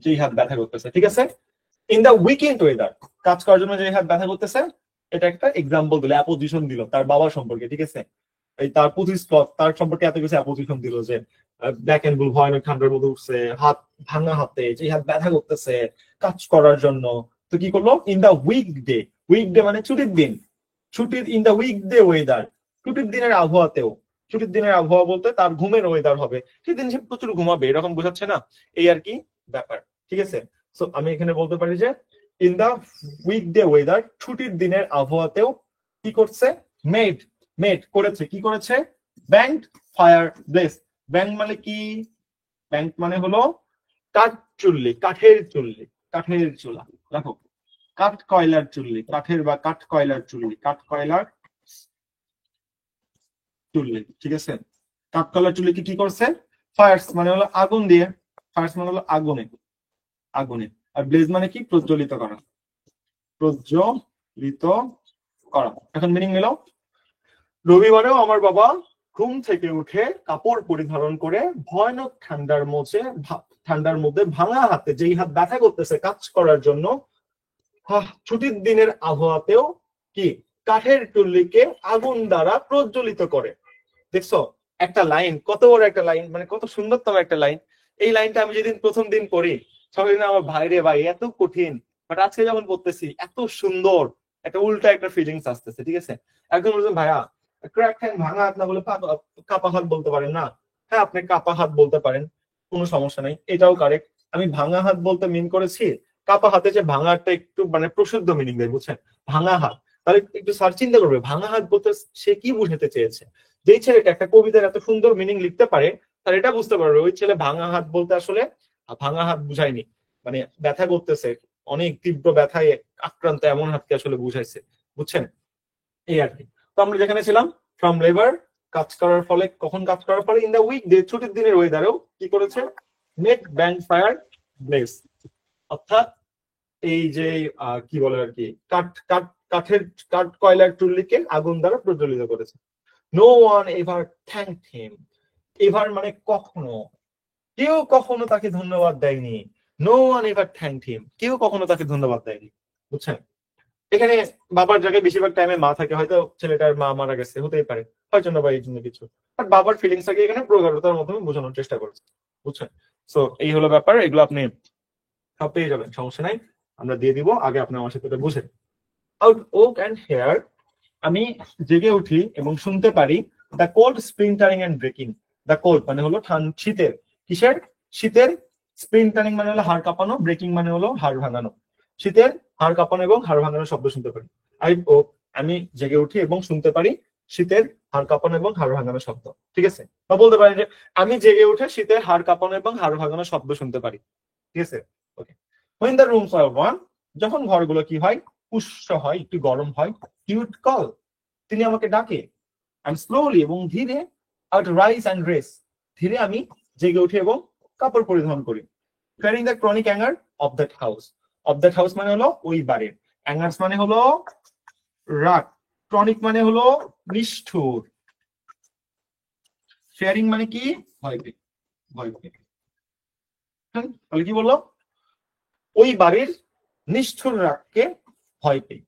যেই হাত ব্যথা করতেছে, ঠিক আছে? ইন দা উইকেন্ড ওয়েদার, কাজ করার জন্য যে হাত ব্যথা করতেছে, এটা একটা এক্সাম্পল দিল, অ্যাপোজিশন দিল তার বাবা সম্পর্কে, ঠিক আছে? এই তার 25 ক্লথ, তার সম্পর্কে এত কিছু অ্যাপোজিশন দিল যে ব্ল্যাক এন্ড ব্লু ভয়ানক ঠান্ডার মধ্যে উঠছে, হাত ভাঙা হাতে, যে হাত ব্যথা করতেছে কাজ করার জন্য। তো কি করলো, ইন দা উইকডে, উইকডে মানে ছুটির দিন, ছুটির, ইন দা উইকডে ওয়েদার, ছুটির দিনের আবহাওয়াতেও, ছুটির দিনের আবহাওয়া বলতে তার ঘুমের ওয়েদার হবে, সেদিন সে প্রচুর ঘুমাবে, এরকম বোঝাচ্ছে না? এই আর কি ব্যাপার, ঠিক আছে? সো আমি এখানে বলতে পারি যে ইন দা উইকডে ওয়েদার, ছুটির দিনের আবহাওয়াতেও কি করছে, মেড, মেড করেছে, কি করেছে, ব্যাংক ফায়ার ব্লেস, ব্যাংক মানে কি, ব্যাংক মানে হলো কাঠ চুল্লি, কাঠের চুল্লি, কাঠের চুলা, দেখো কাঠ কয়লার চুল্লি, কাঠের বা কাঠ কয়লার চুল্লি, কাঠ কয়লার চুল্লি, ঠিক আছে? কাঠ কয়লার চুল্লিকে কি করছে, ফায়ার্স মানে হলো আগুন দিয়ে, ফায়ার্স মানে হলো আগুনে, আগুনে, আর ব্লেজ মানে কি, প্রজ্বলিত করা, প্রজ্বলিত করা। এখন মিনিং নিল, রবিবারেও আমার বাবা ঘুম থেকে উঠে কাপড় পরিধারণ করে ভয়ানক ঠান্ডার মধ্যে ভাঙা হাতে, যেই হাত ব্যথা করতেছে কাজ করার জন্য, ছুটির দিনের আবহাওয়াতেও কি কাঠের চুল্লিকে আগুন দ্বারা প্রজ্বলিত করে। দেখছো একটা লাইন, কত বড় একটা লাইন, মানে কত সুন্দরতম একটা লাইন। এই লাইনটা আমি যেদিন প্রথম দিন পড়ি সবাই আমার ভাই রে ভাই এত কঠিন, বাট আজকে যখন পড়তেছি এত সুন্দর, একটা উল্টা একটা ফিলিংস আসতেছে, ঠিক আছে? একজন বলছেন ভাইয়া ক্র্যাক হ্যান্ড, ভাঙা হাত না বলে কাপা হাত বলতে পারেন না? হ্যাঁ আপনি কাপা হাত বলতে পারেন, কোনো সমস্যা নাই, এটাও কারেক্ট। আমি ভাঙা হাত বলতে মিন করেছি, কাপা হাতে যে ভাঙা হাতটা একটু মানে প্রশুদ্ধ মিনিং দেয়, বুঝছেন? ভাঙা হাত, তাহলে একটু স্যার চিন্তা করবে ভাঙা হাত বলতে সে কি বুঝাতে চেয়েছে। যেই ছেলেটা একটা কবিতার এত সুন্দর মিনিং লিখতে পারে, তার এটা বুঝতে পারবে ওই ছেলে ভাঙা হাত বলতে আসলে ভাঙা হাত বুঝায়নি, মানে ব্যথা করতেছে, অনেক তীব্র ব্যথায় আক্রান্ত এমন হাতকে আসলে বুঝাইছে, বুঝছেন? এই আর কি। তো আমরা যেখানে ছিলাম, ফ্রম লেবার, কাজ করার ফলে, কখন কাজ করার ফলে, ইন দ্য উইক ডে, ছুটির দিনের ওয়েদারেও কি করেছে, মেক ব্যাংক ফায়ার ব্লেজ, অর্থাৎ এই যে কি বলে আর কি, কাঠ কাঠ কাঠের কাঠ কয়লার চুল্লিকে আগুন দ্বারা প্রজ্বলিত করেছে। নো ওয়ান এভার থ্যাঙ্ক হিম, এভার মানে কখনো, কেউ কখনো তাকে ধন্যবাদ দেয়নি। নো ওয়ান এভার থ্যাঙ্ক হিম, কেউ কখনো তাকে ধন্যবাদ দেয়নি, বুঝছেন? এখানে বাবার জায়গায় বেশিরভাগ টাইমে মা থাকে, হয়তো ছেলেটার মা মারা গেছে, হতেই পারে হয়তো না বা এই জন্য কিছু, বাট বাবার ফিলিংস থাকে এখানে প্রগাঢ়তার মাধ্যমে বোঝানোর চেষ্টা করছে, বুঝছেন? সো এই হলো ব্যাপার, এগুলো আপনি সব পেয়ে যাবেন, সমস্যা নাই, আমরা দিয়ে দিব, আগে আপনি আমার সাথে বুঝেন। আউট ওক অ্যান্ড হেয়ার, আমি জেগে উঠি এবং শুনতে পারি the cold spring turning and breaking. The cold মানে হলো শীতের, কিসের? শীতের। স্প্রিং টার্নিং মানে হলো হাড় কাঁপানো, ব্রেকিং মানে হলো হাড় ভাঙানো। শীতের হাড় কাঁপানো এবং হাড় ভাঙানোর শব্দ শুনতে পারি। আমি জেগে উঠি এবং শুনতে পারি শীতের হাড় কাঁপানো এবং হাড় ভাঙানোর শব্দ, ঠিক আছে? বা বলতে পারি যে আমি জেগে উঠে শীতের হাড় কাঁপানো এবং হাড় ভাঙানোর শব্দ শুনতে পারি, ঠিক আছে? ওকে। when the rooms are warm, যখন ঘরগুলো কি হয়, উষ্ণ হয়, একটু গরম হয়, he would call, তিনি আমাকে ডাকে, and slowly এবং ধীরে, I would rise and dress, ধীরে আমি জেগে উঠি এবং কাপড় পরিধান করি। clearing the chronic anger of that house, of that house মানে হলো ওই বাড়ির, angers মানে হলো রাগ, chronic মানে হলো নিষ্ঠুর, fearing মানে কি, ভয় পেয়ে, ভয় পেয়ে। তাহলে কি বললো, ওই বাড়ির নিষ্ঠুর রাগকে ভয় পেয়ে,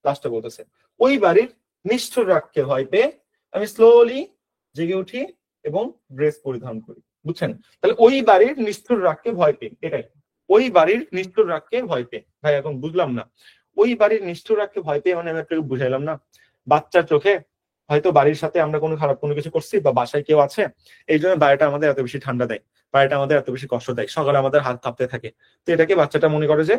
লাস্টে বলতেছে ওই বাড়ির নিষ্ঠুর রাগকে ভয় পেয়ে আমি স্লোলি জেগে উঠি এবং ড্রেস পরিধান করি, বুঝছেন? তাহলে ওই বাড়ির নিষ্ঠুর রাগকে ভয় পেয়ে, এটাই ওই বাড়ির নিষ্ঠুর রাগকে ভয় পেয়ে। ভাই এখন বুঝলাম না, ওই বাড়ির নিষ্ঠুর রাগকে ভয় পেয়ে মানে আমি আপনাকে বুঝাইলাম না, বাচ্চার চোখে হয়তো বাড়ির সাথে আমরা কোনো খারাপ কোনো কিছু করছি বা বাসায় কেউ আছে, এই জন্য বাড়িটা আমাদের এত বেশি ঠান্ডা দেয়, বাড়িটা আমাদের এত বেশি কষ্ট দেয়, সকালে আমাদের হাত কাঁপতে থাকে। তো এটাকে বাচ্চাটা মনে করে যে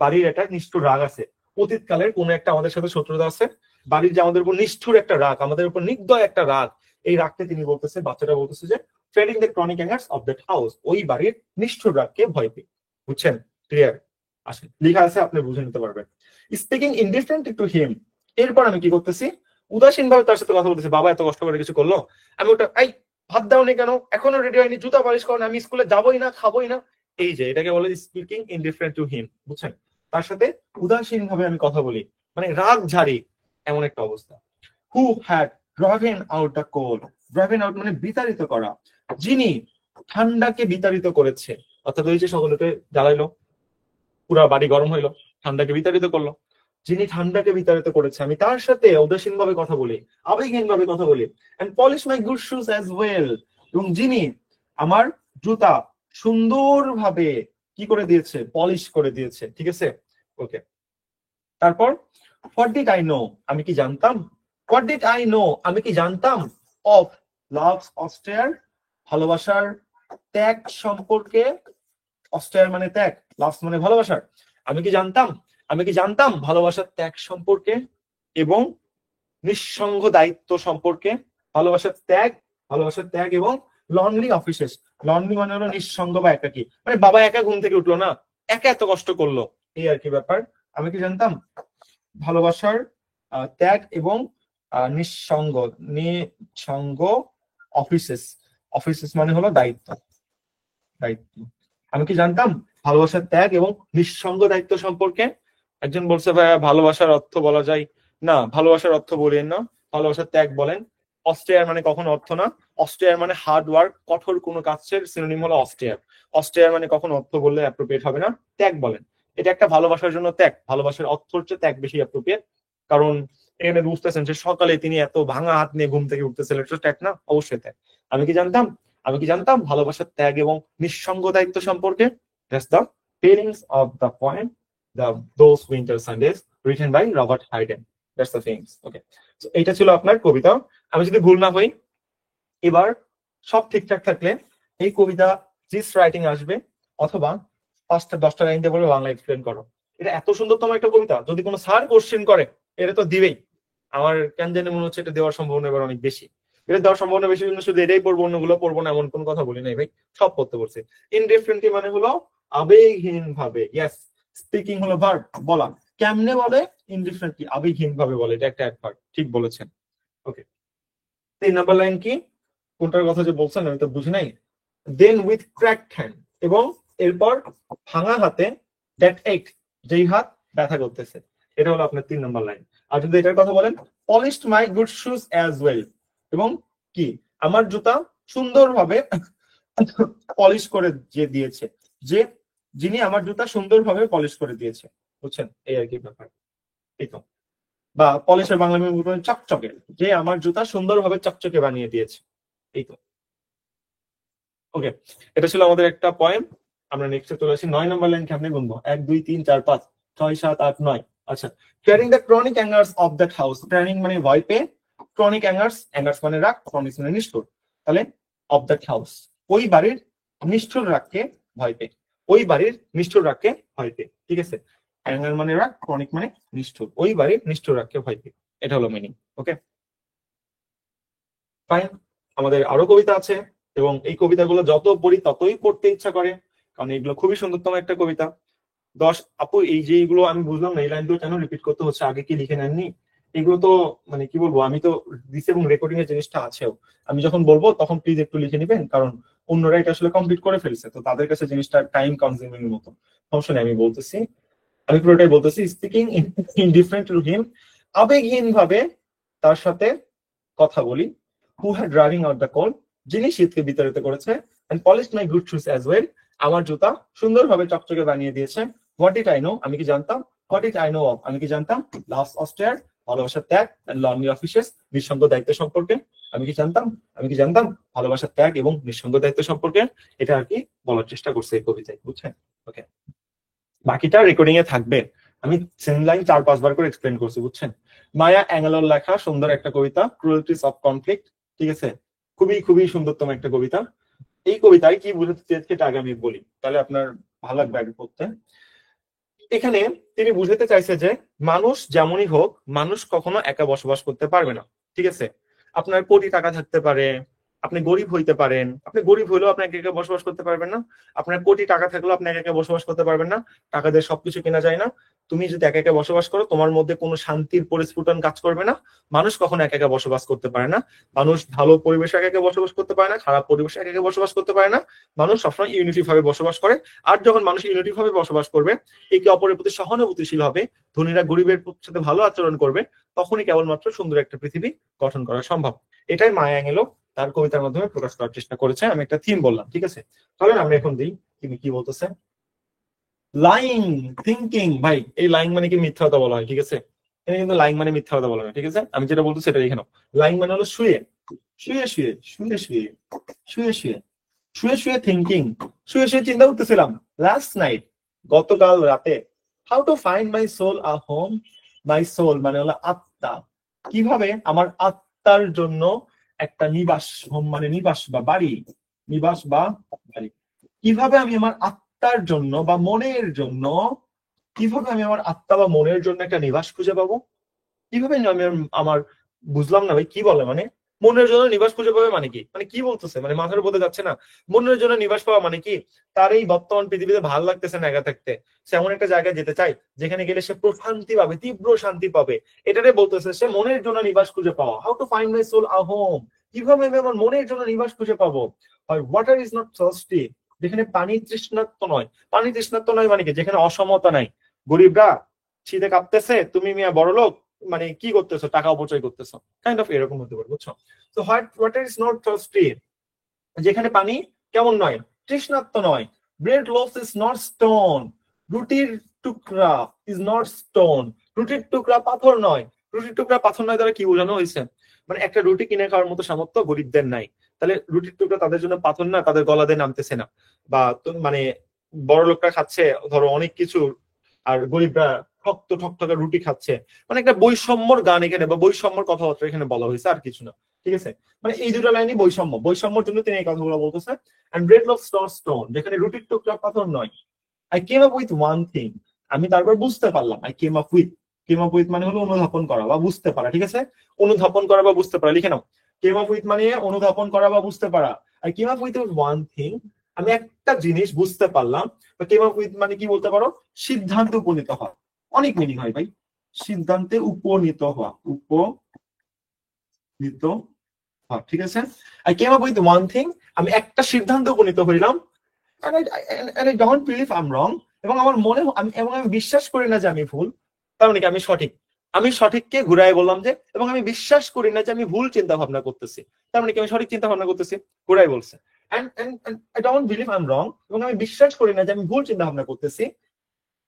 বাড়ির একটা নিষ্ঠুর রাগ আছে, অতীতকালের কোন একটা আমাদের সাথে শত্রুতা আছে, বাড়ির যে আমাদের উপর নিষ্ঠুর একটা রাগ, আমাদের উপর নির্দয় একটা রাগ, এই রাগকে তিনি বলতেছে, বাচ্চাটা বলতেছে যে fading the chronic angers of that house, ওই বাড়ির নিষ্ঠুর রাগকে ভয় পেয়ে, বুঝছেন? ক্লিয়ার? আসে লেখা আছে, আপনি বুঝে নিতে পারবেন। স্পিকিং ইনডিফারেন্ট টু হিম, এরপর আমি কি করতেছি, উদাসীন ভাবে তার সাথে কথা বলতেছি, বাবা এত কষ্ট করে কিছু করলো, আমি ওটা এই ভাত দাওনি কেন, এখনো রেডি হয়নি, জুতা পালিশ করেন, আমি স্কুলে যাবোই না, খাবোই না, এই যে এটাকে বলে স্পিকিং ইনডিফারেন্ট টু হিম, বুঝছেন? তার সাথে উদাসীন ভাবে আমি কথা বলি, মানে রাগ ঝাড়ি, এমন একটা অবস্থা। Who had driven out the cold, driven out মানে বিতাড়িত করা, যিনি ঠান্ডাকে বিতাড়িত করেছে, অর্থাৎ ওই যে সকলকে জ্বালাইলো, পুরা বাড়ি গরম হইলো, ঠান্ডাকে বিতাড়িত করলো, যিনি ঠান্ডাকে বিতাড়িত করেছে, আমি তার সাথে উদাসীন ভাবে কথা বলি, আবেগহীন ভাবে কথা বলি, and polish my good shoes as well, এবং যিনি আমার জুতা সুন্দরভাবে কি করে দিয়েছে, পলিশ করে দিয়েছে, ঠিক আছে? ওকে। তারপর হোয়াট ডিড আই নো, আমি কি জানতাম, হোয়াট ডিড আই নো, আমি কি জানতাম, অফ লাভস অস্টেয়ার, ভালোবাসার ত্যাগ সম্পর্কে, অস্টেয়ার মানে ত্যাগ, লাভস মানে ভালোবাসার, আমি কি জানতাম, আমি কি জানতাম ভালোবাসার ত্যাগ সম্পর্কে এবং নিঃসঙ্গ দায়িত্ব সম্পর্কে, ভালোবাসার ত্যাগ, ভালোবাসার ত্যাগ এবং লনলি অফিসেস, লনলি মানে হলো নিঃসঙ্গ বা একাকী, মানে বাবা একা ঘুম থেকে উঠলো না, একা এত কষ্ট করলো, এই আর কি ব্যাপার। আমি কি জানতাম ভালোবাসার ত্যাগ এবং নিঃসঙ্গ, নিঃসঙ্গ অফিসেস, অফিসেস মানে হলো দায়িত্ব, দায়িত্ব। আমি কি জানতাম ভালোবাসার ত্যাগ এবং নিঃসঙ্গ দায়িত্ব সম্পর্কে। একজন বলছে ভাইয়া ভালোবাসার অর্থ বলা যায় না, ভালোবাসার অর্থ বলেন না, ভালোবাসার ত্যাগ বলেন। অস্ট্রেয়ার মানে কখনো অর্থ না, অস্ট্রেয়ার মানে হার্ড ওয়ার্ক, কঠোর কোনো কাজের সিনোনিম হলো অস্ট্রেয়ার, অস্ট্রেয়ার মানে কখনো অর্থ বললে অ্যাপ্রোপ্রিয়েট হবে না, ত্যাগ বলেন। এটা একটা ভালোবাসার জন্য ত্যাগ, ভালোবাসার অর্থ হচ্ছে ত্যাগ বেশি অ্যাপ্রোপ্রিয়েট, কারণ এখানে বুঝতেছেন যে সকালে তিনি এত ভাঙা হাত নিয়ে ঘুম থেকে উঠতেছিলেন, এটা ত্যাগ না, অবশ্যই ত্যাগ। আমি কি জানতাম, আমি কি জানতাম ভালোবাসার ত্যাগ এবং নিঃসঙ্গ দায়িত্ব সম্পর্কে। That's the feelings of the poem, those winter Sundays, written by Robert Hayden. That's the things. Okay. So এটা ছিল আপনার কবিতা। আমি যদি ভুল না হই, এবার সব ঠিকঠাক থাকলে এই কবিতা জিস রাইটিং আসবে, অথবা 5-10টা লাইন দিয়ে বলবে বাংলা এক্সপ্লেন করো। এটা এত সুন্দরতম একটা কবিতা, যদি কোনো স্যার কোশ্চেন করে এটা তো দিবেই। আমার কেন জানি মনে হচ্ছে এটা দেওয়ার সম্ভাবনা এবার অনেক বেশি, এটা দেওয়ার সম্ভাবনা বেশি জন্য শুধু এটাই পড়বো, অন্যগুলো পড়বো না এমন কোন কথা বলি নাই ভাই, সব পড়তে পড়ছে। ইনডিফারেন্টলি মানে হলো আবেগহীন ভাবে, ইয়েস, স্পিকিং হলো ভার্ব, বলা। কেমনে বলে? ইনডিফারেন্টলি, আবেগহীন ভাবে বলে, এটা একটা অ্যাডভার্ব। ঠিক বলেছেন। ওকে, 3 নাম্বার লাইন কি? কোনটার কথা যে বলছেন আমি তো বুঝি নাই। দেন উইথ ক্র্যাকড হ্যান্ড, এবং এরপর ভাঙা হাতে, দ্যাট এক, যেই হাত ব্যথা করতেছে। এটা হলো আপনার 3 নাম্বার লাইন। আর যদি এটার কথা বলেন, polished my good shoes as well, এবং কি, আমার জুতা সুন্দরভাবে পলিশ করে যে দিয়েছে, যে যিনি আমার জুতা সুন্দরভাবে পলিশ করে দিয়েছে। বুঝছেন, এই আর কি ব্যাপার। এই তো, বা পলিশের বাংলা চকচকে, যে আমার জুতা সুন্দরভাবে চকচকে বানিয়ে দিয়েছে। এই তো। ওকে, এটা ছিল আমাদের একটা পয়েন্ট। আমরা নেক্সটে চলে আসি। 9 নম্বর লাইন কেমনে গুনবো? 1 2 3 4 5 6 7 8 9। আচ্ছা, training the chronic angers of that house. Training মানে ভয় পেয়ে, ক্রনিক অ্যাঙ্গার্স, অ্যাঙ্গার্স মানে রাগ, ক্রনিক মানে নিষ্ঠুর। তাহলে অফ দ্যাট হাউস, ওই বাড়ির নিষ্ঠুর রাগকে ভয় পেয়ে, ওই বাড়ির নিষ্ঠুর রাগকে ভয় পেয়ে। ঠিক আছে, অ্যাঙ্গার মানে রাগ, ক্রনিক মানে নিষ্ঠুর, ওই বাড়ির নিষ্ঠুর রাগকে ভয় পেয়ে। এটা হলো মিনিং। ওকে, ফাইন। আমাদের আরো কবিতা আছে, এবং এই কবিতাগুলো যত পড়ি ততই পড়তে ইচ্ছা করে, কারণ এগুলো খুবই সুন্দরতম একটা কবিতা। 10 আপু, এই যে এগুলো আমি বুঝলাম না, এই লাইনগুলো কেন রিপিট করতে হচ্ছে? আগে কি লিখে নেননি? এগুলো তো মানে কি বলবো, আমি তো দিছি এবং রেকর্ডিং এর জিনিসটা আছেও। আমি যখন বলবো তখন প্লিজ একটু লিখে নিবেন, কারণ অন্যরা এটা আসলে কমপ্লিট করে ফেলছে, তো তাদের কাছে জিনিসটা টাইম কনজিউমিং এর মতো। সমস্যা নেই, আমি বলতেছি, আমি পুরোটাই বলতেছি। স্পিকিং ইনডিফারেন্ট টু হিম, আবেগহীন ভাবে তার সাথে কথা বলি। Who had driving out the cold, যিনি শীতকে বিতাড়িত করেছে। And polished my good shoes as well, আমার জুতা সুন্দরভাবে চকচকে বানিয়ে দিয়েছে। হোয়াট ইট আই নো, আমি কি জানতাম? What it I know of, আমি কি জানতাম? লাভ অস্ট্রেয়ার, ভালোবাসার ত্যাগ, এন্ড লনলি অফিসেস, নিঃসঙ্গ দায়িত্ব সম্পর্কে। আমি কি জানতাম? আমি কি জানতাম ভালোবাসার ত্যাগ এবং নিঃসঙ্গ দায়িত্ব সম্পর্কে। এটা আর কি বলার চেষ্টা করছে এই কবিতায়। বুঝছেন? ওকে, বাকিটা রেকর্ডিং এ থাকবে। আমি সেম লাইন 4 5 বার করে এক্সপ্লেন করছি। বুঝছেন? মায়া অ্যাঙ্গেলোর লেখা সুন্দর একটা কবিতা, ক্রুয়েলটিস অফ কনফ্লিক্ট। ঠিক আছে, খুবই খুবই সুন্দরতম একটা কবিতা। এই কবিতায় কি বুঝাতে চেয়েছে এটা আগে আমি বলি, তাহলে আপনার ভালো লাগবে আগে পড়তে। এখানে তিনি বুঝাতে চাইছে যে মানুষ যেমনই হোক, মানুষ কখনো একা বসবাস করতে পারবে না। ঠিক আছে, আপনার কোটি টাকা থাকতে পারে, আপনি গরিব হইতে পারেন, আপনি গরিব হইলেও আপনি একা একা বসবাস করতে পারবেন না। আপনার কোটি টাকা থাকলেও আপনি একা একা বসবাস করতে পারবেন না। টাকা দিয়ে সবকিছু কেনা যায় না। তুমি যদি একা একা বসবাস করো, তোমার মধ্যে কোনো শান্তির পরিস্ফুটন কাজ করবে না। মানুষ কখনো একা একা বসবাস করতে পারে না। মানুষ ভালো পরিবেশে একা একা বসবাস করতে পারে না, খারাপ পরিবেশে একা একা বসবাস করতে পারে না। মানুষ সবসময় ইউনিটি ভাবে বসবাস করে। আর যখন মানুষ ইউনিটি ভাবে বসবাস করবে, একে অপরের প্রতি সহানুভূতিশীল হবে, ধনীরা গরিবের সাথে ভালো আচরণ করবে, তখনই কেবলমাত্র সুন্দর একটা পৃথিবী গঠন করা সম্ভব। এটাই মায়া অ্যাঙ্গেলো তার কবিতার মাধ্যমে প্রকাশ করার চেষ্টা করেছে। আমি একটা থিম বললাম। ঠিক আছে, তাহলে আমরা এখন দিই তিনি কি বলতেছে। Lying, thinking. ভাই, এই লাইং মানে কি মিথ্যা কথা বলা হয়? ঠিক আছে, এখানে কিন্তু লাইং মানে মিথ্যা কথা বলা হয়। ঠিক আছে, আমি যেটা বলতেছি সেটা লিখে নাও। লাইং মানে হলো শুয়ে, শুয়ে শুয়ে, শুয়ে শুয়ে, শুয়ে শুয়ে, শুয়ে শুয়ে থিঙ্কিং, শুয়ে শুয়ে চিন্তা করতেছিলাম। লাস্ট নাইট, গতকাল রাতে। How to find my soul a home, my soul মানে হলো আত্মা, কিভাবে আমার আত্মার জন্য একটা নিবাস, হোম মানে নিবাস বা বাড়ি, নিবাস বা বাড়ি। কিভাবে আমি আমার আত্মার জন্য বা মনের জন্য, কিভাবে আমি আমার আত্মা বা মনের জন্য একটা নিবাস খুঁজে পাবো? কিভাবে আমি আমার, বুঝলাম না ভাই, কি বলে মানে? মনের জন্য নিবাস খুঁজে পাবে মানে কি? মানে কি বলতেছে? মানে মাথার বোঝা যাচ্ছে না। মনের জন্য নিবাস পাওয়া মানে কি? তার এই বর্তমান পৃথিবীতে ভালো লাগতেছে না একা থাকতে, সে এমন একটা জায়গায় যেতে চায় যেখানে গেলে সে প্রশান্তি পাবে, তীব্র শান্তি পাবে। এটারে বলতেছে সে মনের জন্য নিবাস খুঁজে পাওয়া। How to find my soul a home, কিভাবে আমি আমার মনের জন্য নিবাস খুঁজে পাবো? হয় ওয়াটার ইজ নট থার্স্টি, যেখানে পানি তৃষ্ণার্ত নয়। পানি তৃষ্ণার্ত নয় মানে কি? যেখানে অসমতা নাই। গরিবরা শীতে কাঁপতেছে, তুমি মিয়া বড়লোক মানে কি করতেছো? টাকা অপচয় করতেছো, কাইন্ড অফ এরকম হতে পারে। বুঝছো? তো what water is not thirsty, যেখানে পানি কেমন নয়? তৃষ্ণার্ত নয়। Bread loves is not stone, রুটির টুকরা ইজ নট স্টোন, রুটির টুকরা পাথর নয়। রুটির টুকরা পাথর নয় দ্বারা কি বোঝানো হয়েছে? মানে একটা রুটি কিনে খাওয়ার মতো সামর্থ্য গরিবদের নাই, তাহলে রুটির টুকরা তাদের জন্য পাথর না, তাদের গলাতে নামতেছে না। বা মানে বড় লোকরা খাচ্ছে ধরো অনেক কিছু, আর গরিবরা শক্ত ঠকঠকা রুটি খাচ্ছে। মানে একটা বৈষম্যর গান এখানে, বা বৈষম্যর কথাবার্তা এখানে বলা হয়েছে, আর কিছু না। ঠিক আছে, মানে এই দুটো লাইনই বৈষম্য, বৈষম্যর জন্য তিনি এই কথাগুলো বলতেছে। And bread loaves not stone, যেখানে রুটির টুকরা পাথর নয়। I came up with one thing, আমি তারপর বুঝতে পারলাম। I came up with, came up with মানে হলো অনুধাবন করা বা বুঝতে পারা। ঠিক আছে, অনুধাবন করা বা বুঝতে পারা, লিখে নাও। কেম আপ উইথ মানে অনুধাবন করা বা বুঝতে পারা। I came up with one thing, আমি একটা জিনিস বুঝতে পারলাম, কেম আপ উইথ মানে কি বলতে পারো, সিদ্ধান্তে উপনীত হওয়া। অনেক মিনিং হয় ভাই, সিদ্ধান্তে উপনীত হওয়া, উপনীত হওয়া, ঠিক আছে। I came up with one thing, আমি একটা সিদ্ধান্তে উপনীত হইলাম, and I don't believe I'm wrong, এবং আমার মনে এবং আমি বিশ্বাস করি না যে আমি ভুল, তার মানে কি আমি সঠিক। আমি সঠিককে ঘুরায় বললাম যে, এবং আমি বিশ্বাস করি না যে আমি ভুল চিন্তা ভাবনা করতেছি, তার মানে কি আমি সঠিক চিন্তা ভাবনা করতেছি, ঘুরাই বলছে। and I don't believe I'm wrong, এবং আমি বিশ্বাস করি না যে আমি ভুল চিন্তা ভাবনা করতেছি।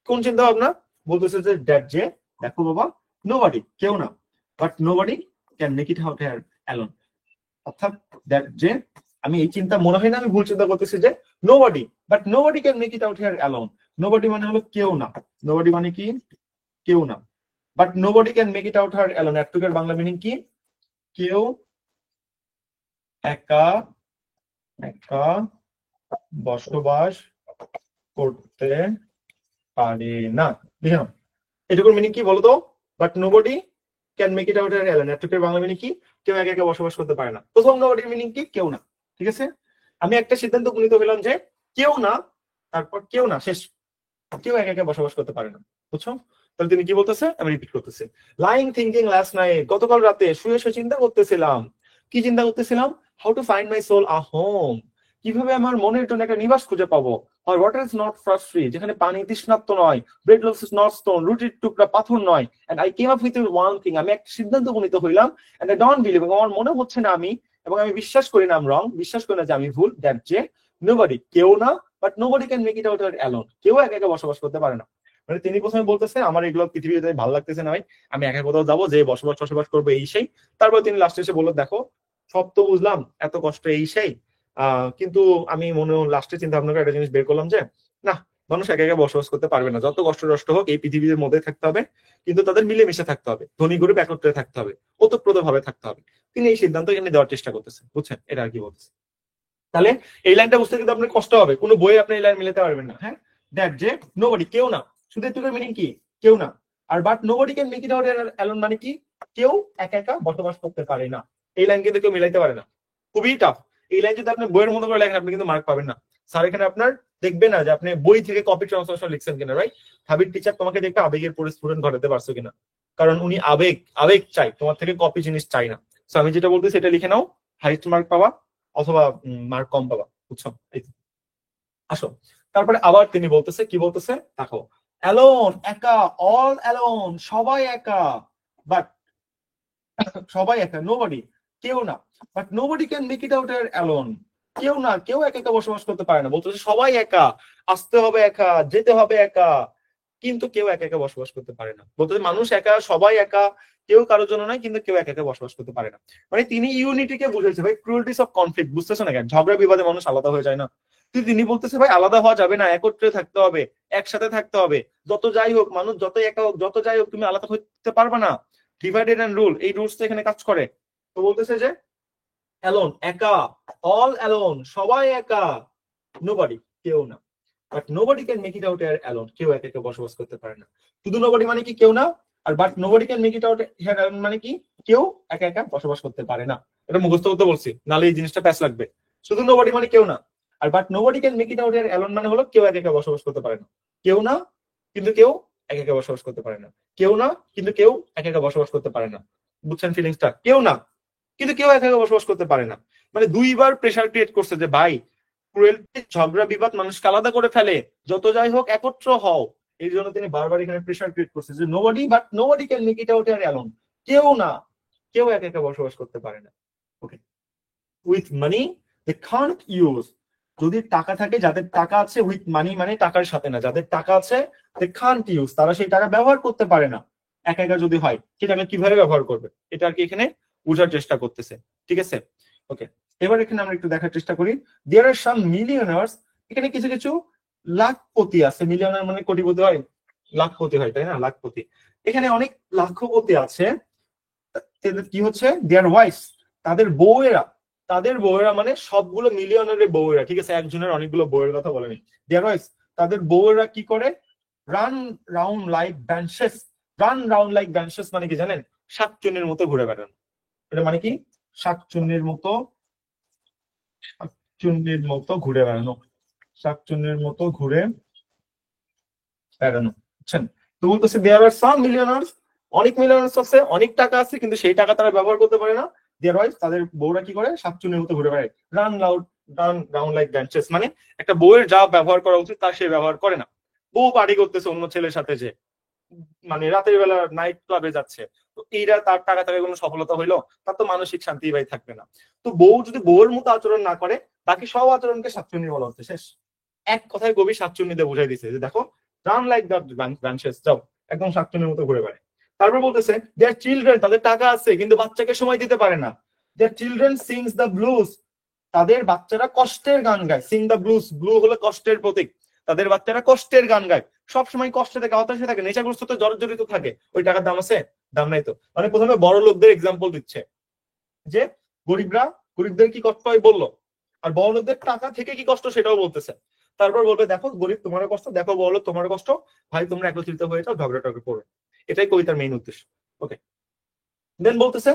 কোন চিন্তা ভাবনা বলতেছে যে দ্যাট, যে দেখো বাবা, নোবডি কেউ না, but nobody can make it out here alone, অর্থাৎ দ্যাট যে আমি এই চিন্তা মনে হয় না আমি ভুল চিন্তা করতেছি যে nobody, but nobody can make it out here alone. Nobody মানে হলো কেউ না, নোবডি মানে কি কেউ না, but nobody can make it out here alone, একটুকের বাংলা মিনিং কি, কেউ একা একা বসবাস করতে পারে না। বুঝলাম এটুকুর মিনিং কি বলতো, but nobody can make it out here alone, একটুকের বাংলা মিনিং কি, কেউ একা একা বসবাস করতে পারে না। প্রথম নোবডির মিনিং কি, কেউ না, ঠিক আছে। আমি একটা সিদ্ধান্ত উপনীত হলাম যে কেউ না, তারপর কেউ না, শেষ, কেউ একা একা বসবাস করতে পারে না, বুঝছো। তাহলে তিনি কি বলতেছে, আমি রিপিট করতেছি, লাইং থিঙ্কিং লাস্ট নাইট, গতকাল রাতে শুয়ে শুয়ে চিন্তা করতেছিলাম, কি চিন্তা করতেছিলাম, how to find my soul a home, কিভাবে আমার মনের জন্য একটা নিবাস খুঁজে পাবো, আর water is not frost free, যেখানে পানি তৃষ্ণার্ত নয়, bread loves is not stone, রুটির টুকরা পাথর নয়, and I came up with one thing, আমি একটা সিদ্ধান্ত উপনীত হইলাম, এন্ড আই ডোন্ট বিলিভ, এবং আমার মনে হচ্ছে না আমি, এবং আমি বিশ্বাস করি না আমি রং, বিশ্বাস করি না যে আমি ভুল, দ্যাট যে নোবডি কেউ না, but nobody can make it out alone, কেউ একা একা বসবাস করতে পারে না। মানে তিনি প্রথমে বলতেছে আমার এগুলো পৃথিবীতে ভালো লাগতেছে না ভাই, আমি একা কোথাও যাবো, যে বসবাস করবো এই সেই। তারপর তিনি লাস্টে এসে বললো দেখো সব তো বুঝলাম, এত কষ্ট এই সেই, কিন্তু আমি মনে লাস্টে চিন্তা ভাবনা করে একটা জিনিস বের করলাম যে না, মানুষ একা একা বসবাস করতে পারবে না, যত কষ্ট নষ্ট হোক এই পৃথিবীর মধ্যে থাকতে হবে, কিন্তু তাদের মিলেমিশে থাকতে হবে, ধনী গরিব একত্রে থাকতে হবে, ওতপ্রোত ভাবে থাকতে হবে। তিনি এই সিদ্ধান্ত এখানে দেওয়ার চেষ্টা করতেছেন, বুঝছেন এটা আর কি বলতেছে। তাহলে এই লাইনটা বুঝতে কিন্তু আপনার কষ্ট হবে, কোনো বই আপনি এই লাইন মিলাতে পারবেন না। হ্যাঁ, দ্যাট যে নোবডি কেউ না, শুধু এটুকুর মিনিং কি, কেউ না, আর but nobody can make it out alone মানে কি, কেউ একা একা বসবাস করতে পারে না। এই লাইন কিন্তু কেউ মিলাইতে পারে না, খুবই টাফ। এই লাইন যদি আপনি বইয়ের মতো করে লেখেন আপনি কিন্তু মার্ক পাবেন না। স্যার এখানে আপনার দেখবে না যে আপনি বই থেকে কপি ট্রান্সলেশন লিখছেন কিনা, রাইট। হাবিব টিচার তোমাকে দেখবে আবেগের পরে স্টুডেন্ট ঘটাতে পারছো কিনা, কারণ উনি আবেগ আবেগ চাই, তোমার থেকে কপি জিনিস চাই না। তো আমি যেটা বলতেছি সেটা লিখে নাও, হাইস্ট মার্ক পাবা, অথবা মার্ক কম পাবা, বুঝছো। আসো, তারপরে আবার তিনি বলতেছে, কি বলতেছে দেখো, অ্যালোন একা, অল অ্যালোন সবাই একা, বাট সবাই একা, নোবডি কেউ না, but nobody can make it out alone, কেউ না, কেউ একা একা বসবাস করতে পারে না। বলতেছে সবাই একা, আসতে হবে একা, যেতে হবে একা, কিন্তু কেউ একা একা বসবাস করতে পারে না। বলতে মানুষ একা, সবাই একা, কেউ কারোর জন্য নয়, কিন্তু কেউ একা একা বসবাস করতে পারে না। মানে তিনি ইউনিটিকে বুঝেছে ভাই, ক্রুয়েলটিস অফ কনফ্লিক্ট, বুঝতেছে না কেন, ঝগড়া বিবাদে মানুষ আলাদা হয়ে যায় না, কিন্তু তিনি বলতেছে ভাই আলাদা হওয়া যাবে না, একত্রে থাকতে হবে, একসাথে থাকতে হবে, যত যাই হোক মানুষ, যত একা হোক, যত যাই হোক, তুমি আলাদা হতে পারবে না। ডিভাইডেড এন্ড রুল, এই রুলস তো এখানে কাজ করে। তো বলতেছে যে অ্যালোন একা, অল অ্যালোন সবাই একা, নোবডি কেউ না, but nobody can make it out alone, কেউ একা একা বসবাস করতে পারে না। শুধু নোবডি মানে কি, কেউ না, আর but nobody can make it out here alone মানে কি, কেউ একা একা বসবাস করতে পারে না। এটা মুখস্থ করতে বলছি, নালে এই জিনিসটা প্যাচ লাগবে। শুধু নোবডি মানে কেউ না, আর but nobody can make it out here alone মানে হলো কেউ একা একা বসবাস করতে পারে না। কেউ না, কিন্তু কেউ একা একা বসবাস করতে পারে না, কেউ না, কিন্তু কেউ একা একা বসবাস করতে পারে না। বুঝছেন ফিলিংসটা, কেউ না কিন্তু কেউ একা একা বসবাস করতে পারে না, মানে দুইবার প্রেসার ক্রিয়েট করছে যে ভাই ক্রুয়েলটি, ঝগড়া বিবাদ মানুষকে আলাদা করে ফেলে, যত যাই হোক একত্র হও। এই জন্য তিনি বারবার এখানে প্রেসার ক্রিয়েট করছে যে nobody, but nobody can make it out alone, কেউ না, কেউ একা একা বসবাস করতে পারে না। Okay, with money they can't use, যদি টাকা থাকে, যাদের টাকা আছে, উইথ মানি মানে টাকার সাথে না, যাদের টাকা আছে দে কান্ট ইউজ, তারা সেই টাকা ব্যবহার করতে পারে না। একা একা যদি হয় সেটাকে কিভাবে ব্যবহার করবে, এটা আর কি এখানে বোঝার চেষ্টা করতেছে, ঠিক আছে। ওকে, এবার এখানে আমরা একটু দেখার চেষ্টা করি, দেয়ার আর সাম মিলিয়নার্স, এখানে কিছু কিছু লাখপতি আছে, মিলিয়নার মানে কোটিপতি হয়, লাখপতি হয় তাই না, লাখপতি, এখানে অনেক লাখপতি আছে। কি হচ্ছে, দেয়ার ওয়াইফ, তাদের বউয়েরা, তাদের বউয়েরা মানে সবগুলো মিলিয়নারের বউয়েরা, ঠিক আছে, একজনের অনেকগুলো বউয়ের কথা বলেনি। দেয়ার ওয়াইফ, তাদের বউয়েরা কি করে, run round like banshees, run round like banshees মানে কি জানেন, শাকচুন্নির মতো ঘুরে বেড়ান। এটা মানে কি, শাকচুন্নির মতো, শাকচুন্নির মতো ঘুরে বেড়ানো। শাকচুন্নির মতো ঘুরে বেড়ানো, বুঝছেন? তো বলতেছে দেয়ার আর সাম মিলিয়নার্স, অনেক মিলিয়নার্স আছে, অনেক টাকা আছে, কিন্তু সেই টাকা তারা ব্যবহার করতে পারে না। দেয়ার ওয়াইফ, তাদের বউরা কি করে, শাকচুন্নির মতো ঘুরে বেড়ায়। Run loud, run round like benches, মানে একটা বউয়ের যা ব্যবহার করা উচিত তা সে ব্যবহার করে না। বউ পার্টি করতেছে অন্য ছেলের সাথে, যে মানে রাতের বেলা নাইট ক্লাবে যাচ্ছে, তো এইটা তার টাকা থেকে কোনো সফলতা হইলো? তার তো মানসিক শান্তি ভাই থাকবে না। তো বউ যদি বউয়ের মতো আচরণ না করে, বাকি সব আচরণকে শাকচুন্নি বলা হচ্ছে, শেষ। এক কথায় কবি শাকচুন্নিতে বুঝাই দিছে যে দেখো, রান লাইক দ্য ব্রাঞ্চেস, যাও একদম শাকচুন্নির মতো ঘুরে বেড়ায়। তারপর বলতেছে দেয়ার চিলড্রেন, তাদের টাকা আছে কিন্তু বাচ্চাকে সময় দিতে পারে না। Their children sings the blues, তাদের বাচ্চারা কষ্টের গান গায়। সিং দ্য ব্লুজ, ব্লু হলো কষ্টের প্রতীক। তাদের বাচ্চারা কষ্টের গান গায়, সবসময় কষ্টে থাকে, হতাশে থাকে, নেশাগ্রস্ত জর্জরিত থাকে। ওই টাকার দাম আছে? দাম নাই তো। মানে প্রথমে বড় লোকদের এক্সাম্পল দিচ্ছে যে গরিবরা, গরিবদের কি কষ্ট হয় বললো, আর বড় লোকদের টাকা থেকে কি কষ্ট সেটাও বলতেছে। তারপর বলবে দেখো গরিব তোমার কষ্ট, দেখো বড় লোক তোমার কষ্ট, ভাই তোমরা একত্রিত হয়ে যাও, ঝগড়া টগড়া করো। এটাই কবিতার মেইন উদ্দেশ্য। ওকে, দেন বলতেছে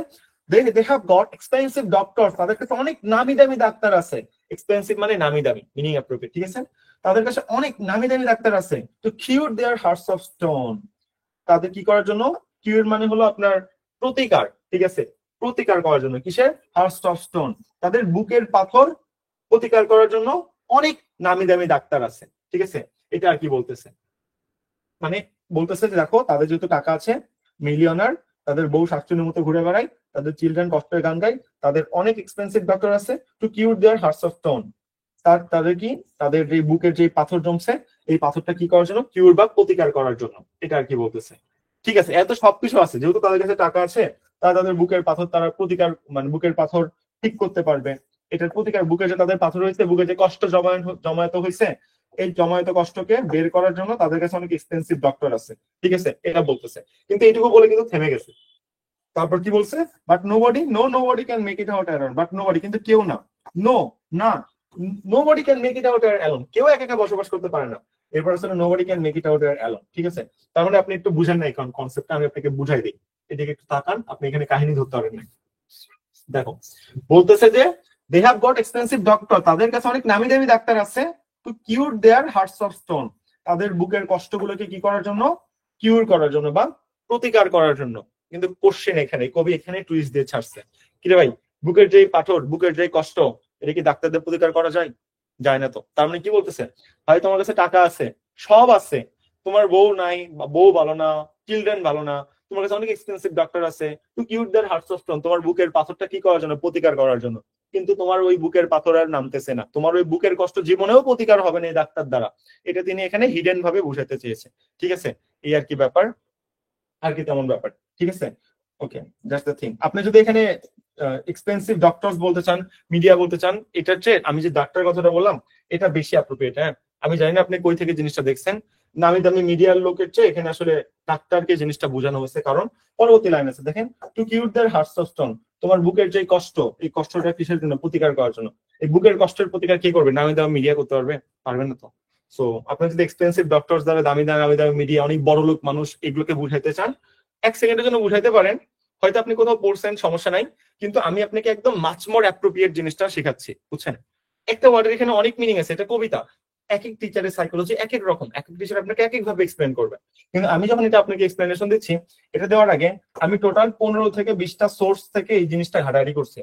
they have got expensive doctor, তাদের কাছে অনেক নামি দামি ডাক্তার আছে। এক্সপেন্সিভ মানে নামি দামি, মিনিং অ্যাপ্রোপ্রিয়েট, ঠিক আছে? তাদের কাছে অনেক নামি দামি ডাক্তার আছে। তো কিউর দেয়ার হার্টস অফ স্টোন, তাদের কি করার জন্য? কিউর মানে হলো আপনার প্রতিকার, ঠিক আছে? প্রতিকার করার জন্য, কিসের? হার্টস অফ স্টোন, তাদের বুকের পাথর প্রতিকার করার জন্য অনেক নামি দামি ডাক্তার আছে, ঠিক আছে? এটা আর কি বলতেছে, মানে বলতেছে যে দেখো তাদের যেহেতু টাকা আছে, মিলিয়নার, তাদের বউ শাকচুনির মতো ঘুরে বেড়ায়, তাদের চিলড্রেন কষ্টের গান গায়, তাদের অনেক এক্সপেন্সিভ ডক্টর আছে to cure their hearts of stone, তাদের কি, তাদের যে বুকের যে পাথর জমছে, এই পাথরটা কি করার জন্য? কিউর বা প্রতিকার করার জন্য। এটা আর কি বলতেছে, ঠিক আছে? এত সবকিছু আছে, যেহেতু তাদের কাছে টাকা আছে, তারা তাদের বুকের পাথর, তারা প্রতিকার, মানে বুকের পাথর ঠিক করতে পারবে। এটার প্রতিকার, বুকে যে তাদের পাথর হয়েছে, বুকে যে কষ্ট জমায়েত হয়েছে, এই জমায়েত কষ্টকে বের করার জন্য তাদের কাছে অনেক এক্সপেন্সিভ ডক্টর আছে, ঠিক আছে? এটা বলতেছে, কিন্তু এইটুকু বলে কিন্তু থেমে গেছে। তারপর কি বলছে? But nobody can make it out alone, but nobody, কিন্তু কেউ না, নো, না, nobody can make it out alone, কেউ একা একা বসবাস করতে পারে না। এরপর আসলে nobody can make it out alone, ঠিক আছে? তার মানে আপনি একটু বুঝেন নাই কারণ কনসেপ্টটা, আমি আপনাকে বুঝাই দিই। এদিকে একটু তাকান, আপনি এখানে কাহিনী ধরতে পারেন না। দেখো, বলতেছে যে they have got expensive doctor, তাদের কাছে অনেক নামি দামি ডাক্তার আছে, to cure their hearts of stone, তাদের বুকের কষ্টগুলোকে কি করার জন্য? কিউর করার জন্য বা প্রতিকার করার জন্য। কিন্তু কোশ্চেন এখানে, কবি এখানে টুইস্ট দিয়ে ছাড়ছে, কিরে ভাই, বুকের যে পাথর, বুকের যে কষ্ট, এটা কি ডাক্তারদের প্রতিকার করা যায়? যায় না তো। তার মানে কি বলতেছে, ভাই তোমার কাছে টাকা আছে, সব আছে, তোমার বউ নাই, বউ ভালো না, চিলড্রেন ভালো না, তোমার কাছে অনেক এক্সপেন্সিভ ডক্টর আছে, to cure their hearts of stone, তোমার বুকের পাথরটা কি করার জন্য? প্রতিকার করার জন্য। কিন্তু তোমার ওই বুকের পাথর আর নামতেছে না, তোমার ওই বুকের কষ্ট জীবনেও প্রতিকার হবে না এই ডাক্তার দ্বারা। এটা তিনি এখানে হিডেন ভাবে বুঝাতে চেয়েছে, ঠিক আছে? এই আর কি ব্যাপার, আর কি তেমন ব্যাপার, ঠিক আছে? ওকে, দ্যাটস দ্য থিং। আপনি যদি এখানে এক্সপেন্সিভ ডক্টরস বলতে চান, মিডিয়া বলতে চান, এটার চেয়ে আমি যে ডাক্তার কথাটা বললাম এটা বেশি অ্যাপ্রোপ্রিয়েট। হ্যাঁ, আমি জানি না আপনি কই থেকে জিনিসটা দেখছেন, নামি দামি মিডিয়ার লোকের চেয়ে এখানে আসলে ডাক্তারকে জিনিসটা বোঝানো হয়েছে। কারণ পরবর্তী লাইন আছে দেখেন, to cure their hearts of stone, তোমার বুকের যে কষ্ট, এই কষ্টটা কিসের জন্য? প্রতিকার করার জন্য। এই বুকের কষ্টের প্রতিকার কি করবে? নামি দামি মিডিয়া করতে পারবে? পারবে না তো। সো আপনার যদি এক্সপেন্সিভ ডক্টর দ্বারা দামি দামি দামি মিডিয়া, অনেক বড় লোক মানুষ, এগুলোকে বুঝাইতে চান, এক সেকেন্ডের জন্য বুঝাইতে পারেন, হয়তো আপনি কোথাও পড়ছেন, সমস্যা নাই, কিন্তু আমি আপনাকে একদম মাচ মোর অ্যাপ্রোপ্রিয়েট জিনিসটা শেখাচ্ছি, বুঝছেন? একটা ওয়ার্ডের এখানে অনেক মিনিং আছে, এটা কবিতা, এক এক টিচারের সাইকোলজি এক এক রকম, এক এক টিচার আপনাকে এক এক ভাবে এক্সপ্লেন করবে। কিন্তু আমি যখন এটা আপনাকে এক্সপ্লেনেশন দিচ্ছি, এটা দেওয়ার আগে আমি টোটাল 15 থেকে 20টা সোর্স থেকে এই জিনিসটা ঘাটাঘাটি করছি।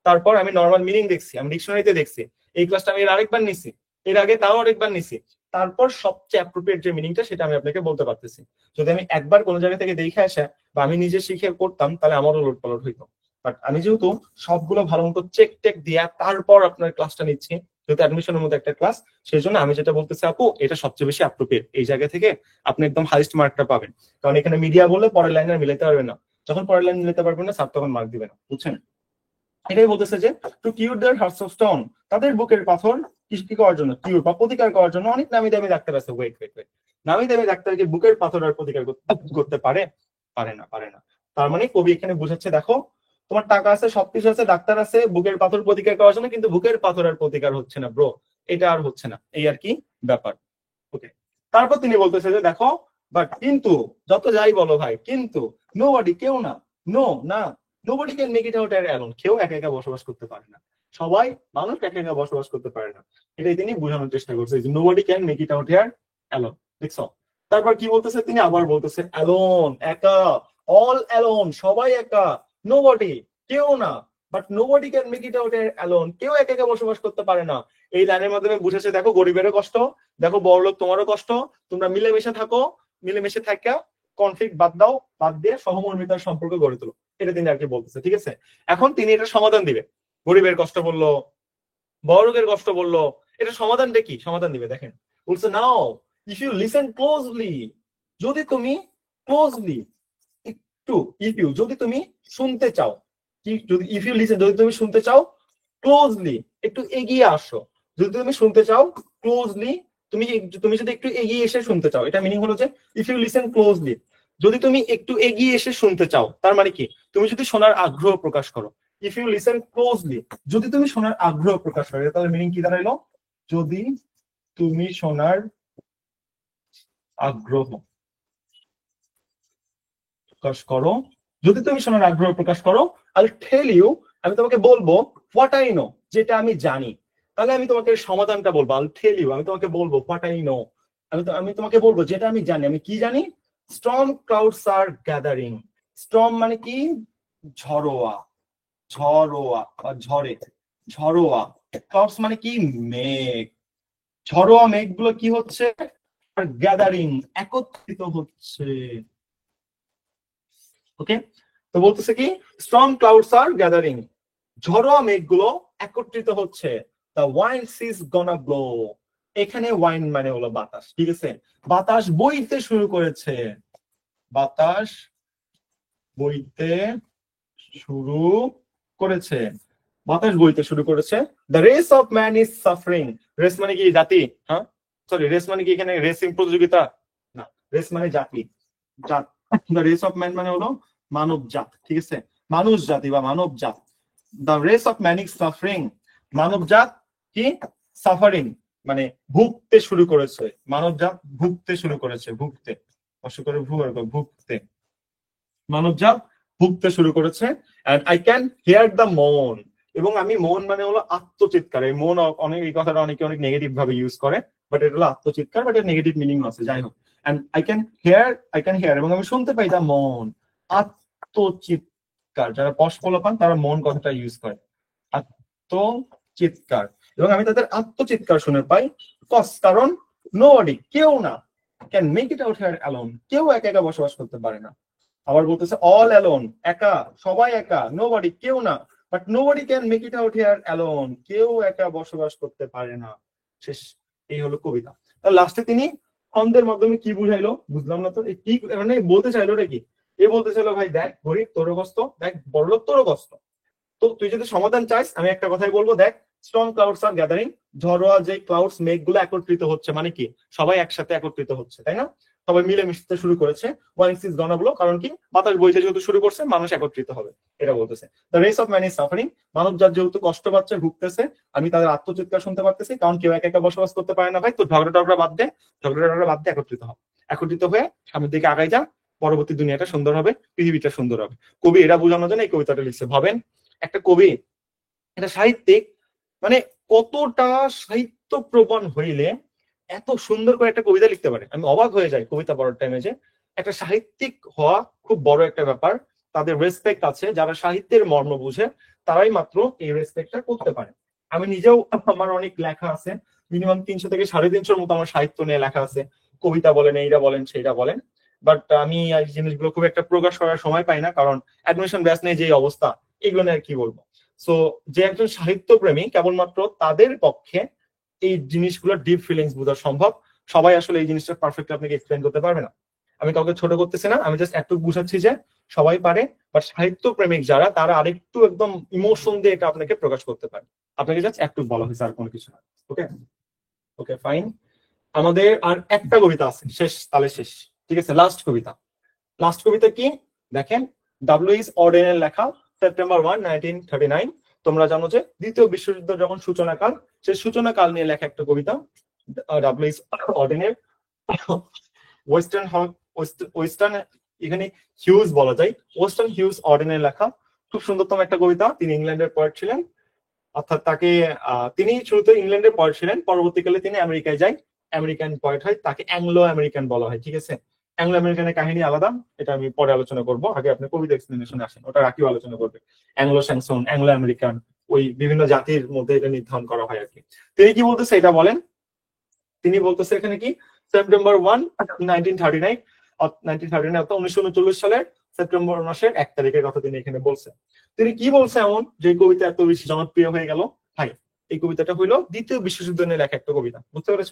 তারপর আমি নর্মাল মিনিং দেখছি, আমি ডিকশনারিতে দেখছি, এই ক্লাসটা আমি এর আরেকবার নিছি, এর আগে তাও আরেকবার নিছি, তারপর সবচেয়ে অ্যাপ্রোপ্রিয়েট যে মিনিংটা সেটা আমি আপনাকে বলতে পারতেছি। যদি আমি একবার কোনো জায়গা থেকে দেখে আসা বা আমি নিজে শিখে করতাম, তাহলে আমারও লোড পালট হইতো। বাট আমি যেহেতু সবগুলো ভালো মতো চেক টেক দিয়া তারপর আপনার ক্লাসটা নিচ্ছি, যেহেতু অ্যাডমিশনের মধ্যে একটা ক্লাস, সেই জন্য আমি যেটা বলতেছি আপু, এটা সবচেয়ে বেশি অ্যাপ্রোপ্রিয়েট, এই জায়গা থেকে আপনি একদম হাইস্ট মার্কটা পাবেন। কারণ এখানে মিডিয়া বললে পরের লাইনে মিলাতে পারবেন না, যখন পরের লাইন মিলাতে পারবেন না স্যার তখন মার্ক দিবেন না, বুঝছেন? এটাই বলতেছে যে to cure their hearts of stone, তাদের বুকের পাথর কি করার জন্য? কিউর বা প্রতিকার করার জন্য অনেক নামি দামি ডাক্তার আছে। ওয়েট ওয়েট ওয়েট, নামি দামি ডাক্তারকে বুকের পাথর আর প্রতিকার করতে পারে? পারে না, পারে না। তার মানে কবি এখানে বুঝাচ্ছে দেখো, তোমার টাকা আছে, সবকিছু আছে, ডাক্তার আছে, বুকের পাথর প্রতিকার করার জন্য, কিন্তু বুকের পাথর আর প্রতিকার হচ্ছে না ব্রো, এটা আর হচ্ছে না, এই আর কি ব্যাপার। ওকে, তারপর তিনি বলতেছে যে দেখো, বাট কিন্তু, যত যাই বলো ভাই, কিন্তু নোবডি, কেউ না, নো, না, nobody can make it out alone, কেউ একা একা বসবাস করতে পারে না। সবাই মানুষ একা একা বসবাস করতে পারে না, এটাই তিনি বোঝানোর চেষ্টা করছে যে nobody can make it out here alone. দেখছো? তারপর কি বলতেছে তিনি, আবার বলতেছে অ্যালোন, একা, অল অ্যালোন, সবাই একা, নোবডি, কেউ না, but nobody can make it out here alone, কেউ একা একা বসবাস করতে পারে না। এই লাইনের মাধ্যমে বুঝেছে দেখো গরিবেরও কষ্ট, দেখো বড়লোক তোমারও কষ্ট, তোমরা মিলেমিশে থাকো, মিলেমিশে থাকা কনফ্লিক্ট বাদ দাও, বাদ দিয়ে সহমর্মিতার সম্পর্ক গড়ে তোলো, এটা তিনি আর কি বলতেছে। ঠিক আছে, এখন তিনি এটা সমাধান দিবে। গরিবের কষ্ট বললো, বড়লোকের কষ্ট বললো, এটা সমাধানটা কি? সমাধান দিবে, দেখেন বলছে now if you listen closely, যদি তুমি ক্লোজলি একটু, ইফ ইউ যদি তুমি শুনতে চাও, কি যদি ইফ ইউ লিসেন যদি তুমি শুনতে চাও, ক্লোজলি একটু এগিয়ে আসো, যদি তুমি শুনতে চাও ক্লোজলি, তুমি তুমি যদি একটু এগিয়ে এসে শুনতে চাও, এটা মিনিং হলো যে ইফ ইউ লিসেন ক্লোজলি, যদি তুমি একটু এগিয়ে এসে শুনতে চাও, তার মানে কি তুমি যদি শোনার আগ্রহ প্রকাশ করো। ইফ ইউ লিসেন ক্লোজলি, যদি তুমি শোনার আগ্রহ প্রকাশ করো, তাহলে মিনিং কি দাঁড়াইলো? যদি তুমি শোনার আগ্রহ প্রকাশ করো, যদি তুমি শোনার আগ্রহ প্রকাশ করো, আই টেল ইউ, আমি তোমাকে বলবো, হোয়াট আই নো, যেটা আমি জানি। তাহলে আমি তোমাকে সমাধানটা বলবো, আই টেল ইউ, আমি তোমাকে বলবো হোয়াট আই নো, আমি তোমাকে বলবো যেটা আমি জানি। আমি কি জানি? Sturm clouds are gathering. Sturm মানে কি? ঝড়োয়া, ঝড়োয়া বা ঝড়ে, ঝড়োয়া। ক্লাউডস মানে কি? মেঘ। ঝড়োয়া মেঘগুলো কি হচ্ছে? আর গ্যাদারিং, একত্রিত হচ্ছে। ওকে, তো বলতেছে কি স্টর্ম ক্লাউডস আর গ্যাদারিং, ঝড়োয়া মেঘগুলো একত্রিত হচ্ছে। দ্য ওয়াইন্ড সিজ গনা ব্লো, এখানে ওয়াইন্ড মানে হলো বাতাস। ঠিক আছে, বাতাস বইতে শুরু করেছে, বাতাস বইতে শুরু করেছে, বাতাস বইতে শুরু করেছে। The race of man is suffering, race মানে কি? জাতি, হ্যাঁ সরি, রেস মানে কি এখানে রেসিং প্রতিযোগিতা না, রেস মানে জাতি, জাত। দ্য রেস অফ ম্যান মানে হলো মানব জাত। ঠিক আছে, মানুষ জাতি বা মানব জাত। The race of man is suffering, মানব জাত কি? সাফারিং মানে ভুগতে শুরু করেছে, মানব জাত ভুগতে শুরু করেছে, ভুগতে, কষ্ট করে ভুগতে, মানব জাত ভুগতে শুরু করেছে। And I can hear the moan, এবং আমি, মন মানে হলো আত্মচিৎকার। এই মন অনেক, এই কথাটা অনেকে অনেক নেগেটিভ ভাবে ইউজ করে, বাট এটা হলো আত্মচিৎকার, বাট এর নেগেটিভ মিনিং আছে, যাই হোক। এন্ড আই ক্যান হিয়ার, এবং আমি শুনতে পাই দ্য মন, আত্মচিৎকার। যারা পশ পান তারা মন কথাটা ইউজ করে, আত্মচিৎকার, এবং আমি তাদের আত্মচিৎকার শুনে পাই। কস কারণ, নোবডি কেউ না, can make it out here alone, কেউ একা একা বসবাস করতে পারে না। আবার বলতেছে অল অ্যালোন, একা, সবাই একা, নোবডি কেউ না, but nobody can make it out here alone, কেউ একা বসবাস করতে পারে না। শেষ, এই হলো কবিতা। তার লাস্টে তিনি ছন্দের মাধ্যমে কি বুঝাইলো বুঝলাম না তো, কি মানে বলতে চাইলো রে কি? এ বলতে চাইলো ভাই দেখ গরিব তোরও কষ্ট, দেখ বড়লোক তোরও কষ্ট, তো তুই যদি সমাধান চাইস আমি একটা কথাই বলবো, দেখ স্টর্ম ক্লাউডস আর গ্যাদারিং, ঝড়োয়া যে ক্লাউডস মেঘগুলো একত্রিত হচ্ছে, মানে কি সবাই একসাথে একত্রিত হচ্ছে, তাই না? সবাই মিলে মিশতে শুরু করেছে। ওয়াইন্ড সিজ গনা ব্লো, কারণ কি বাতাস বইতে যেহেতু শুরু করছে, মানুষ একত্রিত হবে, এটা বলতেছে। The race of man is suffering, মানব জাত যেহেতু কষ্ট পাচ্ছে, ভুগতেছে, আমি তাদের আত্মচিৎকার শুনতে পারতেছি, কারণ কেউ একা একা বসবাস করতে পারে না। ভাই তো ঝগড়া টগড়া বাদ দে, ঝগড়া টগড়া বাদ দিয়ে একত্রিত হবে, একত্রিত হয়ে সামনের দিকে আগাই যা, পরবর্তী দুনিয়াটা সুন্দর হবে, পৃথিবীটা সুন্দর হবে। কবি এটা বোঝানোর জন্য এই কবিতাটা লিখছে। ভাবেন একটা কবি, একটা সাহিত্যিক, মানে কতটা সাহিত্য প্রবণ হইলে এত সুন্দর করে একটা কবিতা লিখতে পারে। আমি অবাক হয়ে যাই কবিতা পড়ার টাইমে, যে একটা সাহিত্যিক হওয়া খুব বড় একটা ব্যাপার। তাদের রেসপেক্ট আছে, যারা সাহিত্যের মর্ম বুঝে তারাই মাত্র এই রেসপেক্টটা করতে পারে। আমি নিজেও, আমার অনেক লেখা আছে, মিনিমাম 300 থেকে 350 মতো আমার সাহিত্য নিয়ে লেখা আছে, কবিতা বলেন, এইটা বলেন, সেইটা বলেন, বাট আমি এই জিনিসগুলো খুব একটা প্রকাশ করার সময় পাই না, কারণ অ্যাডমিশন ব্যাচ নিয়ে যে অবস্থা, এগুলো নিয়ে আর কি বলবো। সো যে একজন সাহিত্য প্রেমী, কেবলমাত্র তাদের পক্ষে এই জিনিসগুলোর ডিপ ফিলিংস বোঝা সম্ভব। সবাই আসলে এই জিনিসটা পারফেক্টলি আপনাকে এক্সপ্লেন করতে পারবে না। আমি কাউকে ছোট করতেছি না, আমি জাস্ট একটু বুঝাচ্ছি যে সবাই পারে, বাট সাহিত্য প্রেমিক যারা, তারা আরেকটু একদম ইমোশন দিয়ে এটা আপনাকে প্রকাশ করতে পারে। আপনাকে জাস্ট একটু বলা হয়েছে, আর কোনো কিছু না। ওকে, ওকে ফাইন। আমাদের আর একটা কবিতা আছে, শেষ, তাহলে শেষ। ঠিক আছে, লাস্ট কবিতা। লাস্ট কবিতা কি দেখেন, ডব্লিউ.এইচ অর্ডেনের লেখা, সেপ্টেম্বর 1, 1939। তোমরা জানো যে দ্বিতীয় বিশ্বযুদ্ধ যখন সূচনাকাল, সেই সূচনাকাল নিয়ে লেখা একটা কবিতা। ডব্লিউ.এইচ অর্ডেনের ওয়েস্টার্ন ওয়েস্টার্ন, এখানে হিউজ বলা যায়, ওয়েস্টার্ন হিউজ অর্ডেনের লেখা, খুব সুন্দরতম একটা কবিতা। তিনি ইংল্যান্ডের পোয়েট ছিলেন। অর্থাৎ তাকে তিনি শুরুতে ইংল্যান্ডের পয়েট ছিলেন, পরবর্তীকালে তিনি আমেরিকায় যায়, আমেরিকান পয়েট হয়, তাকে অ্যাংলো আমেরিকান বলা হয়। ঠিক আছে, অ্যাংলো আমেরিকানের কাহিনী আলাদা, এটা আমি পরে আলোচনা করবো। আগে আপনি কবিতা এক্সপ্লেনেশনে আসেন, ওটা রাকিও আলোচনা করবে। অ্যাংলো স্যাংসন, অ্যাংলো আমেরিকান, ওই বিভিন্ন জাতির মধ্যে এটা নির্ধারণ করা হয় আর কি। তিনি কি বলতেছে এটা বলেন। তিনি বলতেছে এখানে কি, সেপ্টেম্বর 1, 1939, 1939 অর্থাৎ 1939 সালের সেপ্টেম্বর মাসের 1 তারিখের কথা তিনি এখানে বলছেন। তিনি কি বলছে এমন যে কবিতা এত বেশি জনপ্রিয় হয়ে গেল? ভাই, এই কবিতাটা হইলো দ্বিতীয় বিশ্বযুদ্ধ নিয়ে লেখা একটা কবিতা, বুঝতে পেরেছ?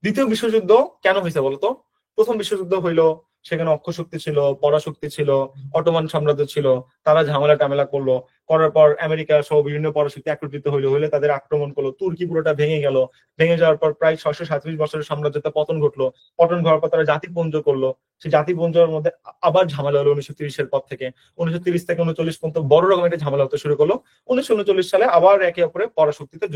দ্বিতীয় বিশ্বযুদ্ধ কেন হয়েছে বলতো? প্রথম বিশ্বযুদ্ধ হইলো, সেখানে অক্ষশক্তি ছিল, পরাশক্তি ছিল, অটোমান সাম্রাজ্য ছিল, তারা ঝামেলা টামেলা করলো, করার পর আমেরিকা সহ বিভিন্ন পরাশক্তি একত্রিত হইলো, হইলে তাদের আক্রমণ করলো, তুর্কি পুরোটা ভেঙে গেল, ভেঙে যাওয়ার পর প্রায় 637 বছরের সাম্রাজ্যটা পতন ঘটলো। পতন ঘটার পর তারা জাতিপুঞ্জ করলো, সেই জাতিপুঞ্জের মধ্যে আবার ঝামেলা হলো 1930-এর পর থেকে। 1930 থেকে 1939 পর্যন্ত বড় রকমের একটা ঝামেলা হতে শুরু করলো। 1939 সালে আবার একে অপরের পরাশক্তিতে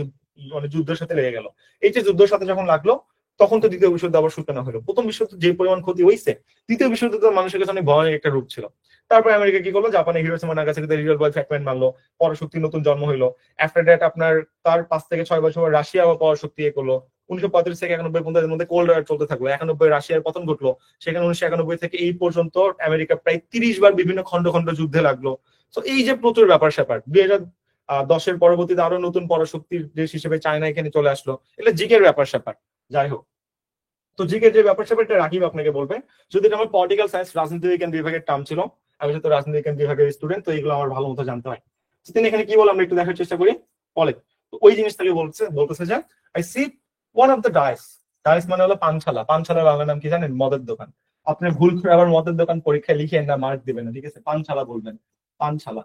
মানে যুদ্ধের সাথে লেগে গেল। এই যে যুদ্ধের সাথে যখন লাগলো, তখন তো দ্বিতীয় বিশ্বযুদ্ধ আবার সূচনা হলো। প্রথম বিশ্বযুদ্ধ যে পরিমাণ ক্ষতি হয়েছে, দ্বিতীয় বিশ্বযুদ্ধ মানুষের কাছে অনেক ভয়ানক একটা রূপ ছিল। তারপর আমেরিকা কি করলো, জাপানে Hiroshima নাগাসাকিতে little boy fat man মারলো, পরাশক্তির নতুন জন্ম হইলো। আফটার দ্যাট আপনার তার 5 থেকে 6 বছর পর রাশিয়া আবার পরাশক্তি করলো। 1935 থেকে 91 পর্যন্ত এর মধ্যে কোল্ড ওয়ার চলতে থাকলো। 91 রাশিয়ার পতন ঘটলো, সেখানে 1991 থেকে এই পর্যন্ত আমেরিকা প্রায় 30 বার বিভিন্ন খন্ড খন্ড যুদ্ধে লাগলো। তো এই যে প্রচুর ব্যাপার স্যাপার, 2010-এর পরবর্তীতে আরো নতুন পরাশক্তির দেশ হিসেবে চায়না এখানে চলে আসলো, এটা জিকের ব্যাপার স্যাপার। যাই হোক, তো জিকের যে ব্যাপার স্যাপার, এটা রাকিব আপনাকে বলবে। যদি এটা আমার পলিটিক্যাল সায়েন্স রাজনীতি বিজ্ঞান বিভাগের টার্ম ছিল, আমি যেহেতু রাজনীতি বিজ্ঞান বিভাগের স্টুডেন্ট, তো এগুলো আমার ভালো মতো জানতে হয়। তিনি এখানে কি বলে আমরা একটু দেখার চেষ্টা করি। বলে ওই জিনিসটাকে বলতেছে যে I see one of the dives. Dives মানে হলো পানশালা। পানশালার বাংলা নাম কি জানেন? মদের দোকান। আপনি ভুল করে আবার মদের দোকান পরীক্ষায় লিখেন না, মার্ক দিবেন না, ঠিক আছে? পানশালা বলবেন, পানশালা।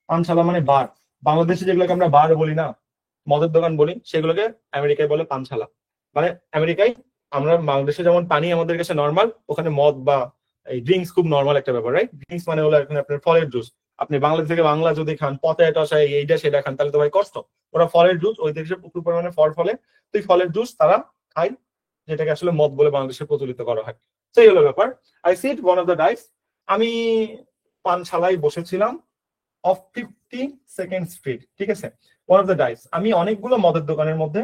পানশালা মানে বার। বাংলাদেশে যেগুলোকে আমরা বার বলি না, মদের দোকান বলি, সেগুলোকে আমেরিকায় বলে পানশালা। মানে আমেরিকায় আমরা বাংলাদেশে যেমন পানি আমাদের কাছে নর্মাল, ওখানে মদ বা এই ড্রিঙ্কস খুব নর্মাল একটা ব্যাপার, রাইট? ড্রিঙ্কস মানে হলো এখানে আপনার ফলের জুস। আপনি বাংলাদেশ থেকে বাংলা যদি খান, পচায় টসায় এইটা সেটা খান, তাহলে তো ভাই কষ্ট। ওরা ফলের জুস, ওই দেশে প্রচুর পরিমাণে ফল ফলে, তো এই ফলের জুস তারা খায়, যেটাকে আসলে মদ বলে বাংলাদেশে প্রচলিত করা হয়। সেই হলো ব্যাপার। I sit one of the dives. আমি পানশালায় বসেছিলাম অফ 52nd স্ট্রিট, ঠিক আছে? ওয়ান অফ দ্য ডাইস, আমি অনেকগুলো মদের দোকানের মধ্যে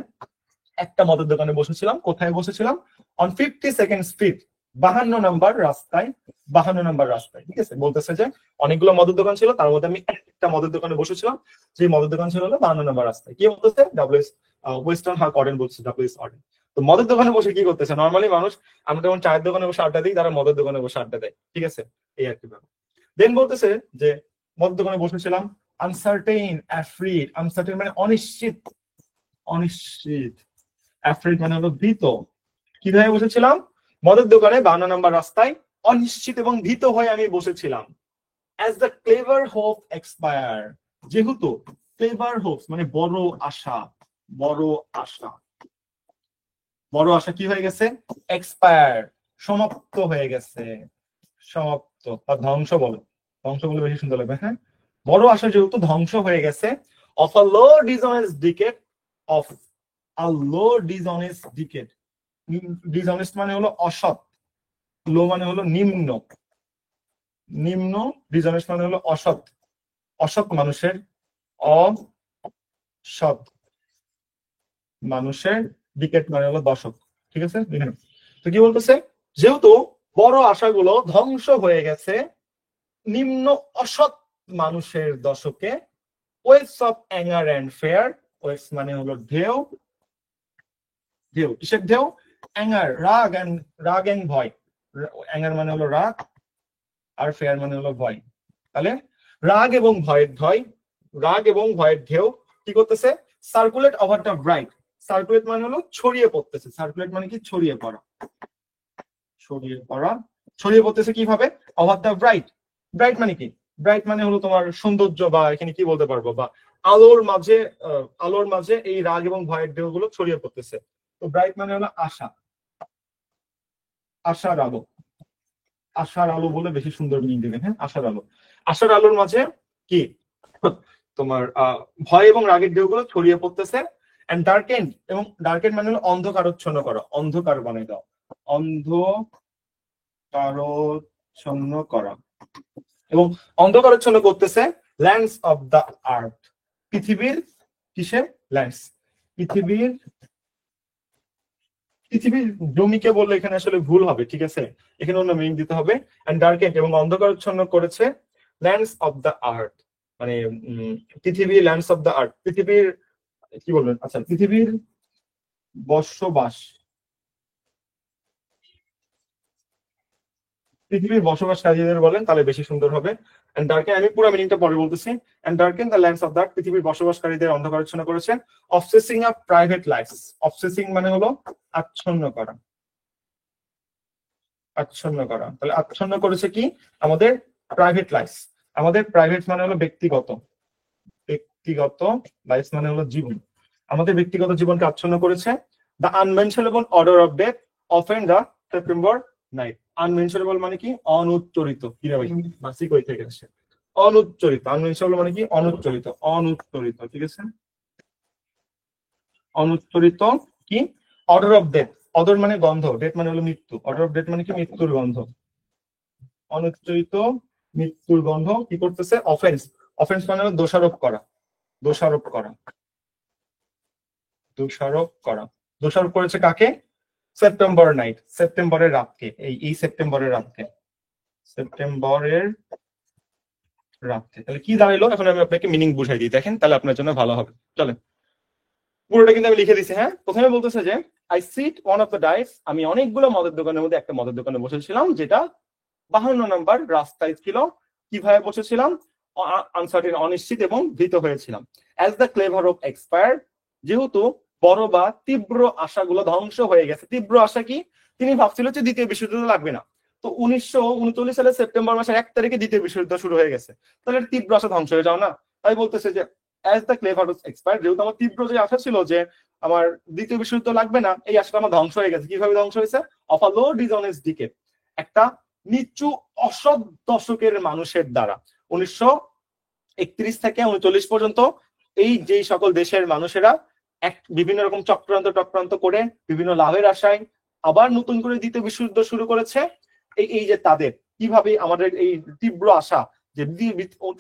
একটা মদের দোকানে বসেছিলাম। কোথায় বসেছিলাম? অন 52nd স্ট্রিট, 52 নাম্বার রাস্তায়। 52 নাম্বার রাস্তায়, ঠিক আছে? বলতেছে যে অনেকগুলো মদের দোকান ছিল, তার মধ্যে আমি একটা মদের দোকানে বসেছিলাম, যে মদের দোকান ছিল হলো 52 নাম্বার রাস্তায়। কি বলতেছে? ডাব্লিউএস ওয়েস্টার্ন হার্ক অর্ডেন বলছে, ডাব্লিউএস অর্ডেন। তো মদের দোকানে বসে কি করতেছে? নর্মালি মানুষ, আমরা যেমন চায়ের দোকানে বসে আড্ডা দিই, তারা মদের দোকানে বসে আড্ডা দেয়, ঠিক আছে? এই আর কি ব্যাপার। দেন বলতেছে যে মদের দোকানে বসেছিলাম, আনসার্টেইন, অ্যাফ্রিড। আনসার্টেইন মানে অনিশ্চিত, অনিশ্চিত। অ্যাফ্রিড মানে হলো ভীত। কিভাবে বসেছিলাম? মদের দোকানে 52 নাম্বার রাস্তায় অনিশ্চিত এবং ভীত হয়ে আমি বসেছিলাম। As the clever hope expire, যেহেতু ক্লেভার হোপস মানে বড় আশা, বড় আশা, বড় আশা কি হয়ে গেছে? এক্সপায়ার, সমাপ্ত হয়ে গেছে। সমাপ্ত বা ধ্বংস বলো, ধ্বংস বলে বেশি সুন্দর লাগবে। হ্যাঁ, বড় আশা যেহেতু ধ্বংস হয়ে গেছে, of a low dishonest decade, of a low dishonest decade. Dishonest মানে হলো অসৎ, লো মানে হলো নিম্ন, নিম্ন। ডিসঅনেস্ট মানে হলো অসৎ, অসৎ মানুষের, অসৎ মানুষের, ডিকেড মানে হলো দশক, ঠিক আছে? তো কি বলতেছে? যেহেতু বড় আশাগুলো ধ্বংস হয়ে গেছে নিম্ন অসৎ মানুষের দশকে, waves of anger and fair. Waves মানে হলো ঢেউ, ঢেউ কিসের ঢেউ? অ্যাঙ্গার, রাগ, এন্ড রাগ এন্ড ভয়। অ্যাঙ্গার মানে হলো রাগ, আর ফেয়ার মানে হলো ভয়। তাহলে রাগ এবং ভয়ের ঢয়, রাগ এবং ভয়ের ঢেউ কি করতেছে? Circulate over the bright. Circulate মানে হলো ছড়িয়ে পড়তেছে। সার্কুলেট মানে কি? ছড়িয়ে পড়া, ছড়িয়ে পড়া। ছড়িয়ে পড়তেছে কিভাবে? Over the bright. ব্রাইট মানে কি? ব্রাইট মানে হলো তোমার সৌন্দর্য, বা এখানে কি বলতে পারবো, বা আলোর মাঝে, আলোর মাঝে এই রাগ এবং ভয়ের ঢেউগুলো ছড়িয়ে পড়তেছে। তো ব্রাইট মানে হলো আশা, আশার আলো। আশার আলো বলে বেশি সুন্দর মিনিং দেবেন। হ্যাঁ, আশার আলো। আশার আলোর মাঝে কি তোমার ভয় এবং রাগের ঢেউগুলো ছড়িয়ে পড়তেছে। এন্ড ডার্কেন্ড, এবং ডার্কেন্ড মানে হলো অন্ধকারচ্ছন্ন করা, অন্ধকার বানিয়ে দাও, অন্ধকারচ্ছন্ন করা। এবং অন্ধকারচ্ছন্ন করতেছে ল্যান্ডস অফ দ্য আর্থ, পৃথিবীর কিসে? ল্যান্ডস। পৃথিবীর পৃথিবীর জমিকে বললে এখানে আসলে ভুল হবে, ঠিক আছে, এখানে অন্য মিনিং দিতে হবে। এন্ড ডার্কেন্ড এবং অন্ধকারাচ্ছন্ন করেছে ল্যান্ডস অফ দ্য আর্থ, মানে পৃথিবী, ল্যান্ডস অফ দ্য আর্থ, পৃথিবীর কি বলবেন, আচ্ছা পৃথিবীর বসবাস, পৃথিবীর বসবাসকারীদের বলেন তাহলে বেশি সুন্দর হবে। এন্ড ডার্কেন, আমি পুরো মিনিংটা পরে বলতেছি। And darken the lands of the, পৃথিবীর বসবাসকারীদের অন্ধকারাচ্ছন্ন করেছেন অবসেসিং আ প্রাইভেট লাইফস। অবসেসিং মানে হলো আচ্ছন্ন করা, আচ্ছন্ন করা। তাহলে আচ্ছন্ন করেছে কি? আমাদের প্রাইভেট লাইফ। আমাদের প্রাইভেট মানে হলো ব্যক্তিগত, ব্যক্তিগত লাইফ মানে হলো জীবন। আমাদের ব্যক্তিগত জীবনকে আচ্ছন্ন করেছে। The unmentionable order of death offends the September night. Unmentionable মানে কি? অনুচ্চরিত। কি রে ভাই, মাসিক হয়ে থেকে গেছে। অনুচ্চরিত, আনমেনশনেবল মানে কি? অনুচ্চরিত, অনুচ্চরিত, ঠিক আছে। অনুচ্চরিত কি? Order of death. অর্ডার মানে গন্ধ, ডেথ মানে হলো মৃত্যু। অর্ডার অফ ডেথ মানে কি? মৃত্যুর গন্ধ। অনুচ্চরিত মৃত্যুর গন্ধ কি করতেছে? অফেন্স। অফেন্স মানে হলো দোষারোপ করা, দোষারোপ করা, দোষারোপ করা। দোষারোপ করেছে কাকে? সেপ্টেম্বর নাইট, সেপ্টেম্বরের রাতকে। এই সেপ্টেম্বরের রাতকে, সেপ্টেম্বরের রাতকে। তাহলে কি দাঁড়াইলো? এখন আমি আপনাকে মিনিং বুঝাই দিই, দেখেন তাহলে আপনার জন্য ভালো হবে। চলেন, পুরোটা কিন্তু আমি লিখে দিছি। হ্যাঁ, প্রথমে বলতেছে যে I sit one of the dives, আমি অনেকগুলো মদের দোকানের মধ্যে একটা মদের দোকানে বসেছিলাম যেটা 52 নম্বর রাস্তায় ছিল। কিভাবে বসেছিলাম? আনসার্টেন, অনিশ্চিত এবং ভীত হয়েছিলাম। As the clever of expire, যেহেতু বড় বা তীব্র আশাগুলো ধ্বংস হয়ে গেছে। তীব্র আশা কি? তিনি ভাবছিল যে দ্বিতীয় বিশ্বযুদ্ধ লাগবে না। তো 1939 সালের সেপ্টেম্বর মাসের 1 তারিখে দ্বিতীয় বিশ্বযুদ্ধ শুরু হয়ে গেছে। তাহলে তীব্র আশা ধ্বংস হয়ে যাও না? তাই বলতেছে যে as the clever of expire, যেহেতু আমার তীব্র যে আশা ছিল যে আমার দ্বিতীয় বিশ্বযুদ্ধ লাগবে না, এই আশাটা আমার ধ্বংস হয়ে গেছে। কিভাবে ধ্বংস হয়েছে? Of a low dishonest decade, একটা নিচু অসৎ দশকের মানুষের দ্বারা। 1931 থেকে 39 পর্যন্ত এই যে সকল দেশের মানুষেরা এক বিভিন্ন রকম চক্রান্ত করে বিভিন্ন লাভের আশায় আবার নতুন করে দ্বিতীয় বিশ্বযুদ্ধ শুরু করেছে। এই যে তাদের কিভাবে আমাদের এই তীব্র আশা যে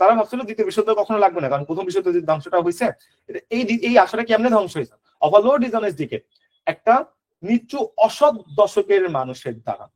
তারা ভাবছিল দ্বিতীয় বিশ্বযুদ্ধ কখনো লাগবে না, কারণ প্রথম বিশ্বযুদ্ধ যে ধ্বংসটা হয়েছে, এই আশাটা কেমনে ধ্বংস হয়েছে? অফ আ লো ডিসঅনেস্ট দিকে, একটা নিচু অসৎ দশকের মানুষের দ্বারা,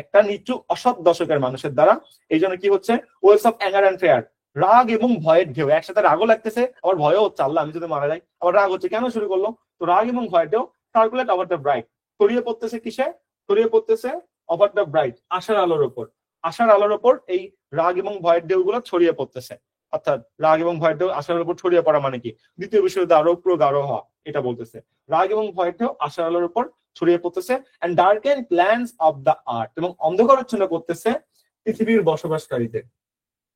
একটা নিচু অসৎ দশকের মানুষের দ্বারা। এই জন্য কি হচ্ছে? Waves of anger and fair, রাগ এবং ভয়ের ঢেউ। একসাথে রাগও লাগতেছে, আবার ভয়ও হচ্ছে, আল্লাহ আমি যদি মারা যাই। আবার রাগ হচ্ছে, কেন শুরু করলো? তো রাগ এবং ভয়ের ঢেউ সার্কুলেট ওভার দ্য ব্রাইট, ছড়িয়ে পড়তেছে কিসে? ছড়িয়ে পড়তেছে ওভার দ্য ব্রাইট, আশার আলোর ওপর। আশার আলোর ওপর এই রাগ এবং ভয়ের ঢেউ গুলো ছড়িয়ে পড়তেছে। অর্থাৎ রাগ এবং ভয়ের ঢেউ আশার উপর ছড়িয়ে পড়া মানে কি? দ্বিতীয় বিশ্বযুদ্ধ আরো গাঢ় হওয়া, এটা বলতেছে। রাগ এবং ভয়ের ঢেউ আশার আলোর উপর ছড়িয়ে পড়তেছে। And darken plans of the earth, এবং অন্ধকারাচ্ছন্ন করতেছে পৃথিবীর বসবাসকারীদের।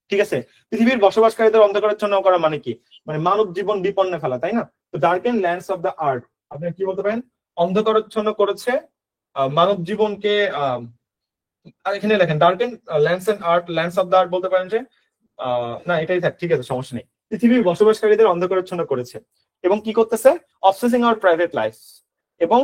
ঠিক আছে, পৃথিবীর বসবাসকারীদের অন্ধকারাচ্ছন্ন করা মানে কি? মানে মানব জীবন বিপন্নে ফেলা, তাই না? তো ডার্কেন ল্যান্ডস অফ দ্য আর্থ, আপনি কি বলতে পারেন? অন্ধকারাচ্ছন্ন করেছে মানব জীবনকে। আর এখানে লেখেন darken lands and earth, lands of the earth বলতে পারেন যে না এটাই থাক, ঠিক আছে, সমস্যা নেই। পৃথিবীর বসবাসকারীদের অন্ধকারাচ্ছন্ন করেছে এবং কি করতেছে? অবসেসিং আওয়ার প্রাইভেট লাইফ, এবং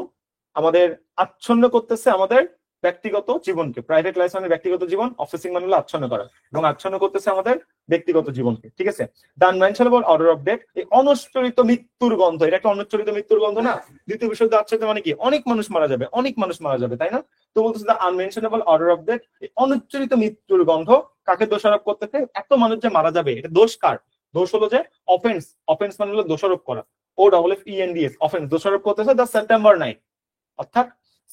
আমাদের আচ্ছন্ন করতেছে আমাদের ব্যক্তিগত জীবনকে। প্রাইভেট লাইফ মানে ব্যক্তিগত জীবন, অবসেসিং মানে হলো আচ্ছন্ন করা, এবং আচ্ছন্ন করতেছে আমাদের ব্যক্তিগত জীবনকে। ঠিক আছে, the unmentionable order of death, এই অনুচ্চরিত মৃত্যুর গন্ধ। এটা একটা অনুচ্চরিত মৃত্যুর গন্ধ না? দ্বিতীয় বিশ্বযুদ্ধ আচ্ছন্ন মানে কি? অনেক মানুষ মারা যাবে, অনেক মানুষ মারা যাবে, তাই না? তো বলতেছে the unmentionable order of death, অনুচ্চরিত মৃত্যুর গন্ধ কাকে দোষারোপ করতেছে? এত মানুষ যে মারা যাবে, এটা দোষ কার? দোষ হলো যে অফেন্স। অফেন্স মানে হলো দোষারোপ করা, O double F E N D S, offends. দোষারোপ করতেছে দ্য সেপ্টেম্বর নাইট, অর্থাৎ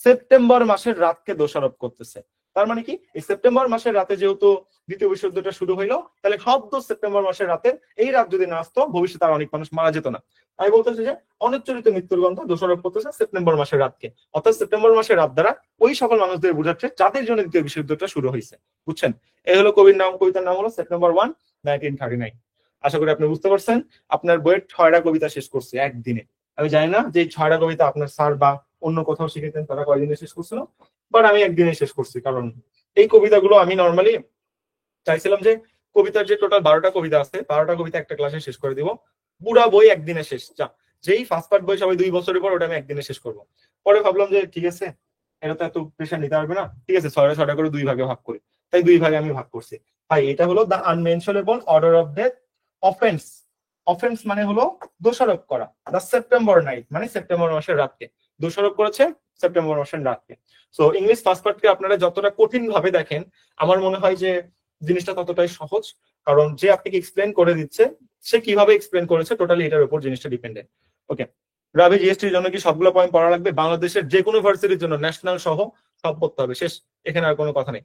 সেপ্টেম্বর মাসের রাতকে দোষারোপ করতেছে। তার মানে কি? এই সেপ্টেম্বর মাসের রাতে যেহেতু দ্বিতীয় বিশ্বযুদ্ধটা শুরু হইলো, তাহলে সব দোষ সেপ্টেম্বর মাসের রাতের। এই রাত যদি না আসতো, ভবিষ্যতে আর অনেক মানুষ মারা যেত না। আমি বলতেছি যে অনুচ্চরিত মৃত্যুর গন্ধ দোষারোপ করতেছে সেপ্টেম্বর মাসের রাতকে, অর্থাৎ সেপ্টেম্বর মাসের রাত দ্বারা ওই সকল মানুষদের বোঝাচ্ছে যাদের জন্য দ্বিতীয় বিশ্বযুদ্ধটা শুরু হয়েছে। বুঝছেন? এই হলো কবির নাম, কবিতার নাম হলো সেপ্টেম্বর 1, 1939। আশা করি আপনি বুঝতে পারছেন। আপনার বইয়ের 6টা কবিতা শেষ করছে একদিনে। আমি জানি না যে 6টা কবিতা আপনার স্যার বা অন্য কোথাও শিখেছেন তারা কয়দিনে শেষ করছিল, বাট আমি একদিনে শেষ করছি। কারণ এই কবিতাগুলো আমি নর্মালি চাইছিলাম যে কবিতার যে টোটাল 12টা কবিতা আছে, 12টা কবিতা একটা ক্লাসে শেষ করে দিব। পুরা বই একদিনে শেষ, যেই ফার্স্ট পার্ট বই সবাই 2 বছরের পর, ওটা আমি একদিনে শেষ করবো। পরে ভাবলাম যে ঠিক আছে, এটা তো এত প্রেশার নিতে পারবে না, ঠিক আছে 6টা করে 2 ভাগে ভাগ করি। তাই 2 ভাগে আমি ভাগ করছি। ভাই এটা হলো the unmentionable order of death, offends. Offends মানে হলো দোষারোপ করা। দ্য সেপ্টেম্বর নাইট মানে সেপ্টেম্বর মাসের রাতকে দোষারোপ করেছে সেপ্টেম্বর মাসের রাতকে। সো ইংলিশ ফার্স্ট পার্টকে আপনারা যতটা কঠিন ভাবে দেখেন, আমার মনে হয় যে জিনিসটা ততটাই সহজ, কারণ যে আপনাকে এক্সপ্লেন করে দিচ্ছে সে কিভাবে এক্সপ্লেন করেছে টোটালি এটার উপর জিনিসটা ডিপেন্ডেন্ট। ওকে, রাবি জিএসটির জন্য কি সবগুলো পয়েন্ট পড়া লাগবে? বাংলাদেশের যে কোনো ভার্সিটির জন্য ন্যাশনাল সহ সব পড়তে হবে, শেষ। এখানে আর কোনো কথা নেই।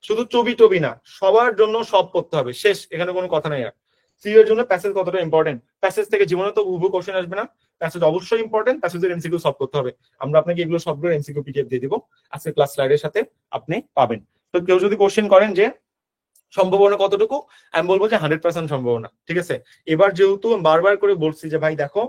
শুধু চবি টবি না, সবার জন্য সব পড়তে হবে, শেষ। এখানে কোনো কথা নাই আর। সিইউ এর জন্য প্যাসেজ কতটা ইম্পর্টেন্ট, প্যাসেজ থেকে জীবনে তো বহু কোশ্চেন আসবে না, প্যাসেজ অবশ্যই ইম্পর্টেন্ট, প্যাসেজের এমসিকিউ সলভ করতে হবে। আমরা আপনাকে এগুলো সবগুলো এমসিকিউ পিডিএফ দিয়ে দিব, আজকে ক্লাস স্লাইডের সাথে আপনি পাবেন। তো কেউ যদি কোশ্চেন করেন যে সম্ভাবনা কতটুকু, আমি বলবো যে 100% সম্ভাবনা, ঠিক আছে। এবার যেহেতু বারবার করে বলছি যে ভাই দেখো,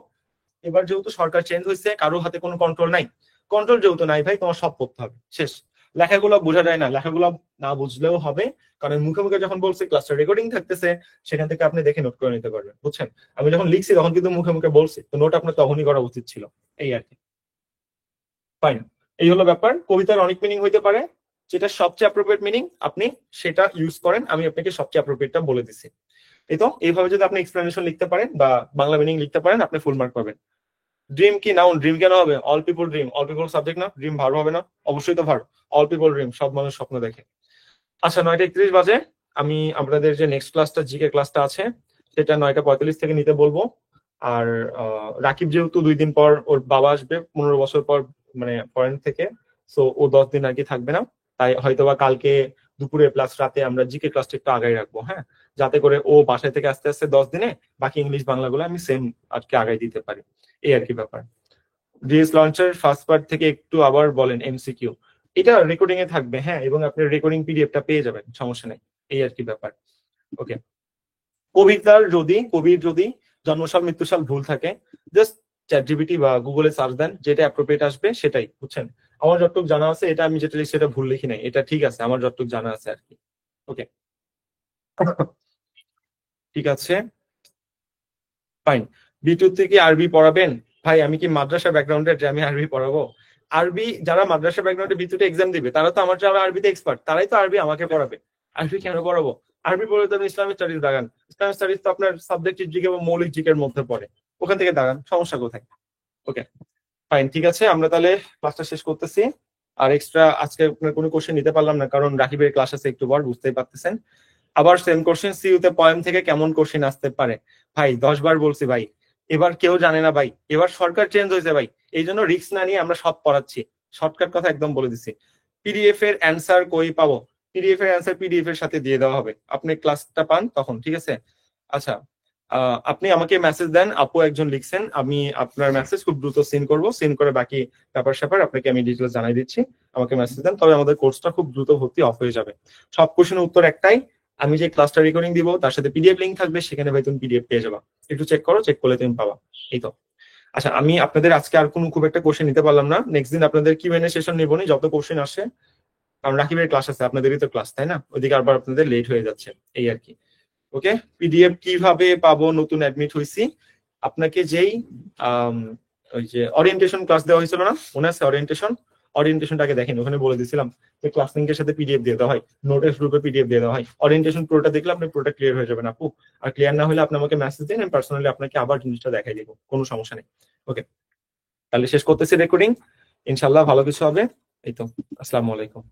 এবার যেহেতু সরকার চেঞ্জ হয়েছে, কারো হাতে কোনো কন্ট্রোল নাই, কন্ট্রোল যেহেতু নাই ভাই, তোমার সব পড়তে হবে, শেষ। লেখাগুলো বোঝা যায় না, লেখাগুলো না বুঝলেও হবে, কারণ মুখে মুখে যখন বলছি ক্লাসটা রেকর্ডিং থাকতেছে, সেখান থেকে আপনি দেখে নোট করে নিতে পারবেন, বুঝছেন। আমি যখন লিখছি তখন কিন্তু মুখে মুখে বলছি, তো নোট আপনার তখনই করা উচিত ছিল, এই আর কি। ফাইন, এই হলো ব্যাপার। কবিতার অনেক মিনিং হইতে পারে, যেটা সবচেয়ে অ্যাপ্রোপ্রিয়েট মিনিং আপনি সেটা ইউজ করেন, আমি আপনাকে সবচেয়ে অ্যাপ্রোপ্রিয়েটটা বলে দিছি। এই তো, এইভাবে যদি আপনি এক্সপ্লেনেশন লিখতে পারেন বা বাংলা মিনিং লিখতে পারেন, আপনি ফুল মার্ক পাবেন। ড্রিম কি নাউন? ড্রিম কেন হবে? All people dream, all people subject না, ড্রিম ভার্ব হবে না? অবশ্যই তো ভার্ব। অল পিপল ড্রিম, সব মানুষ স্বপ্ন দেখে। আচ্ছা, 9:31 বাজে, আমি আপনাদের যে নেক্সট ক্লাসটা জিকে ক্লাসটা আছে সেটা 9:45 থেকে নিতে বলবো। আর রাকিব যেহেতু 2 দিন পর ওর বাবা আসবে, 15 বছর পর, মানে ফরেন থেকে, সো ও 10 দিন আর কি থাকবে না, তাই হয়তোবা কালকে দুপুরে প্লাস রাতে আমরা জিকে ক্লাসটা একটু আগাই রাখবো, হ্যাঁ, যাতে করে ও বাসায় থেকে আস্তে আস্তে 10 দিনে বাকি ইংলিশ বাংলাগুলো আমি সেম আজকে আগাই দিতে পারি, এই আর কি ব্যাপার। ডিএস লঞ্চার ফার্স্ট পার্ট থেকে একটু আবার বলেন এমসিকিউ, এটা রেকর্ডিং এ থাকবে, হ্যাঁ, এবং আপনি রেকর্ডিং পিডিএফটা পেয়ে যাবেন, সমস্যা নেই, এই আর কি ব্যাপার। ওকে, কবির যদি জন্মসাল মৃত্যুসাল ভুল থাকে, জাস্ট চ্যাট জিপিটি বা গুগলে সার্চ দেন, যেটা অ্যাপ্রোপ্রিয়েট আসবে সেটাই, বুঝছেন। আমার যতটুকু জানা আছে, এটা আমি যেটা লিখছি সেটা ভুল লিখি নাই, এটা ঠিক আছে, আমার যতটুকু জানা আছে আর কি। ওকে, ঠিক আছে, ফাইন। B2 থেকে আরবি পড়াবেন? ভাই আমি কি মাদ্রাসা ব্যাকগ্রাউন্ডের যে আমি আরবি পড়াবো? আরবি যারা মাদ্রাসা ব্যাকগ্রাউন্ডে B2 এক্সাম দিবে তারা তো আমার যারা আরবিতে এক্সপার্ট, তারাই তো আরবি আমাকে পড়াবে। আরবি কেন পড়াবো? আরবি পড়লে তো Islamic studies Dagan, Islamic studies তো আপনার সাবজেক্টিভ জিকে বা মৌলিক জিকের মধ্যে পড়ে, ওখান থেকে দাগান, সমস্যা কোথায়? ওকে, ফাইন, ঠিক আছে, আমরা তাহলে ক্লাসটা শেষ করতেছি। আর এক্সট্রা আজকে আপনার কোনো কোশ্চেন নিতে পারলাম না, কারণ রাকিবের ক্লাস আছে একটু পর, বুঝতেই পারতেছেন। আবার সেম কোশ্চেন, সিইউতে পয়েম থেকে কেমন কোশ্চেন আসতে পারে? ভাই 10 বার বলছি ভাই, এবার কেউ জানে না ভাই, এবার সরকার চেঞ্জ হয়েছে ভাই, এই জন্য রিস্ক না নিয়ে আমরা সব পড়াচ্ছি। শর্টকাট কথা একদম বলে দিচ্ছি, পিডিএফ এর অ্যান্সার কই পাবো? পিডিএফ এর অ্যান্সার পিডিএফ এর সাথে দিয়ে দেওয়া হবে, আপনি ক্লাসটা পান তখন, ঠিক আছে। আচ্ছা, আপনি আমাকে মেসেজ দেন, আপু একজন লিখছেন, আমি আপনার মেসেজ খুব দ্রুত সিন করব, সিন করে বাকি ব্যাপার স্যাপার আপনাকে আমি ডিটেলস জানাই দিচ্ছি। আমাকে মেসেজ দেন, তবে আমাদের কোর্সটা খুব দ্রুত ভর্তি অফ হয়ে যাবে। সব কোশ্চেনের উত্তর একটাই, আমি যে ক্লাসটা রেকর্ডিং দিব তার সাথে পিডিএফ লিংক থাকবে, সেখানে ভাই তুমি পিডিএফ পেয়ে যাবা, একটু চেক করো, চেক করলে তুমি পাবা, এই তো। আচ্ছা, আমি আপনাদের আজকে আর কোনো খুব একটা কোশ্চেন নিতে পারলাম না, নেক্সট দিন আপনাদের কিউএনএ সেশন নিব নি, যত কোশ্চেন আসে, কারণ রাকিবের ক্লাস আছে, আপনাদেরই তো ক্লাস, তাই না, ওইদিকে আবার আপনাদের লেট হয়ে যাচ্ছে, এই আর কি। ওকে, পিডিএফ কিভাবে পাবো? নতুন অ্যাডমিট হইছি, আপনাকে যেই ওই যে অরিয়েন্টেশন ক্লাস দেওয়া হয়েছিল না, মনে আছে? অরিয়েন্টেশনটাকে দেখেন, ওখানে বলে দিয়েছিলাম যে ক্লাস লিঙ্কের সাথে পিডিএফ দিয়ে দেওয়া হয়, নোটের গ্রুপে পিডিএফ দিয়ে দেওয়া হয়। অরিয়েন্টেশন পুরোটা দেখলে আপনি পুরোটা ক্লিয়ার হয়ে যাবেন আপু, আর ক্লিয়ার না হলে আপনি আমাকে মেসেজ দিন, আমি পার্সোনালি আপনাকে আবার জিনিসটা দেখাই দিব, কোনো সমস্যা নেই। ওকে, তাহলে শেষ করতেছি রেকর্ডিং, ইনশাল্লাহ ভালো কিছু হবে, এই তো। আসসালামু আলাইকুম।